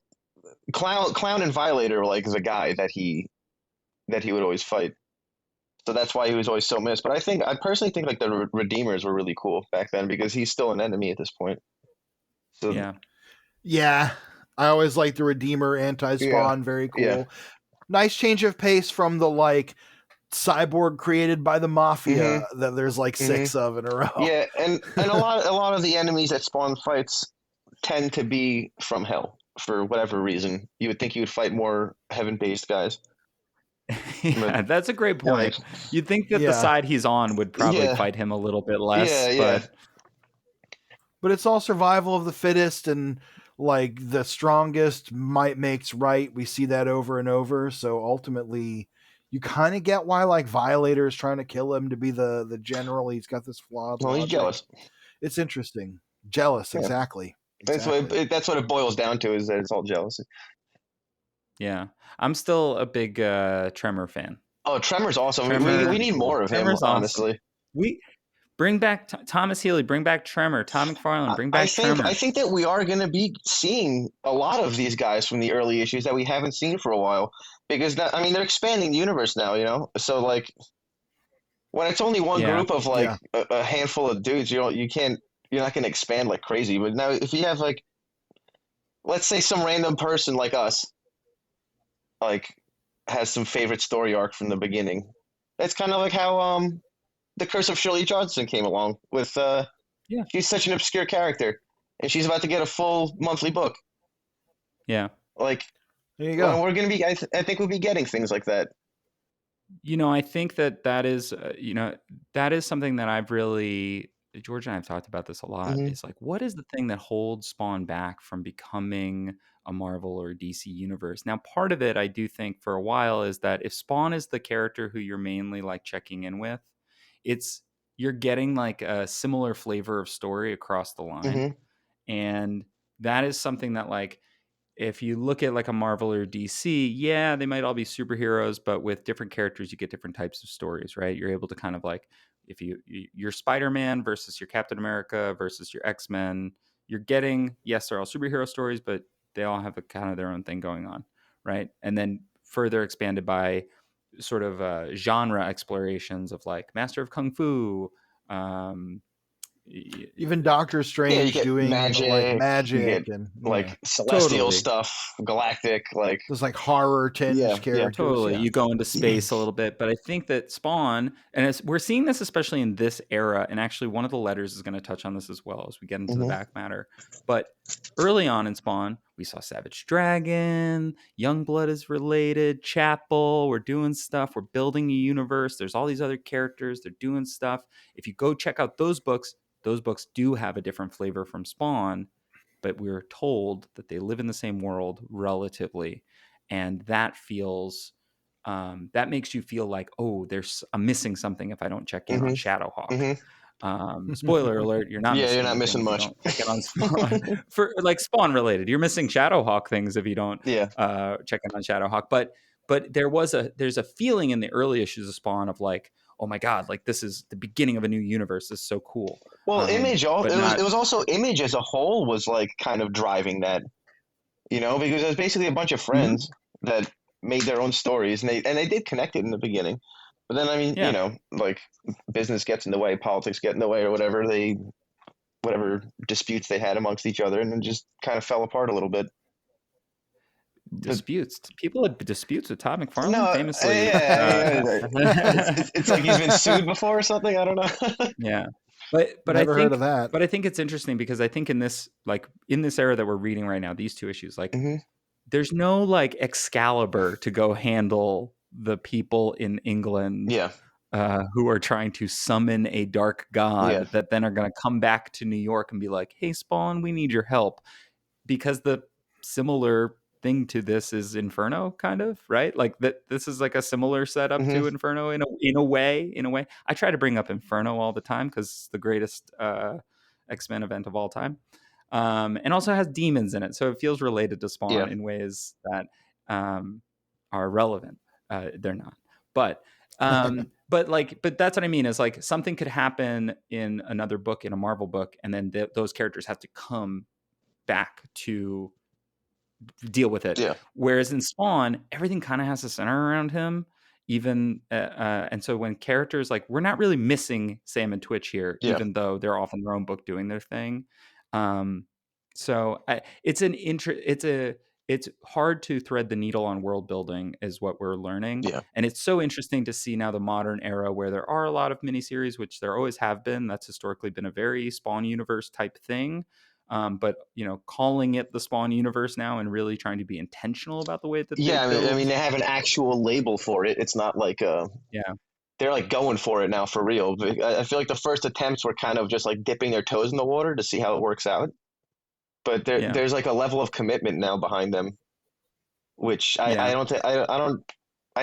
Speaker 1: Clown and Violator were like the guy that he would always fight. So that's why he was always so missed. But I personally think like the Redeemers were really cool back then because he's still an enemy at this point. So
Speaker 3: yeah, I always liked the Redeemer anti-Spawn.
Speaker 1: yeah,
Speaker 3: Very cool.
Speaker 1: yeah.
Speaker 3: Nice change of pace from the like cyborg created by the Mafia that there's like 6 of in a row.
Speaker 1: Yeah, and a lot of the enemies that Spawn fights tend to be from hell for whatever reason. You would think you would fight more heaven-based guys.
Speaker 2: Yeah, that's a great point. You'd think that the side he's on would probably fight him a little bit less,
Speaker 3: but it's all survival of the fittest, and like the strongest might makes right. We see that over and over. So ultimately, you kind of get why like Violator is trying to kill him to be the general. He's got this flawed logic.
Speaker 1: He's jealous.
Speaker 3: It's interesting. Jealous, exactly.
Speaker 1: That's what it boils down to, is that it's all jealousy.
Speaker 2: Yeah, I'm still a big Tremor fan.
Speaker 1: Oh, Tremor's awesome. We need more of him, honestly.
Speaker 2: Awesome. We bring back Thomas Healy, bring back Tremor, Todd McFarlane, bring back Tremor.
Speaker 1: I think that we are going to be seeing a lot of these guys from the early issues that we haven't seen for a while, because they're expanding the universe now, So like, when it's only one group of like a handful of dudes, you're not going to expand like crazy. But now if you have like, let's say some random person like us, like has some favorite story arc from the beginning, it's kind of like how the Curse of Shirley Johnson came along with. She's such an obscure character, and she's about to get a full monthly book.
Speaker 2: Yeah,
Speaker 1: like
Speaker 3: there you go.
Speaker 1: We're gonna be. I think we'll be getting things like that.
Speaker 2: I think that is that is something that I've really, George and I have talked about this a lot. It's like, what is the thing that holds Spawn back from becoming a Marvel or DC universe? Now, part of it, I do think for a while, is that if Spawn is the character who you're mainly like checking in with, you're getting like a similar flavor of story across the line. And that is something that, like, if you look at like a Marvel or DC, they might all be superheroes, but with different characters, you get different types of stories, right? You're able to kind of like, if you're Spider-Man versus your Captain America versus your X-Men, you're getting, yes, they're all superhero stories, but they all have a kind of their own thing going on, right? And then further expanded by sort of genre explorations of like Master of Kung Fu,
Speaker 3: even Doctor Strange doing magic
Speaker 1: and celestial stuff, galactic, like
Speaker 3: those like horror tinged characters.
Speaker 2: Yeah, totally. You go into space a little bit, but I think that Spawn, and we're seeing this especially in this era, and actually one of the letters is going to touch on this as well as we get into the back matter. But early on in Spawn, we saw Savage Dragon, Youngblood is related, Chapel, we're doing stuff, we're building a universe, there's all these other characters, they're doing stuff. If you go check out those books do have a different flavor from Spawn, but we're told that they live in the same world relatively. And that feels, that makes you feel like, oh, I'm missing something if I don't check in on Shadowhawk. Spoiler alert, you're not missing
Speaker 1: you're not missing much.
Speaker 2: Don't check in on Spawn. For like Spawn related, you're missing Shadowhawk things if you don't check in on Shadowhawk. But there's a feeling in the early issues of Spawn of like, oh my God, like this is the beginning of a new universe. This is so cool.
Speaker 1: Well, Image, it was also Image as a whole was like kind of driving that, because it was basically a bunch of friends that made their own stories, and they did connect it in the beginning. But then, like business gets in the way, politics get in the way, or whatever disputes they had amongst each other, and then just kind of fell apart a little bit.
Speaker 2: Disputes. People had disputes with Todd McFarlane, famously.
Speaker 1: It's like he's been sued before or something. I don't know.
Speaker 2: Yeah, but
Speaker 3: Never heard of that.
Speaker 2: But I think it's interesting because I think in this era that we're reading right now, these two issues, like there's no like Excalibur to go handle the people in England.
Speaker 1: Yeah.
Speaker 2: who are trying to summon a dark god that then are going to come back to New York and be like, "Hey, Spawn, we need your help." Because the similar thing to this is Inferno, kind of, right? Like that. This is like a similar setup to Inferno in a way. I try to bring up Inferno all the time because it's the greatest X-Men event of all time, and also has demons in it, so it feels related to Spawn in ways that are relevant. They're not, but but that's what I mean is like something could happen in another book, in a Marvel book, and then those characters have to come back to deal with it.
Speaker 1: Yeah.
Speaker 2: Whereas in Spawn, everything kind of has to center around him. Even and so when characters like we're not really missing Sam and Twitch here, even though they're off in their own book doing their thing. So it's hard to thread the needle on world building is what we're learning.
Speaker 1: Yeah.
Speaker 2: And it's so interesting to see now the modern era where there are a lot of miniseries, which there always have been. That's historically been a very Spawn universe type thing. But calling it the Spawn universe now and really trying to be intentional about the way that they build.
Speaker 1: I mean, they have an actual label for it. It's not like they're like going for it now for real. I feel like the first attempts were kind of just like dipping their toes in the water to see how it works out. But there's like a level of commitment now behind them, which I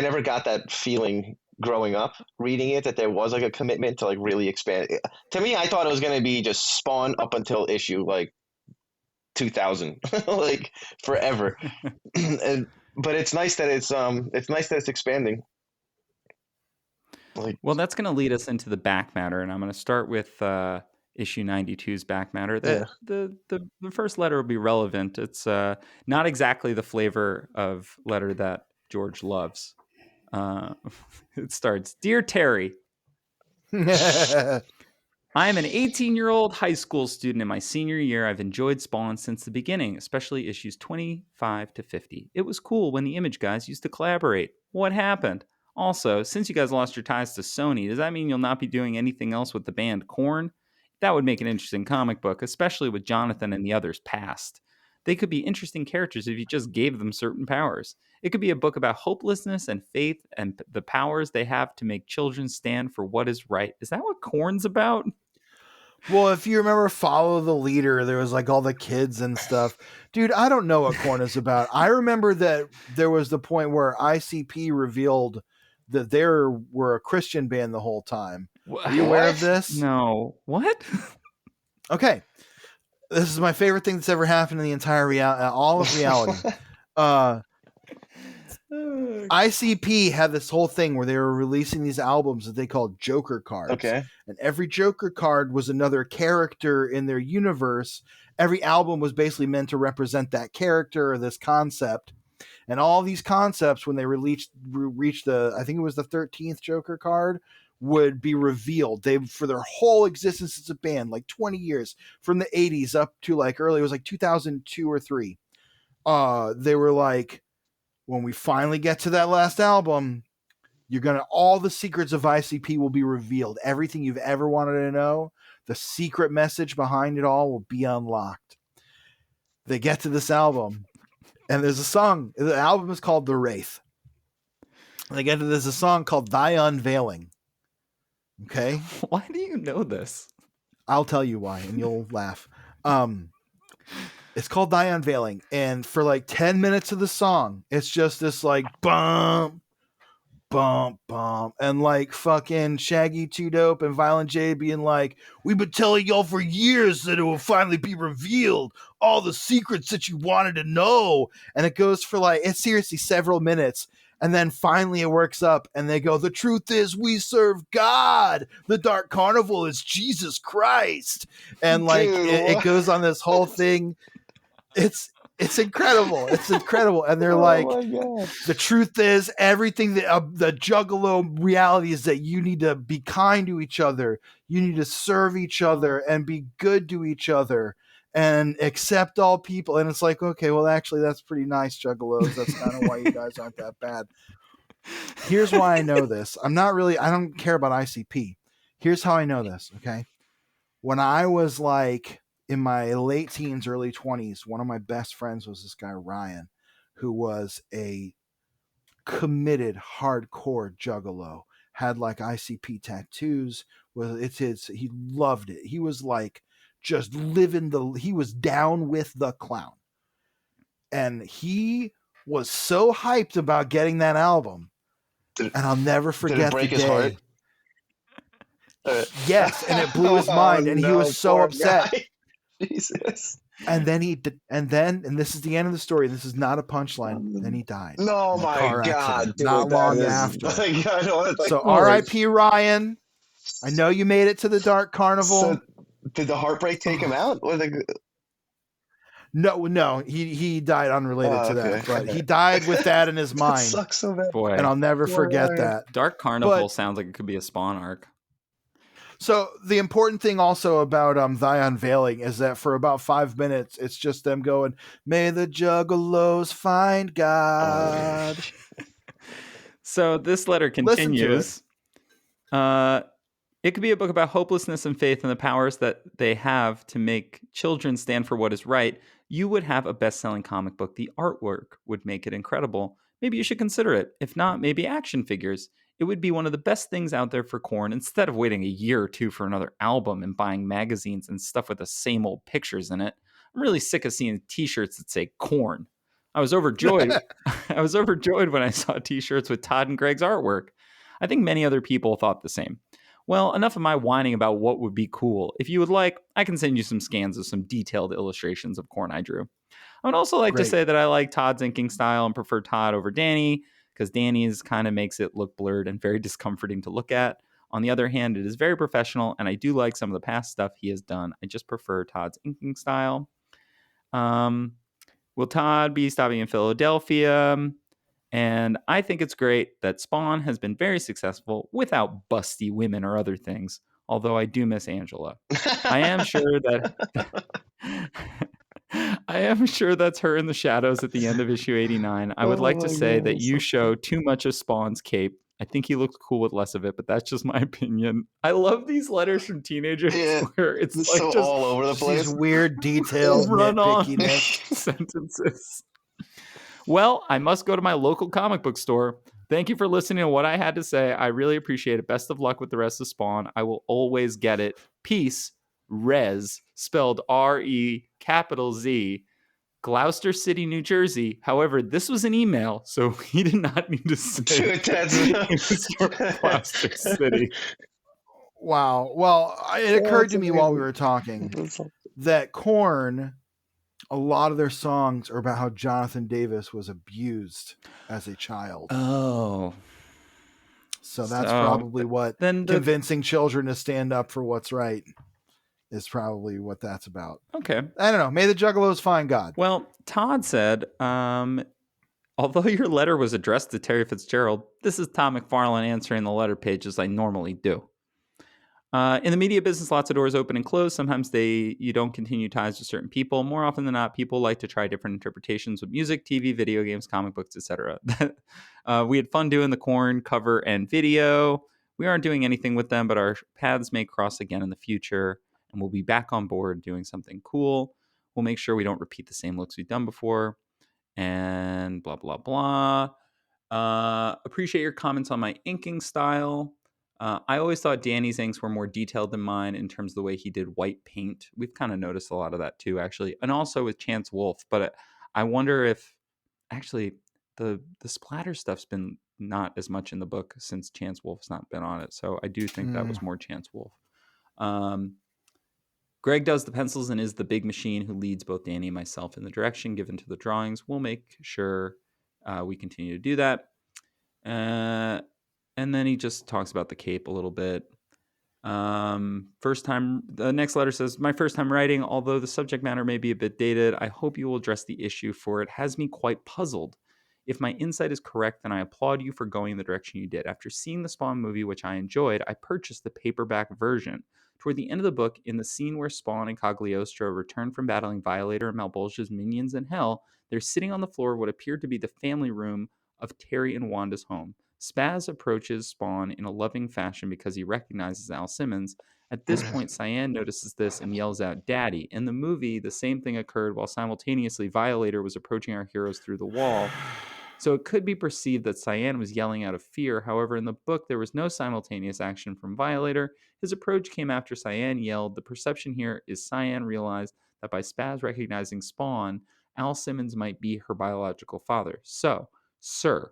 Speaker 1: never got that feeling growing up reading it, that there was like a commitment to like really expand. To me, I thought it was going to be just Spawn up until issue like 2000, like forever. But it's nice that it's expanding.
Speaker 2: Well, that's going to lead us into the back matter, and I'm going to start with issue 92's back matter. The first letter will be relevant. It's not exactly the flavor of letter that George loves. It starts, "Dear Terry, I am an 18-year-old high school student in my senior year. I've enjoyed Spawn since the beginning, especially issues 25 to 50. It was cool when the Image guys used to collaborate. What happened? Also, since you guys lost your ties to Sony, does that mean you'll not be doing anything else with the band Korn? That would make an interesting comic book, especially with Jonathan and the others past. They could be interesting characters if you just gave them certain powers. It could be a book about hopelessness and faith and the powers they have to make children stand for what is right. Is that what Korn's about?"
Speaker 3: Well, if you remember Follow the Leader, there was like all the kids and stuff. Dude, I don't know what Korn is about. I remember that there was the point where ICP revealed that they were a Christian band the whole time. Are you aware of this?
Speaker 2: No. What?
Speaker 3: Okay. This is my favorite thing that's ever happened in the entire all of reality. ICP had this whole thing where they were releasing these albums that they called Joker cards.
Speaker 1: Okay.
Speaker 3: And every Joker card was another character in their universe. Every album was basically meant to represent that character or this concept. And all these concepts, when they reached I think it was the 13th Joker card, would be revealed. They, for their whole existence as a band, like 20 years, from the 80s up to like early, it was like 2002 or 3. They were like, when we finally get to that last album, all the secrets of ICP will be revealed. Everything you've ever wanted to know, the secret message behind it all will be unlocked. They get to this album, and there's a song. The album is called The Wraith. There's a song called Thy Unveiling. Okay?
Speaker 2: Why do you know this?
Speaker 3: I'll tell you why, and you'll laugh. It's called Thy Unveiling, and for like 10 minutes of the song, it's just this like bump, bump, bump, and like fucking Shaggy 2 Dope and Violent J being like, "We've been telling y'all for years that it will finally be revealed, all the secrets that you wanted to know." And it goes for like, it's seriously several minutes. And then finally it works up and they go, "The truth is we serve God. The Dark Carnival is Jesus Christ." And like, it goes on this whole thing. It's incredible. It's incredible. And they're like, "The truth is everything that the Juggalo reality is that you need to be kind to each other. You need to serve each other and be good to each other and accept all people." And it's like, okay, well, actually, that's pretty nice, Juggalos. That's kind of why you guys aren't that bad. Here's why I know this. I don't care about ICP. Here's how I know this, okay? When I was like in my late teens, early 20s, one of my best friends was this guy, Ryan, who was a committed hardcore Juggalo, had like ICP tattoos. He loved it. He was like just he was down with the clown. And he was so hyped about getting that album. And I'll never forget
Speaker 1: did it break
Speaker 3: the
Speaker 1: his
Speaker 3: day.
Speaker 1: heart?
Speaker 3: Yes, and it blew his mind, and he was so upset.
Speaker 1: Guy. Jesus.
Speaker 3: And then and this is the end of the story. This is not a punchline. Then he died.
Speaker 1: No,
Speaker 3: in a
Speaker 1: my
Speaker 3: car
Speaker 1: God,
Speaker 3: accident,
Speaker 1: dude,
Speaker 3: not
Speaker 1: that
Speaker 3: long
Speaker 1: is-
Speaker 3: after.
Speaker 1: like,
Speaker 3: So R.I.P. Ryan. I know you made it to the Dark Carnival.
Speaker 1: So, did the heartbreak take him out? Or
Speaker 3: No, he died unrelated to
Speaker 1: okay.
Speaker 3: that, but he died with that in his
Speaker 1: That
Speaker 3: mind,
Speaker 1: sucks so bad.
Speaker 2: Boy,
Speaker 3: and I'll never forget
Speaker 1: Ryan.
Speaker 3: that.
Speaker 2: Dark Carnival
Speaker 3: But-
Speaker 2: sounds like it could be a Spawn arc.
Speaker 3: So the important thing also about Thy Unveiling is that for about 5 minutes, it's just them going, "May the juggalos find God."
Speaker 2: So this letter
Speaker 3: Listen to
Speaker 2: continues. It could be a book about hopelessness and faith and the powers that they have to make children stand for what is right. You would have a best-selling comic book. The artwork would make it incredible. Maybe you should consider it. If not, maybe action figures. It would be one of the best things out there for Korn instead of waiting a year or two for another album and buying magazines and stuff with the same old pictures in it. I'm really sick of seeing t-shirts that say Korn. I was overjoyed. I was overjoyed when I saw t-shirts with Todd and Greg's artwork. I think many other people thought the same. Well, enough of my whining about what would be cool. If you would like, I can send you some scans of some detailed illustrations of Korn I drew. I would also like to
Speaker 3: Great.
Speaker 2: say that I like Todd's inking style and prefer Todd over Danny, because Danny's kind of makes it look blurred and very discomforting to look at. On the other hand, it is very professional, and I do like some of the past stuff he has done. I just prefer Todd's inking style. Will Todd be stopping in Philadelphia? And I think it's great that Spawn has been very successful without busty women or other things, although I do miss Angela. I am sure that I am sure that's her in the shadows at the end of issue 89. I would like to say that you show too much of Spawn's cape. I think he looks cool with less of it, but that's just my opinion. I love these letters from teenagers where it's like
Speaker 1: so
Speaker 2: just
Speaker 1: all over the
Speaker 3: These
Speaker 1: place.
Speaker 3: weird detailed
Speaker 2: run on
Speaker 3: nitpickiness.
Speaker 2: sentences. Well, I must go to my local comic book store. Thank you for listening to what I had to say. I really appreciate it. Best of luck with the rest of Spawn. I will always get it. Peace, Rez, spelled R-E capital Z, Gloucester City, New Jersey. However, this was an email, so he did not need to say
Speaker 1: Dude,
Speaker 2: it was from Gloucester City.
Speaker 3: Wow. Well, it occurred to me while we
Speaker 1: amazing.
Speaker 3: were talking that Korn, a lot of their songs are about how Jonathan Davis was abused as a child.
Speaker 2: Oh.
Speaker 3: So that's probably what convincing children to stand up for what's right is probably what that's about.
Speaker 2: Okay.
Speaker 3: I don't know. May the juggalos find God.
Speaker 2: Well, Todd said, although your letter was addressed to Terry Fitzgerald, this is Tom McFarlane answering the letter page as I normally do. In the media business, lots of doors open and close. Sometimes you don't continue ties with certain people. More often than not, people like to try different interpretations with music, TV, video games, comic books, etc. We had fun doing the Korn cover and video. We aren't doing anything with them, but our paths may cross again in the future, and we'll be back on board doing something cool. We'll make sure we don't repeat the same looks we've done before, and blah, blah, blah. Appreciate your comments on my inking style. I always thought Danny's inks were more detailed than mine in terms of the way he did white paint. We've kind of noticed a lot of that too, actually. And also with Chance Wolf. But I wonder if actually the splatter stuff's been not as much in the book since Chance Wolf's not been on it. So I do think that was more Chance Wolf. Greg does the pencils and is the big machine who leads both Danny and myself in the direction given to the drawings. We'll make sure we continue to do that. And then he just talks about the cape a little bit. The next letter says, my first time writing, although the subject matter may be a bit dated, I hope you will address the issue, for it has me quite puzzled. If my insight is correct, then I applaud you for going in the direction you did. After seeing the Spawn movie, which I enjoyed, I purchased the paperback version. Toward the end of the book, in the scene where Spawn and Cagliostro return from battling Violator and Malbolge's minions in Hell, they're sitting on the floor of what appeared to be the family room of Terry and Wanda's home. Spaz approaches Spawn in a loving fashion because he recognizes Al Simmons. At this point, Cyan notices this and yells out, "Daddy." In the movie, the same thing occurred while simultaneously Violator was approaching our heroes through the wall. so it could be perceived that Cyan was yelling out of fear. However, in the book, there was no simultaneous action from Violator. His approach came after Cyan yelled. The perception here is Cyan realized that by Spaz recognizing Spawn, Al Simmons might be her biological father. So, sir,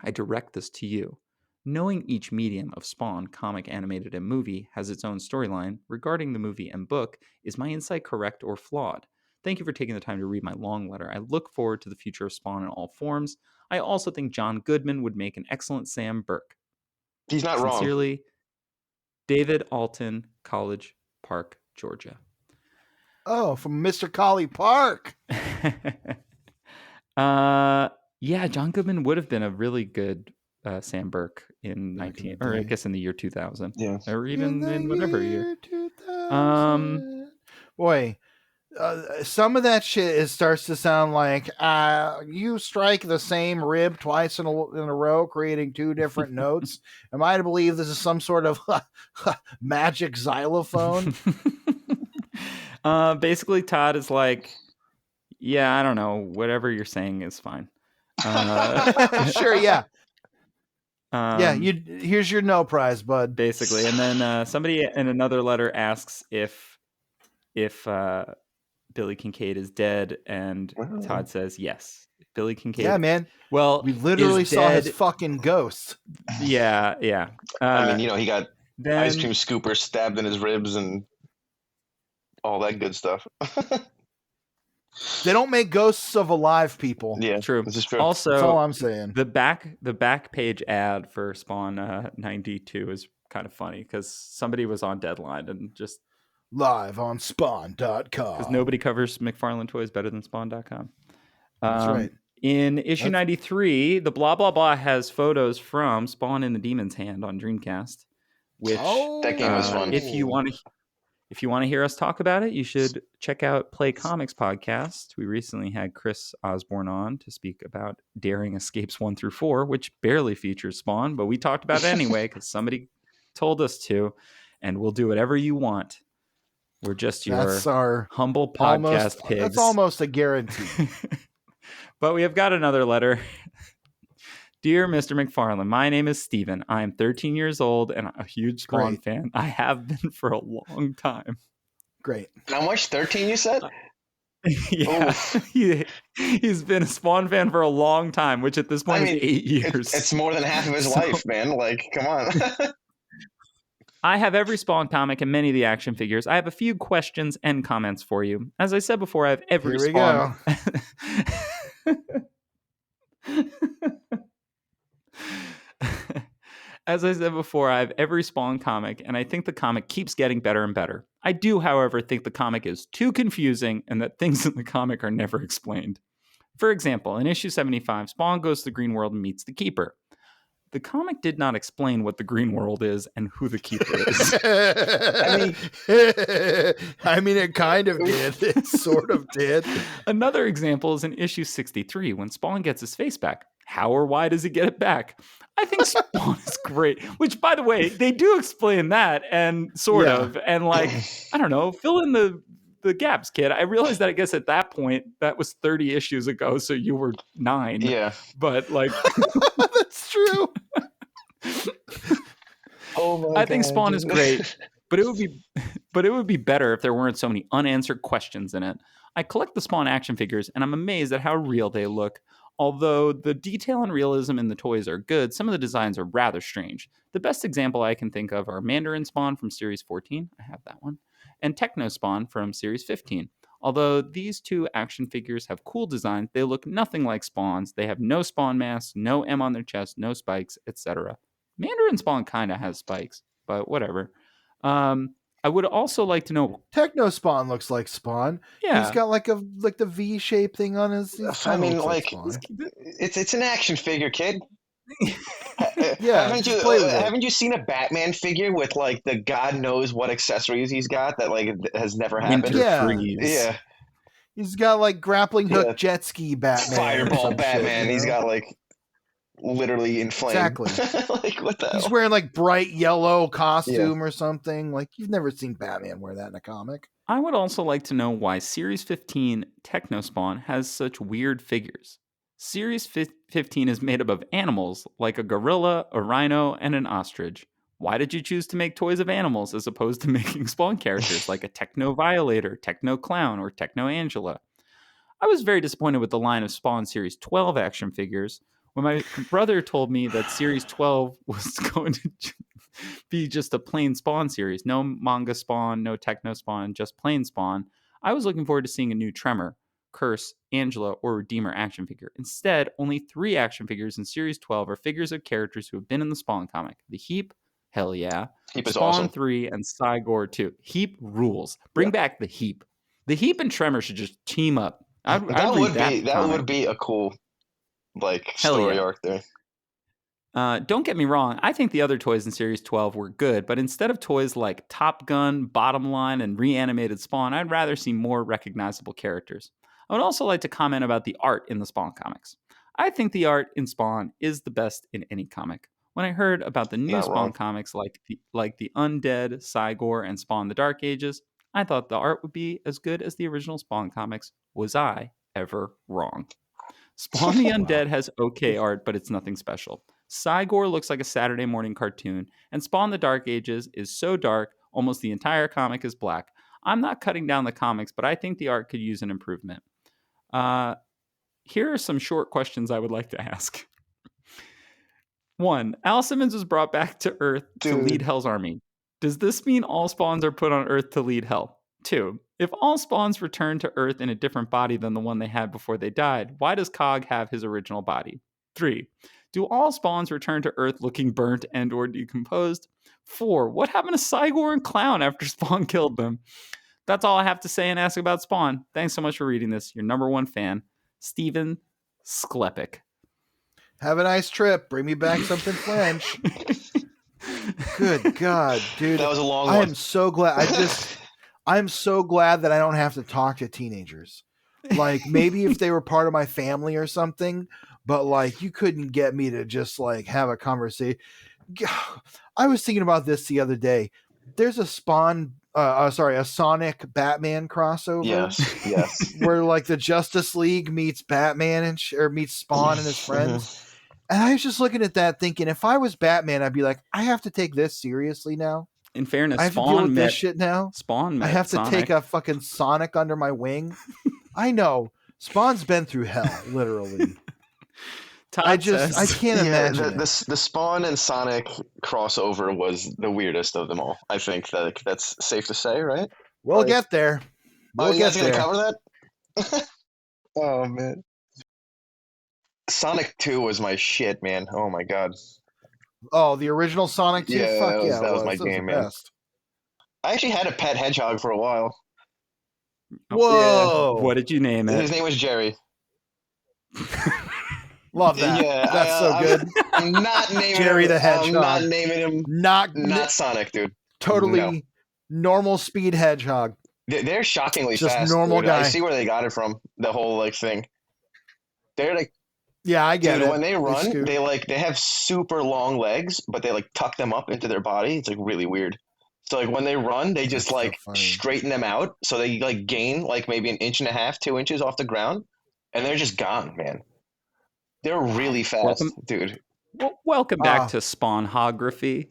Speaker 2: I direct this to you. Knowing each medium of Spawn, comic, animated, and movie, has its own storyline regarding the movie and book, is my insight correct or flawed? Thank you for taking the time to read my long letter. I look forward to the future of Spawn in all forms. I also think John Goodman would make an excellent Sam Burke.
Speaker 1: He's not wrong.
Speaker 2: Sincerely, David Alton, College Park, Georgia.
Speaker 3: Oh, from Mr. Collie Park.
Speaker 2: Yeah, John Goodman would have been a really good Sam Burke in I guess in the year 2000.
Speaker 1: Yeah.
Speaker 2: Or even in whatever year.
Speaker 3: 2000. Boy, some of that shit starts to sound like you strike the same rib twice in a row, creating two different notes. Am I to believe this is some sort of magic xylophone?
Speaker 2: Basically, Todd is like, yeah, I don't know. Whatever you're saying is fine.
Speaker 3: Sure, yeah. Here's your no prize, bud.
Speaker 2: Basically, and then somebody in another letter asks if Billy Kincaid is dead, and Todd says yes. Billy Kincaid.
Speaker 3: Yeah, man.
Speaker 2: Well,
Speaker 3: we literally saw his fucking ghost.
Speaker 2: Yeah.
Speaker 1: I mean, he got ice cream scooper stabbed in his ribs and all that good stuff.
Speaker 3: They don't make ghosts of alive people.
Speaker 1: Yeah,
Speaker 2: true.
Speaker 1: This is true.
Speaker 2: Also,
Speaker 3: that's all I'm saying.
Speaker 2: The back page ad for Spawn 92 is kind of funny because somebody was on Deadline and just
Speaker 3: live on Spawn.com
Speaker 2: because nobody covers McFarlane toys better than Spawn.com.
Speaker 3: That's right.
Speaker 2: In issue 93, the blah blah blah has photos from Spawn in the Demon's Hand on Dreamcast, which
Speaker 1: that game was fun.
Speaker 2: If you want to hear us talk about it, you should check out Play Comics podcast. We recently had Chris Osborne on to speak about Daring Escapes 1 through 4, which barely features Spawn, but we talked about it anyway because somebody told us to, and we'll do whatever you want. We're just your humble podcast pigs.
Speaker 3: That's almost a guarantee.
Speaker 2: But we have got another letter. Dear Mr. McFarlane, my name is Steven. I am 13 years old and a huge Spawn fan. I have been for a long time.
Speaker 3: Great.
Speaker 1: How much? 13, you said?
Speaker 2: Yeah. He's been a Spawn fan for a long time, which at this point is 8 years.
Speaker 1: It's more than half of his life, man. Like, come on.
Speaker 2: I have every Spawn comic and many of the action figures. I have a few questions and comments for you. As I said before, I have every Spawn. As I said before, I have every Spawn comic, and I think the comic keeps getting better and better. I do, however, think the comic is too confusing and that things in the comic are never explained. For example, in issue 75, Spawn goes to the Green World and meets the Keeper. The comic did not explain what the Green World is and who the Keeper is.
Speaker 3: I mean, it kind of did. It sort of did.
Speaker 2: Another example is in issue 63 when Spawn gets his face back. How or why does he get it back? I think Spawn is great, which, by the way, they do explain that and sort of. And like, I don't know, fill in the gaps, kid. I realized that I guess at that point, that was 30 issues ago. So you were 9.
Speaker 1: Yeah.
Speaker 2: But like,
Speaker 3: that's true.
Speaker 2: I think Spawn is great, but it would be better if there weren't so many unanswered questions in it. I collect the Spawn action figures, and I'm amazed at how real they look. Although the detail and realism in the toys are good, some of the designs are rather strange. The best example I can think of are Mandarin Spawn from Series 14, I have that one, and Techno Spawn from Series 15. Although these two action figures have cool designs, they look nothing like Spawn's. They have no Spawn masks, no M on their chest, no spikes, etc. Mandarin Spawn kind of has spikes, but whatever. I would also like to know.
Speaker 3: Techno Spawn looks like Spawn.
Speaker 2: Yeah,
Speaker 3: he's got like the V shape thing on his.
Speaker 1: I mean, like it's an action figure, kid.
Speaker 3: Yeah,
Speaker 1: haven't you seen a Batman figure with like the God knows what accessories he's got that like has never happened?
Speaker 2: Yeah.
Speaker 3: He's got like grappling hook jet ski Batman,
Speaker 1: fireball Batman. He's got like literally inflamed.
Speaker 3: Exactly.
Speaker 1: Like what the hell?
Speaker 3: He's wearing like bright yellow costume or something. Like you've never seen Batman wear that in a comic.
Speaker 2: I would also like to know why Series 15 Techno Spawn has such weird figures. Series 15 is made up of animals like a gorilla, a rhino, and an ostrich. Why did you choose to make toys of animals as opposed to making Spawn characters like a Techno Violator, Techno Clown, or Techno Angela? I was very disappointed with the line of Spawn Series 12 action figures when my brother told me that Series 12 was going to be just a plain Spawn series. No manga Spawn, no Techno Spawn, just plain Spawn. I was looking forward to seeing a new Tremor, Curse, Angela, or Redeemer action figure. Instead, only 3 action figures in Series 12 are figures of characters who have been in the Spawn comic. The Heap, hell yeah.
Speaker 1: Heap is
Speaker 2: Spawn
Speaker 1: awesome.
Speaker 2: 3 and Cygor 2. Heap rules. Bring back the Heap. The Heap and Tremor should just team up. I'd read
Speaker 1: that would be a cool story arc there.
Speaker 2: Don't get me wrong, I think the other toys in Series 12 were good, but instead of toys like Top Gun, Bottom Line, and Reanimated Spawn, I'd rather see more recognizable characters. I would also like to comment about the art in the Spawn comics. I think the art in Spawn is the best in any comic. When I heard about the new Spawn comics like the Undead, Cygor, and Spawn the Dark Ages, I thought the art would be as good as the original Spawn comics. Was I ever wrong? Spawn the Undead has okay art, but it's nothing special. Cygor looks like a Saturday morning cartoon, and Spawn the Dark Ages is so dark, almost the entire comic is black. I'm not cutting down the comics, but I think the art could use an improvement. Here are some short questions I would like to ask. 1. Al Simmons was brought back to Earth to lead Hell's army. Does this mean all spawns are put on Earth to lead Hell? 2. If all spawns return to Earth in a different body than the one they had before they died, why does Cog have his original body? 3. Do all spawns return to Earth looking burnt and or decomposed? 4. What happened to Cygor and Clown after Spawn killed them? That's all I have to say and ask about Spawn. Thanks so much for reading this. Your number 1 fan, Steven Sklepik.
Speaker 3: Have a nice trip. Bring me back something French. Good God, dude.
Speaker 1: That was a long one.
Speaker 3: I am so glad. I'm so glad that I don't have to talk to teenagers. Like, maybe if they were part of my family or something, but like, you couldn't get me to just like have a conversation. I was thinking about this the other day. There's a a Sonic Batman crossover.
Speaker 1: Yes.
Speaker 3: Where like the Justice League meets Batman or meets Spawn and his friends. And I was just looking at that thinking, if I was Batman, I'd be like, I have to take this seriously now.
Speaker 2: In fairness,
Speaker 3: I have to deal with this shit now.
Speaker 2: Spawn
Speaker 3: I have to take a fucking Sonic under my wing. I know. Spawn's been through hell, literally. I can't imagine
Speaker 1: the Spawn and Sonic crossover was the weirdest of them all. I think that's safe to say, right?
Speaker 3: We'll get there.
Speaker 1: We'll get there. Cover that? Oh, man. Sonic 2 was my shit, man. Oh, my God.
Speaker 3: Oh, the original Sonic 2?
Speaker 1: Yeah,
Speaker 3: Fuck
Speaker 1: that was my game, man. I actually had a pet hedgehog for a while.
Speaker 3: Whoa!
Speaker 2: Yeah. What did you name it?
Speaker 1: His name was Jerry.
Speaker 3: Love that. Yeah, that's so good.
Speaker 1: I'm not naming
Speaker 3: Jerry the Hedgehog.
Speaker 1: I'm not naming him. Not Sonic, dude.
Speaker 3: Totally normal speed hedgehog.
Speaker 1: They're shockingly
Speaker 3: just
Speaker 1: fast.
Speaker 3: Normal
Speaker 1: dude.
Speaker 3: guy.
Speaker 1: I see where they got it from. The whole thing. They're like.
Speaker 3: Yeah, I get it.
Speaker 1: When they run, they have super long legs, but they tuck them up into their body. It's really weird. So when they run, they just straighten them out, so they gain maybe 1.5 inches, 2 inches off the ground, and they're just gone, man. They're really fast, dude.
Speaker 2: Well, welcome back to Spawnhography.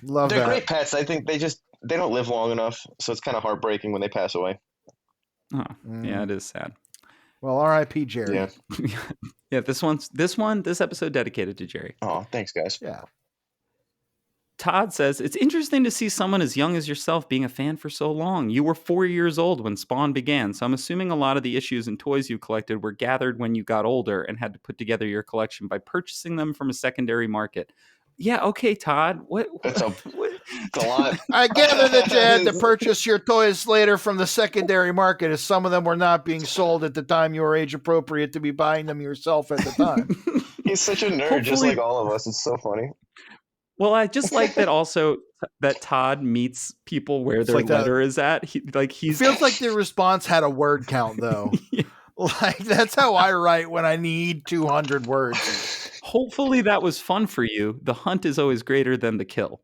Speaker 3: Love
Speaker 1: they're
Speaker 3: that.
Speaker 1: great pets. I think they don't live long enough, so it's kind of heartbreaking when they pass away.
Speaker 2: Oh, yeah, it is sad.
Speaker 3: Well, R.I.P. Jerry.
Speaker 2: Yeah, this episode dedicated to Jerry.
Speaker 1: Oh, thanks, guys.
Speaker 3: Yeah.
Speaker 2: Todd says, it's interesting to see someone as young as yourself being a fan for so long. You were 4 years old when Spawn began, so I'm assuming a lot of the issues and toys you collected were gathered when you got older and had to put together your collection by purchasing them from a secondary market. Yeah, okay, Todd.
Speaker 1: It's a lot.
Speaker 3: I gather that you had to purchase your toys later from the secondary market, as some of them were not being sold at the time you were age appropriate to be buying them yourself at the time.
Speaker 1: He's such a nerd, just like all of us. It's so funny.
Speaker 2: Well, I just like that also that Todd meets people where their letter is at. He
Speaker 3: feels like the response had a word count, though. Yeah. That's how I write when I need 200 words.
Speaker 2: Hopefully that was fun for you. The hunt is always greater than the kill.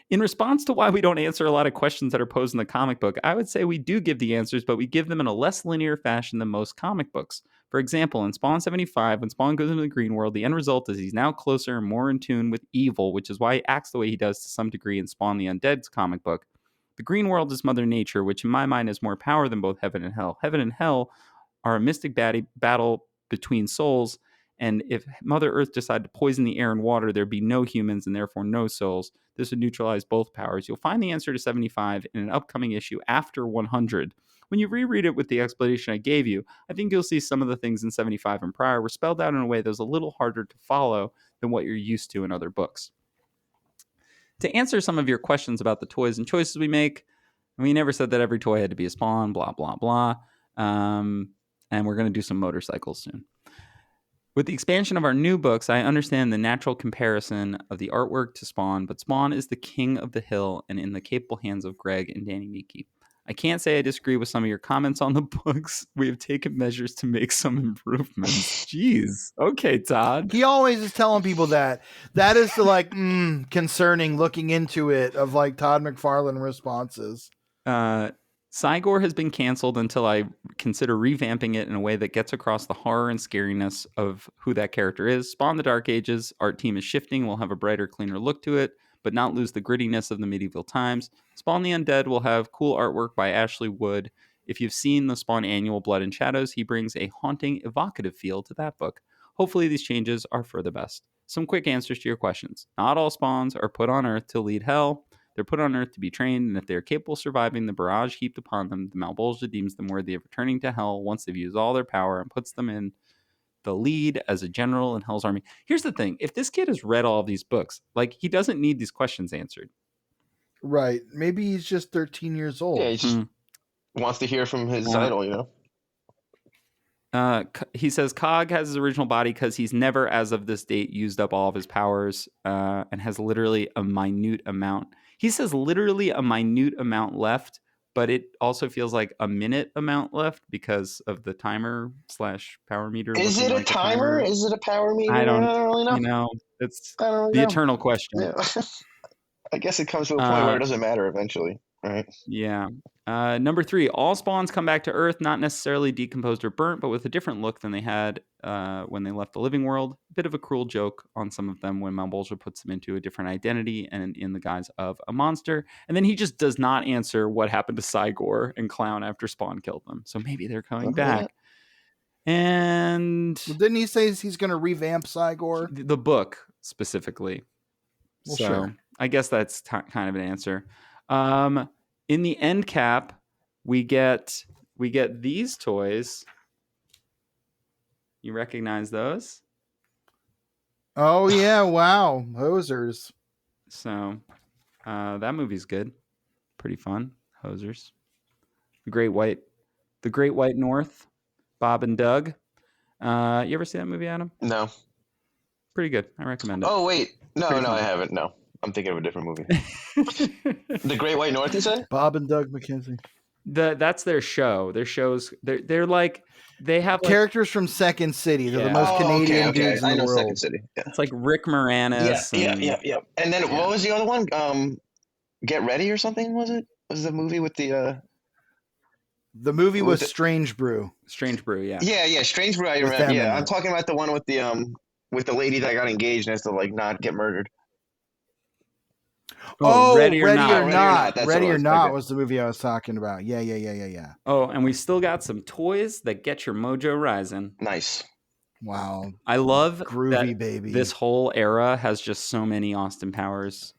Speaker 2: In response to why we don't answer a lot of questions that are posed in the comic book, I would say we do give the answers, but we give them in a less linear fashion than most comic books. For example, in Spawn 75, when Spawn goes into the green world, the end result is he's now closer and more in tune with evil, which is why he acts the way he does to some degree in Spawn the Undead's comic book. The green world is Mother Nature, which in my mind has more power than both heaven and hell. Heaven and hell are a mystic battle between souls, and if Mother Earth decided to poison the air and water, there'd be no humans and therefore no souls. This would neutralize both powers. You'll find the answer to 75 in an upcoming issue after 100. When you reread it with the explanation I gave you, I think you'll see some of the things in 75 and prior were spelled out in a way that was a little harder to follow than what you're used to in other books. To answer some of your questions about the toys and choices we make, we never said that every toy had to be a Spawn, blah, blah, blah. And we're going to do some motorcycles soon. With the expansion of our new books, I understand the natural comparison of the artwork to Spawn, but Spawn is the king of the hill and in the capable hands of Greg and Danny Miki. I can't say I disagree with some of your comments on the books. We have taken measures to make some improvements. Jeez. Okay, Todd.
Speaker 3: He always is telling people that. That is the like concerning looking into it of like Todd McFarlane responses.
Speaker 2: Cygor has been canceled until I consider revamping it in a way that gets across the horror and scariness of who that character is. Spawn the Dark Ages, art team is shifting, we'll have a brighter, cleaner look to it, but not lose the grittiness of the medieval times. Spawn the Undead will have cool artwork by Ashley Wood. If you've seen the Spawn annual Blood and Shadows, he brings a haunting, evocative feel to that book. Hopefully these changes are for the best. Some quick answers to your questions. Not all Spawns are put on Earth to lead hell. They're put on Earth to be trained, and if they are capable of surviving the barrage heaped upon them, the Malbolgia deems them worthy of returning to Hell once they've used all their power and puts them in the lead as a general in Hell's army. Here's the thing. If this kid has read all of these books, like, he doesn't need these questions answered.
Speaker 3: Right. Maybe he's just 13 years old.
Speaker 1: Yeah, he just wants to hear from his idol, you know?
Speaker 2: He says Cog has his original body because he's never, as of this date, used up all of his powers and has literally a minute amount. He says literally a minute amount left, but it also feels like a minute amount left because of the timer / power meter.
Speaker 1: Is it a timer? Is it a power meter?
Speaker 2: I don't
Speaker 1: really know.
Speaker 2: You know, it's
Speaker 1: I don't really
Speaker 2: the
Speaker 1: know.
Speaker 2: eternal question.
Speaker 1: Yeah. I guess it comes to a point where it doesn't matter eventually, right?
Speaker 2: Yeah. Number 3, all spawns come back to Earth, not necessarily decomposed or burnt, but with a different look than they had when they left the living world. Bit of a cruel joke on some of them when Malbolgia puts them into a different identity and in the guise of a monster. And then he just does not answer what happened to Cygor and Clown after Spawn killed them. So maybe they're coming back. And
Speaker 3: well, didn't he say he's going to revamp Cygor?
Speaker 2: The book specifically.
Speaker 3: Well,
Speaker 2: so
Speaker 3: sure.
Speaker 2: I guess that's kind of an answer. In the end cap, we get these toys. You recognize those?
Speaker 3: Oh yeah! Wow, hosers.
Speaker 2: So that movie's good, pretty fun. Hosers, the Great White North, Bob and Doug. You ever see that movie, Adam?
Speaker 1: No.
Speaker 2: Pretty good. I recommend it.
Speaker 1: Oh wait, no,
Speaker 2: Pretty fun.
Speaker 1: I haven't. No, I'm thinking of a different movie. The Great White North, you said?
Speaker 3: Bob and Doug McKenzie.
Speaker 2: That's their show. Their shows. They're like they have
Speaker 3: characters from Second City. They're the most Canadian dudes in the world.
Speaker 1: Second City. Yeah.
Speaker 2: It's like Rick Moranis.
Speaker 1: Yeah. And then what was the other one? Get Ready or something? Was it? Was the movie with the?
Speaker 3: The movie was Strange Brew.
Speaker 2: Strange Brew. Yeah.
Speaker 1: Yeah. Strange Brew. I remember. Yeah, I'm talking about the one with the lady that got engaged and has to like not get murdered.
Speaker 3: Ready or Not.
Speaker 1: That's
Speaker 3: Ready or Not was the movie I was talking about. Yeah.
Speaker 2: Oh, and we still got some toys that get your mojo rising.
Speaker 1: Nice.
Speaker 3: Wow.
Speaker 2: I love
Speaker 3: groovy
Speaker 2: that
Speaker 3: baby.
Speaker 2: This whole era has just so many Austin Powers.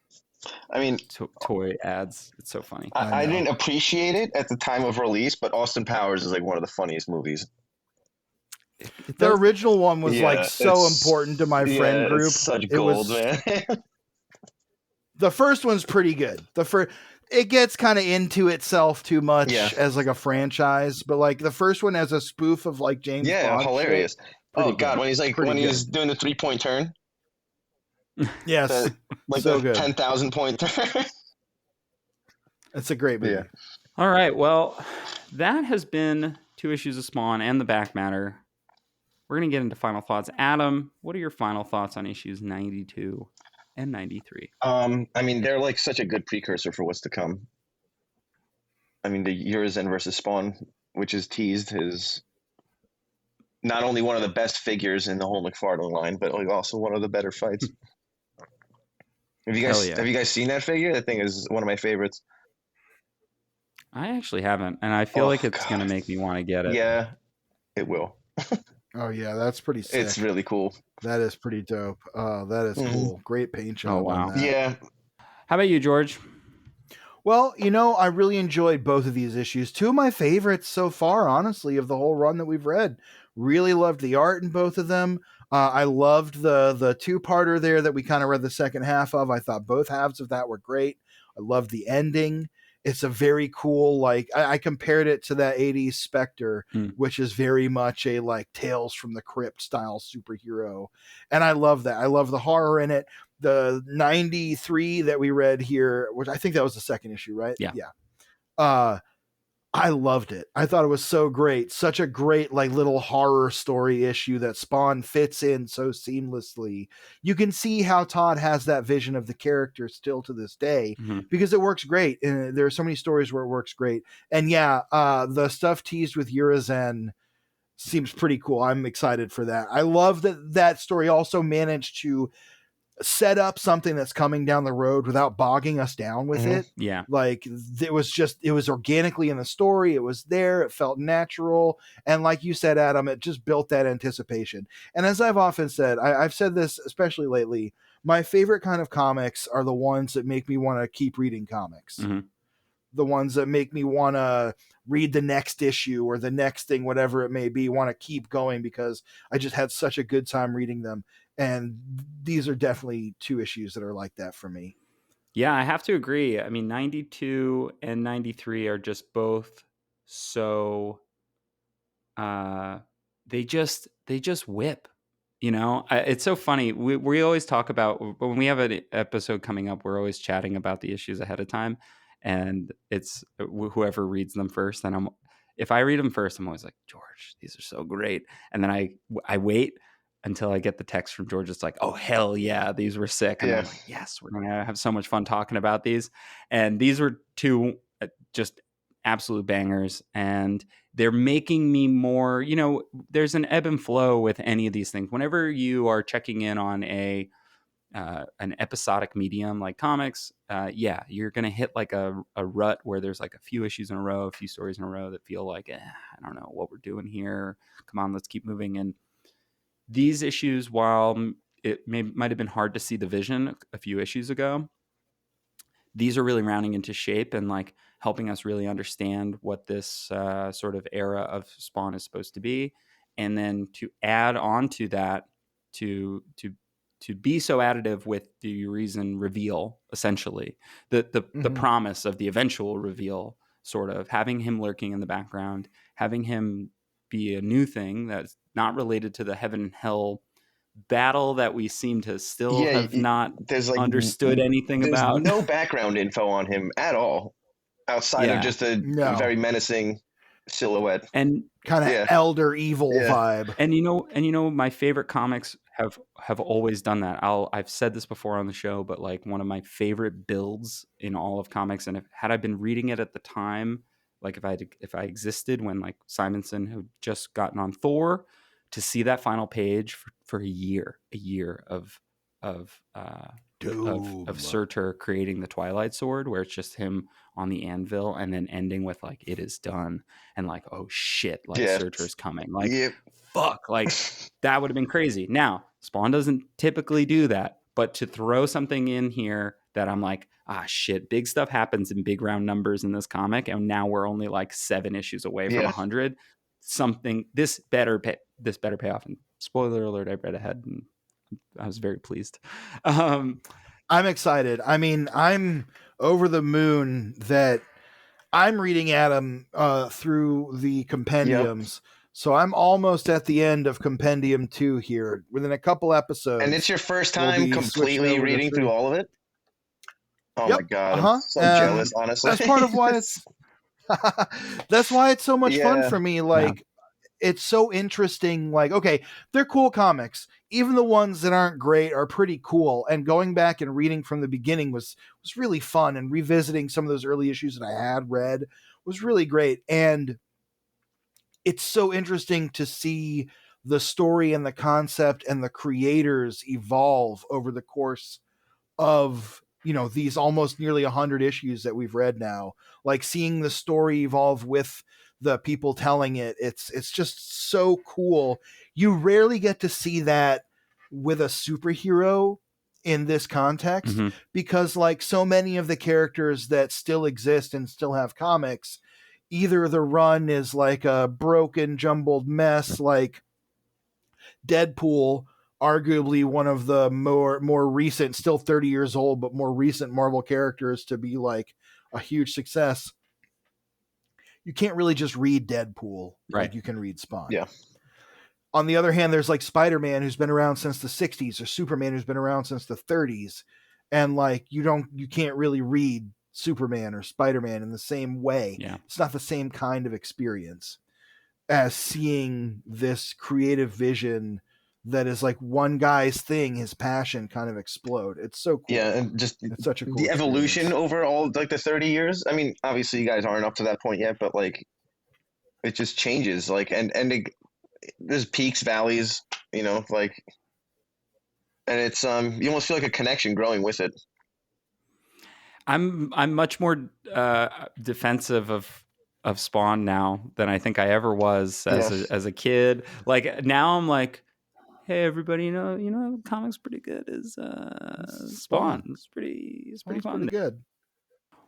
Speaker 1: I mean,
Speaker 2: toy ads. It's so funny.
Speaker 1: I didn't appreciate it at the time of release, but Austin Powers is like one of the funniest movies.
Speaker 3: The original one was like so important to my friend group.
Speaker 1: It's such gold, man.
Speaker 3: The first one's pretty good. It gets kind of into itself too much as like a franchise, but like the first one as a spoof of like James Bond.
Speaker 1: Hilarious.
Speaker 3: Oh
Speaker 1: God, when he's like he's doing the 3-point turn.
Speaker 3: Yes,
Speaker 1: like
Speaker 3: so
Speaker 1: the
Speaker 3: good.
Speaker 1: 10,000 point turn.
Speaker 3: It's a great movie.
Speaker 1: Yeah.
Speaker 2: All right, well, that has been 2 issues of Spawn and the back matter. We're gonna get into final thoughts. Adam, what are your final thoughts on issues 92 and 93?
Speaker 1: I mean, they're like such a good precursor for what's to come. I mean, the Urizen versus Spawn, which is teased, is not only one of the best figures in the whole McFarlane line, but like also one of the better fights.
Speaker 2: Hell yeah.
Speaker 1: Have you guys seen that figure? That thing is one of my favorites.
Speaker 2: I actually haven't, and I feel like it's going to make me want to get it.
Speaker 1: Yeah, it will.
Speaker 3: Oh yeah, that's pretty sick.
Speaker 1: It's really cool.
Speaker 3: That is pretty dope. That is cool. Great paint job on that.
Speaker 1: Yeah.
Speaker 2: How about you, George?
Speaker 3: Well, I really enjoyed both of these issues. Two of my favorites so far, honestly, of the whole run that we've read. Really loved the art in both of them. I loved the two-parter there that we kind of read the second half of. I thought both halves of that were great. I loved the ending. It's a very cool, like, I compared it to that 80s Spectre, which is very much a, like, Tales from the Crypt style superhero. And I love that. I love the horror in it. The 93 that we read here, which I think that was the second issue, right?
Speaker 2: Yeah.
Speaker 3: I loved it. I thought it was so great. Such a great, like, little horror story issue that Spawn fits in so seamlessly. You can see how Todd has that vision of the character still to this day because it works great. And there are so many stories where it works great. And yeah, the stuff teased with Urizen seems pretty cool. I'm excited for that. I love that that story also managed to set up something that's coming down the road without bogging us down with it.
Speaker 2: Yeah.
Speaker 3: Like it was organically in the story. It was there. It felt natural. And like you said, Adam, it just built that anticipation. And as I've often said, I've said this, especially lately, my favorite kind of comics are the ones that make me want to keep reading comics. The ones that make me want to read the next issue or the next thing, whatever it may be, want to keep going because I just had such a good time reading them. And these are definitely two issues that are like that for me.
Speaker 2: Yeah, I have to agree. I mean, 92 and 93 are just both so they just whip. It's so funny. We always talk about when we have an episode coming up, we're always chatting about the issues ahead of time, and it's whoever reads them first. And if I read them first, I'm always like, George, these are so great. And then I wait until I get the text from George. It's like, oh hell yeah, these were sick. And I'm like, yes, we're gonna have so much fun talking about these. And these were two just absolute bangers, and they're making me more, there's an ebb and flow with any of these things. Whenever you are checking in on an episodic medium like comics, you're going to hit like a rut where there's like a few issues in a row, a few stories in a row that feel like, I don't know what we're doing here. Come on, let's keep moving. And these issues, while it might have been hard to see the vision a few issues ago, these are really rounding into shape and like helping us really understand what this sort of era of Spawn is supposed to be. And then to add on to that, to be so additive with the reason reveal, essentially the promise of the eventual reveal, sort of having him lurking in the background, having him be a new thing that's not related to the heaven and hell battle that we seem to still have not understood anything about.
Speaker 1: There's no background info on him at all outside of just a very menacing silhouette
Speaker 3: and kind of elder evil vibe.
Speaker 2: And my favorite comics have always done that. I've said this before on the show, but like one of my favorite builds in all of comics, and had I been reading it at the time, like if I existed when like Simonson had just gotten on Thor, to see that final page for a year of Surtur creating the Twilight Sword, where it's just him on the anvil and then ending with like, it is done, and like, oh shit, like Surtur's coming, like fuck, like that would have been crazy. Now Spawn doesn't typically do that, but to throw something in here that I'm like, shit, big stuff happens in big round numbers in this comic, and now we're only like 7 issues away from 100. This better pay off. And spoiler alert, I read ahead and I was very pleased.
Speaker 3: I'm excited. I mean, I'm over the moon that I'm reading Adam through the compendiums. So I'm almost at the end of Compendium 2 here, within a couple episodes.
Speaker 1: And it's your first time completely reading through all of it? Oh my God. I'm so jealous, honestly.
Speaker 3: That's part of why it's that's why it's so much fun for me. Like it's so interesting. Like, okay, they're cool comics. Even the ones that aren't great are pretty cool. And going back and reading from the beginning was really fun. And revisiting some of those early issues that I had read was really great. And it's so interesting to see the story and the concept and the creators evolve over the course of, you know, these almost nearly 100 issues that we've read now. Like seeing the story evolve with the people telling it, it's just so cool. You rarely get to see that with a superhero in this context, because like so many of the characters that still exist and still have comics, either the run is like a broken jumbled mess like Deadpool, arguably one of the more recent, still 30 years old, but more recent Marvel characters to be like a huge success. You can't really just read Deadpool like you can read Spawn.
Speaker 1: Yeah.
Speaker 3: On the other hand, there's like Spider-Man, who's been around since the 60s, or Superman, who's been around since the 30s. And like, you can't really read Superman or Spider-Man in the same way.
Speaker 2: Yeah.
Speaker 3: It's not the same kind of experience as seeing this creative vision that is like one guy's thing, his passion kind of explode. It's so cool.
Speaker 1: Yeah, and just
Speaker 3: it's such a cool
Speaker 1: the evolution
Speaker 3: experience.
Speaker 1: over all like the 30 years. I mean, obviously you guys aren't up to that point yet, but like it just changes. Like there's peaks, valleys, you know, like, and it's you almost feel like a connection growing with it.
Speaker 2: I'm much more defensive of Spawn now than I think I ever was as a kid. Like now I'm like, hey everybody, you know, comics pretty good is Spawn. It's pretty fun.
Speaker 3: Pretty good.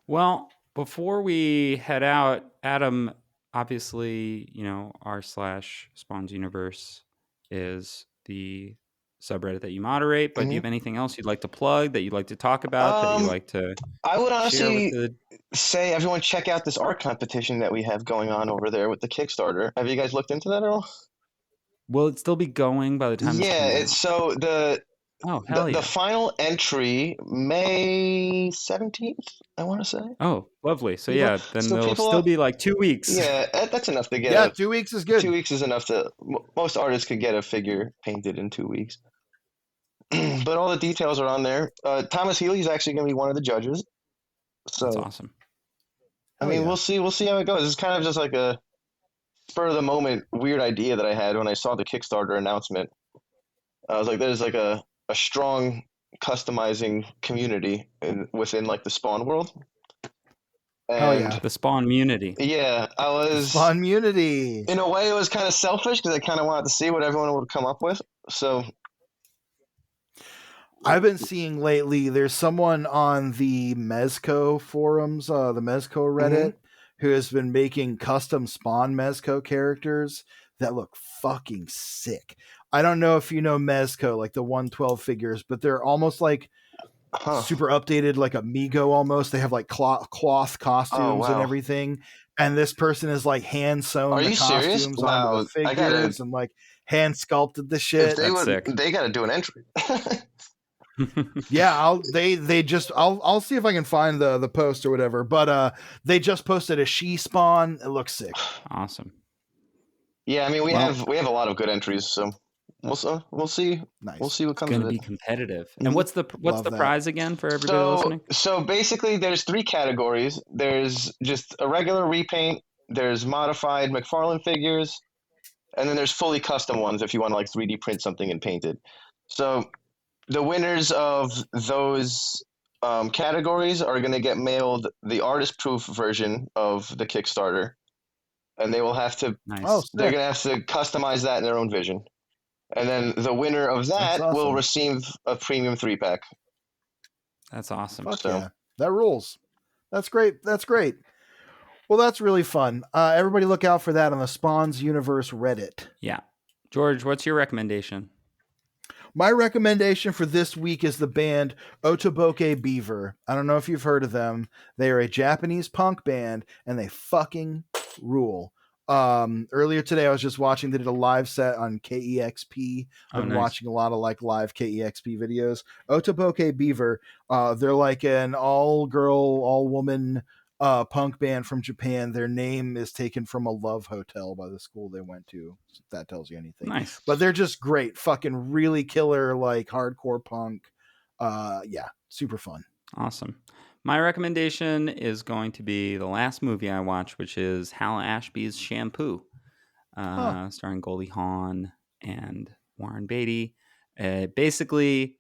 Speaker 2: Well, before we head out, Adam, obviously, you know, r/Spawn's Universe is the subreddit that you moderate, but do you have anything else you'd like to plug, that you'd like to talk about, that you like to
Speaker 1: I would honestly
Speaker 2: share with
Speaker 1: say everyone check out this art competition that we have going on over there with the Kickstarter. Have you guys looked into that at all?
Speaker 2: Will it still be going by the time this comes out?
Speaker 1: It's so the final entry, May 17th, I want to say.
Speaker 2: Oh, lovely. So yeah, then there'll still be like 2 weeks.
Speaker 1: Yeah, that's enough to get.
Speaker 3: Yeah, 2 weeks is good.
Speaker 1: 2 weeks is enough to. Most artists could get a figure painted in 2 weeks. But all the details are on there. Thomas Healy's actually going to be one of the judges. So
Speaker 2: that's awesome.
Speaker 1: I mean, we'll see how it goes. It's kind of just like a spur of the moment weird idea that I had when I saw the Kickstarter announcement. I was like, there's like a strong customizing community within like the Spawn world. And
Speaker 2: the Spawn community.
Speaker 1: Yeah, I was
Speaker 3: Spawn community.
Speaker 1: In a way, it was kind of selfish because I kind of wanted to see what everyone would come up with. So
Speaker 3: I've been seeing lately, there's someone on the Mezco forums, the Mezco Reddit, who has been making custom Spawn Mezco characters that look fucking sick. I don't know if you know Mezco, like the 112 figures, but they're almost like super updated, like Amigo almost. They have like cloth costumes and everything. And this person is like hand sewn the costumes onto the figures and like hand sculpted the shit.
Speaker 1: They got to do an entry.
Speaker 3: Yeah, I'll see if I can find the post or whatever. But they just posted a she Spawn. It looks sick.
Speaker 2: Awesome.
Speaker 1: Yeah, I mean we have a lot of good entries, so we'll see.
Speaker 3: Nice.
Speaker 1: We'll see what comes.
Speaker 2: It's going to be competitive. And what's the prize again for everybody listening?
Speaker 1: So basically, there's 3 categories. There's just a regular repaint. There's modified McFarlane figures, and then there's fully custom ones if you want to like 3D print something and paint it. So the winners of those categories are going to get mailed the artist proof version of the Kickstarter, and they will have to.
Speaker 2: Nice.
Speaker 1: They're going to have to customize that in their own vision, and then the winner of that will receive a premium 3-pack.
Speaker 2: That's awesome.
Speaker 3: Fuck yeah. That rules. That's great. Well, that's really fun. Everybody look out for that on the Spawn's Universe Reddit.
Speaker 2: Yeah. George, what's your recommendation?
Speaker 3: My recommendation for this week is the band Otoboke Beaver. I don't know if you've heard of them. They are a Japanese punk band, and they fucking rule. Earlier today, I was just watching. They did a live set on KEXP. I've been watching a lot of like live KEXP videos. Otoboke Beaver. They're like an all-girl, all-woman punk band from Japan. Their name is taken from a love hotel by the school they went to. If that tells you anything.
Speaker 2: Nice.
Speaker 3: But they're just great. Fucking really killer, like hardcore punk. Yeah, super fun.
Speaker 2: Awesome. My recommendation is going to be the last movie I watched, which is Hal Ashby's Shampoo, starring Goldie Hawn and Warren Beatty. Basically,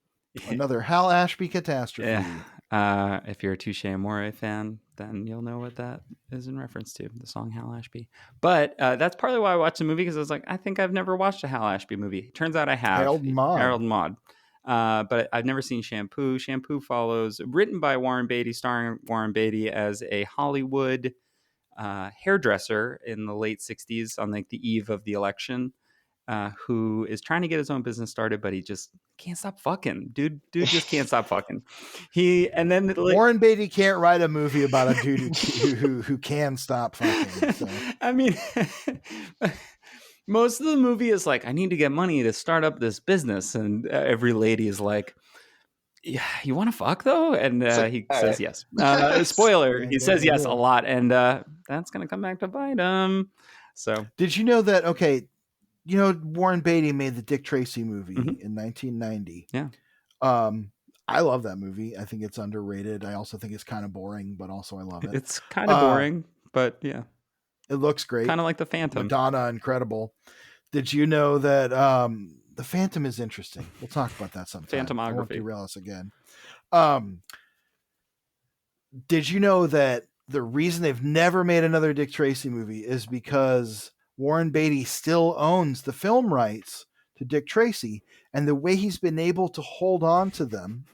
Speaker 3: another Hal Ashby catastrophe.
Speaker 2: If you're a Touche Amore fan, then you'll know what that is in reference to, the song Hal Ashby. But that's partly why I watched the movie, because I was like, I think I've never watched a Hal Ashby movie. Turns out I have.
Speaker 3: Harold and
Speaker 2: Maude. But I've never seen Shampoo. Shampoo follows, written by Warren Beatty, starring Warren Beatty as a Hollywood hairdresser in the late 60s on like the eve of the election, who is trying to get his own business started, but he just can't stop fucking. Dude just can't stop fucking.
Speaker 3: Warren Beatty can't write a movie about a dude who can stop fucking. So.
Speaker 2: I mean, most of the movie is like, I need to get money to start up this business, and every lady is like, yeah, you want to fuck though? And he says yes. Spoiler, he says yes a lot, and that's gonna come back to bite him. So,
Speaker 3: did you know that? Okay, you know Warren Beatty made the Dick Tracy movie in 1990.
Speaker 2: Yeah.
Speaker 3: I love that movie. I think it's underrated. I also think it's kind of boring, but also I love it.
Speaker 2: It's kind of boring, but yeah,
Speaker 3: it looks great.
Speaker 2: Kind of like the Phantom.
Speaker 3: Madonna, incredible. Did you know that the Phantom is interesting? We'll talk about that sometime.
Speaker 2: Phantomography.
Speaker 3: I won't derail us again. Did you know that the reason they've never made another Dick Tracy movie is because Warren Beatty still owns the film rights to Dick Tracy, and the way he's been able to hold on to them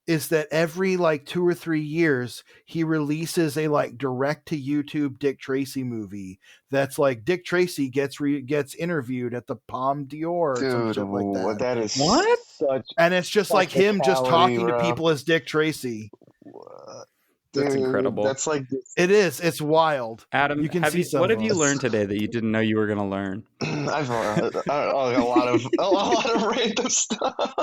Speaker 3: is that every like 2 or 3 years he releases a like direct to YouTube Dick Tracy movie that's like Dick Tracy gets interviewed at the Palme d'Or or some shit like that.
Speaker 1: That is
Speaker 2: what?
Speaker 3: And it's just like him just talking to people as Dick Tracy.
Speaker 2: That's incredible.
Speaker 1: That's like
Speaker 3: it is. It's wild.
Speaker 2: Adam,
Speaker 3: you can
Speaker 2: what have you learned today that you didn't know you were going to learn?
Speaker 1: I've learned a lot of random stuff.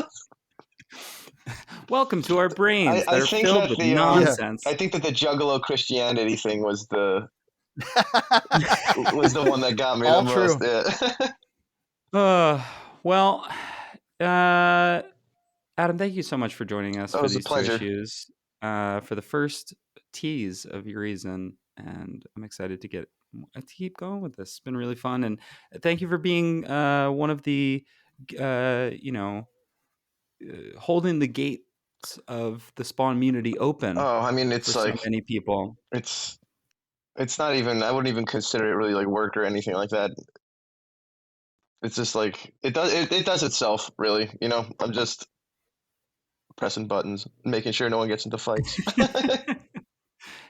Speaker 2: Welcome to our brains that are filled with nonsense.
Speaker 1: I think that the Juggalo Christianity thing was the one that got me
Speaker 3: all
Speaker 1: the
Speaker 3: true.
Speaker 1: most.
Speaker 2: Well, Adam, thank you so much for joining us for these 2 issues. For the first tease of your reason, and I'm excited to keep going with this. It's been really fun, and thank you for being one of the holding the gates of the Spawn community open.
Speaker 1: Oh, I mean, it's like
Speaker 2: so many people.
Speaker 1: It's not even. I wouldn't even consider it really like work or anything like that. It's just like it does itself, really. You know, I'm just pressing buttons, making sure no one gets into fights.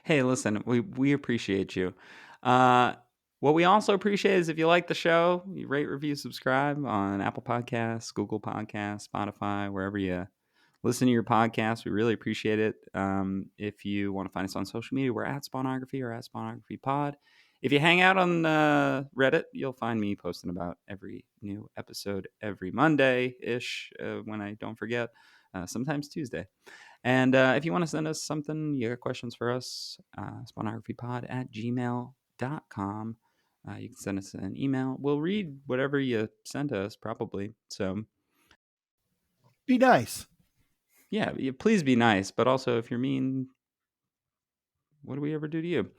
Speaker 2: Hey, listen, we appreciate you. What we also appreciate is if you like the show, you rate, review, subscribe on Apple Podcasts, Google Podcasts, Spotify, wherever you listen to your podcast. We really appreciate it. If you want to find us on social media, we're at Spawnography or at Spawnography Pod. If you hang out on Reddit, you'll find me posting about every new episode every Monday-ish when I don't forget, sometimes Tuesday. And if you want to send us something, you got questions for us, spawnographypod@gmail.com. You can send us an email. We'll read whatever you send us, probably. So
Speaker 3: be nice.
Speaker 2: Yeah, please be nice. But also, if you're mean, what do we ever do to you?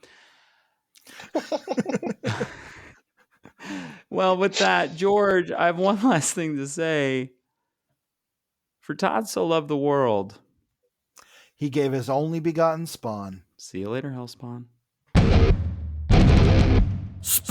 Speaker 2: Well, with that, George, I have one last thing to say. For Todd so loved the world,
Speaker 3: he gave his only begotten Spawn.
Speaker 2: See you later, Hellspawn.
Speaker 3: Spawn!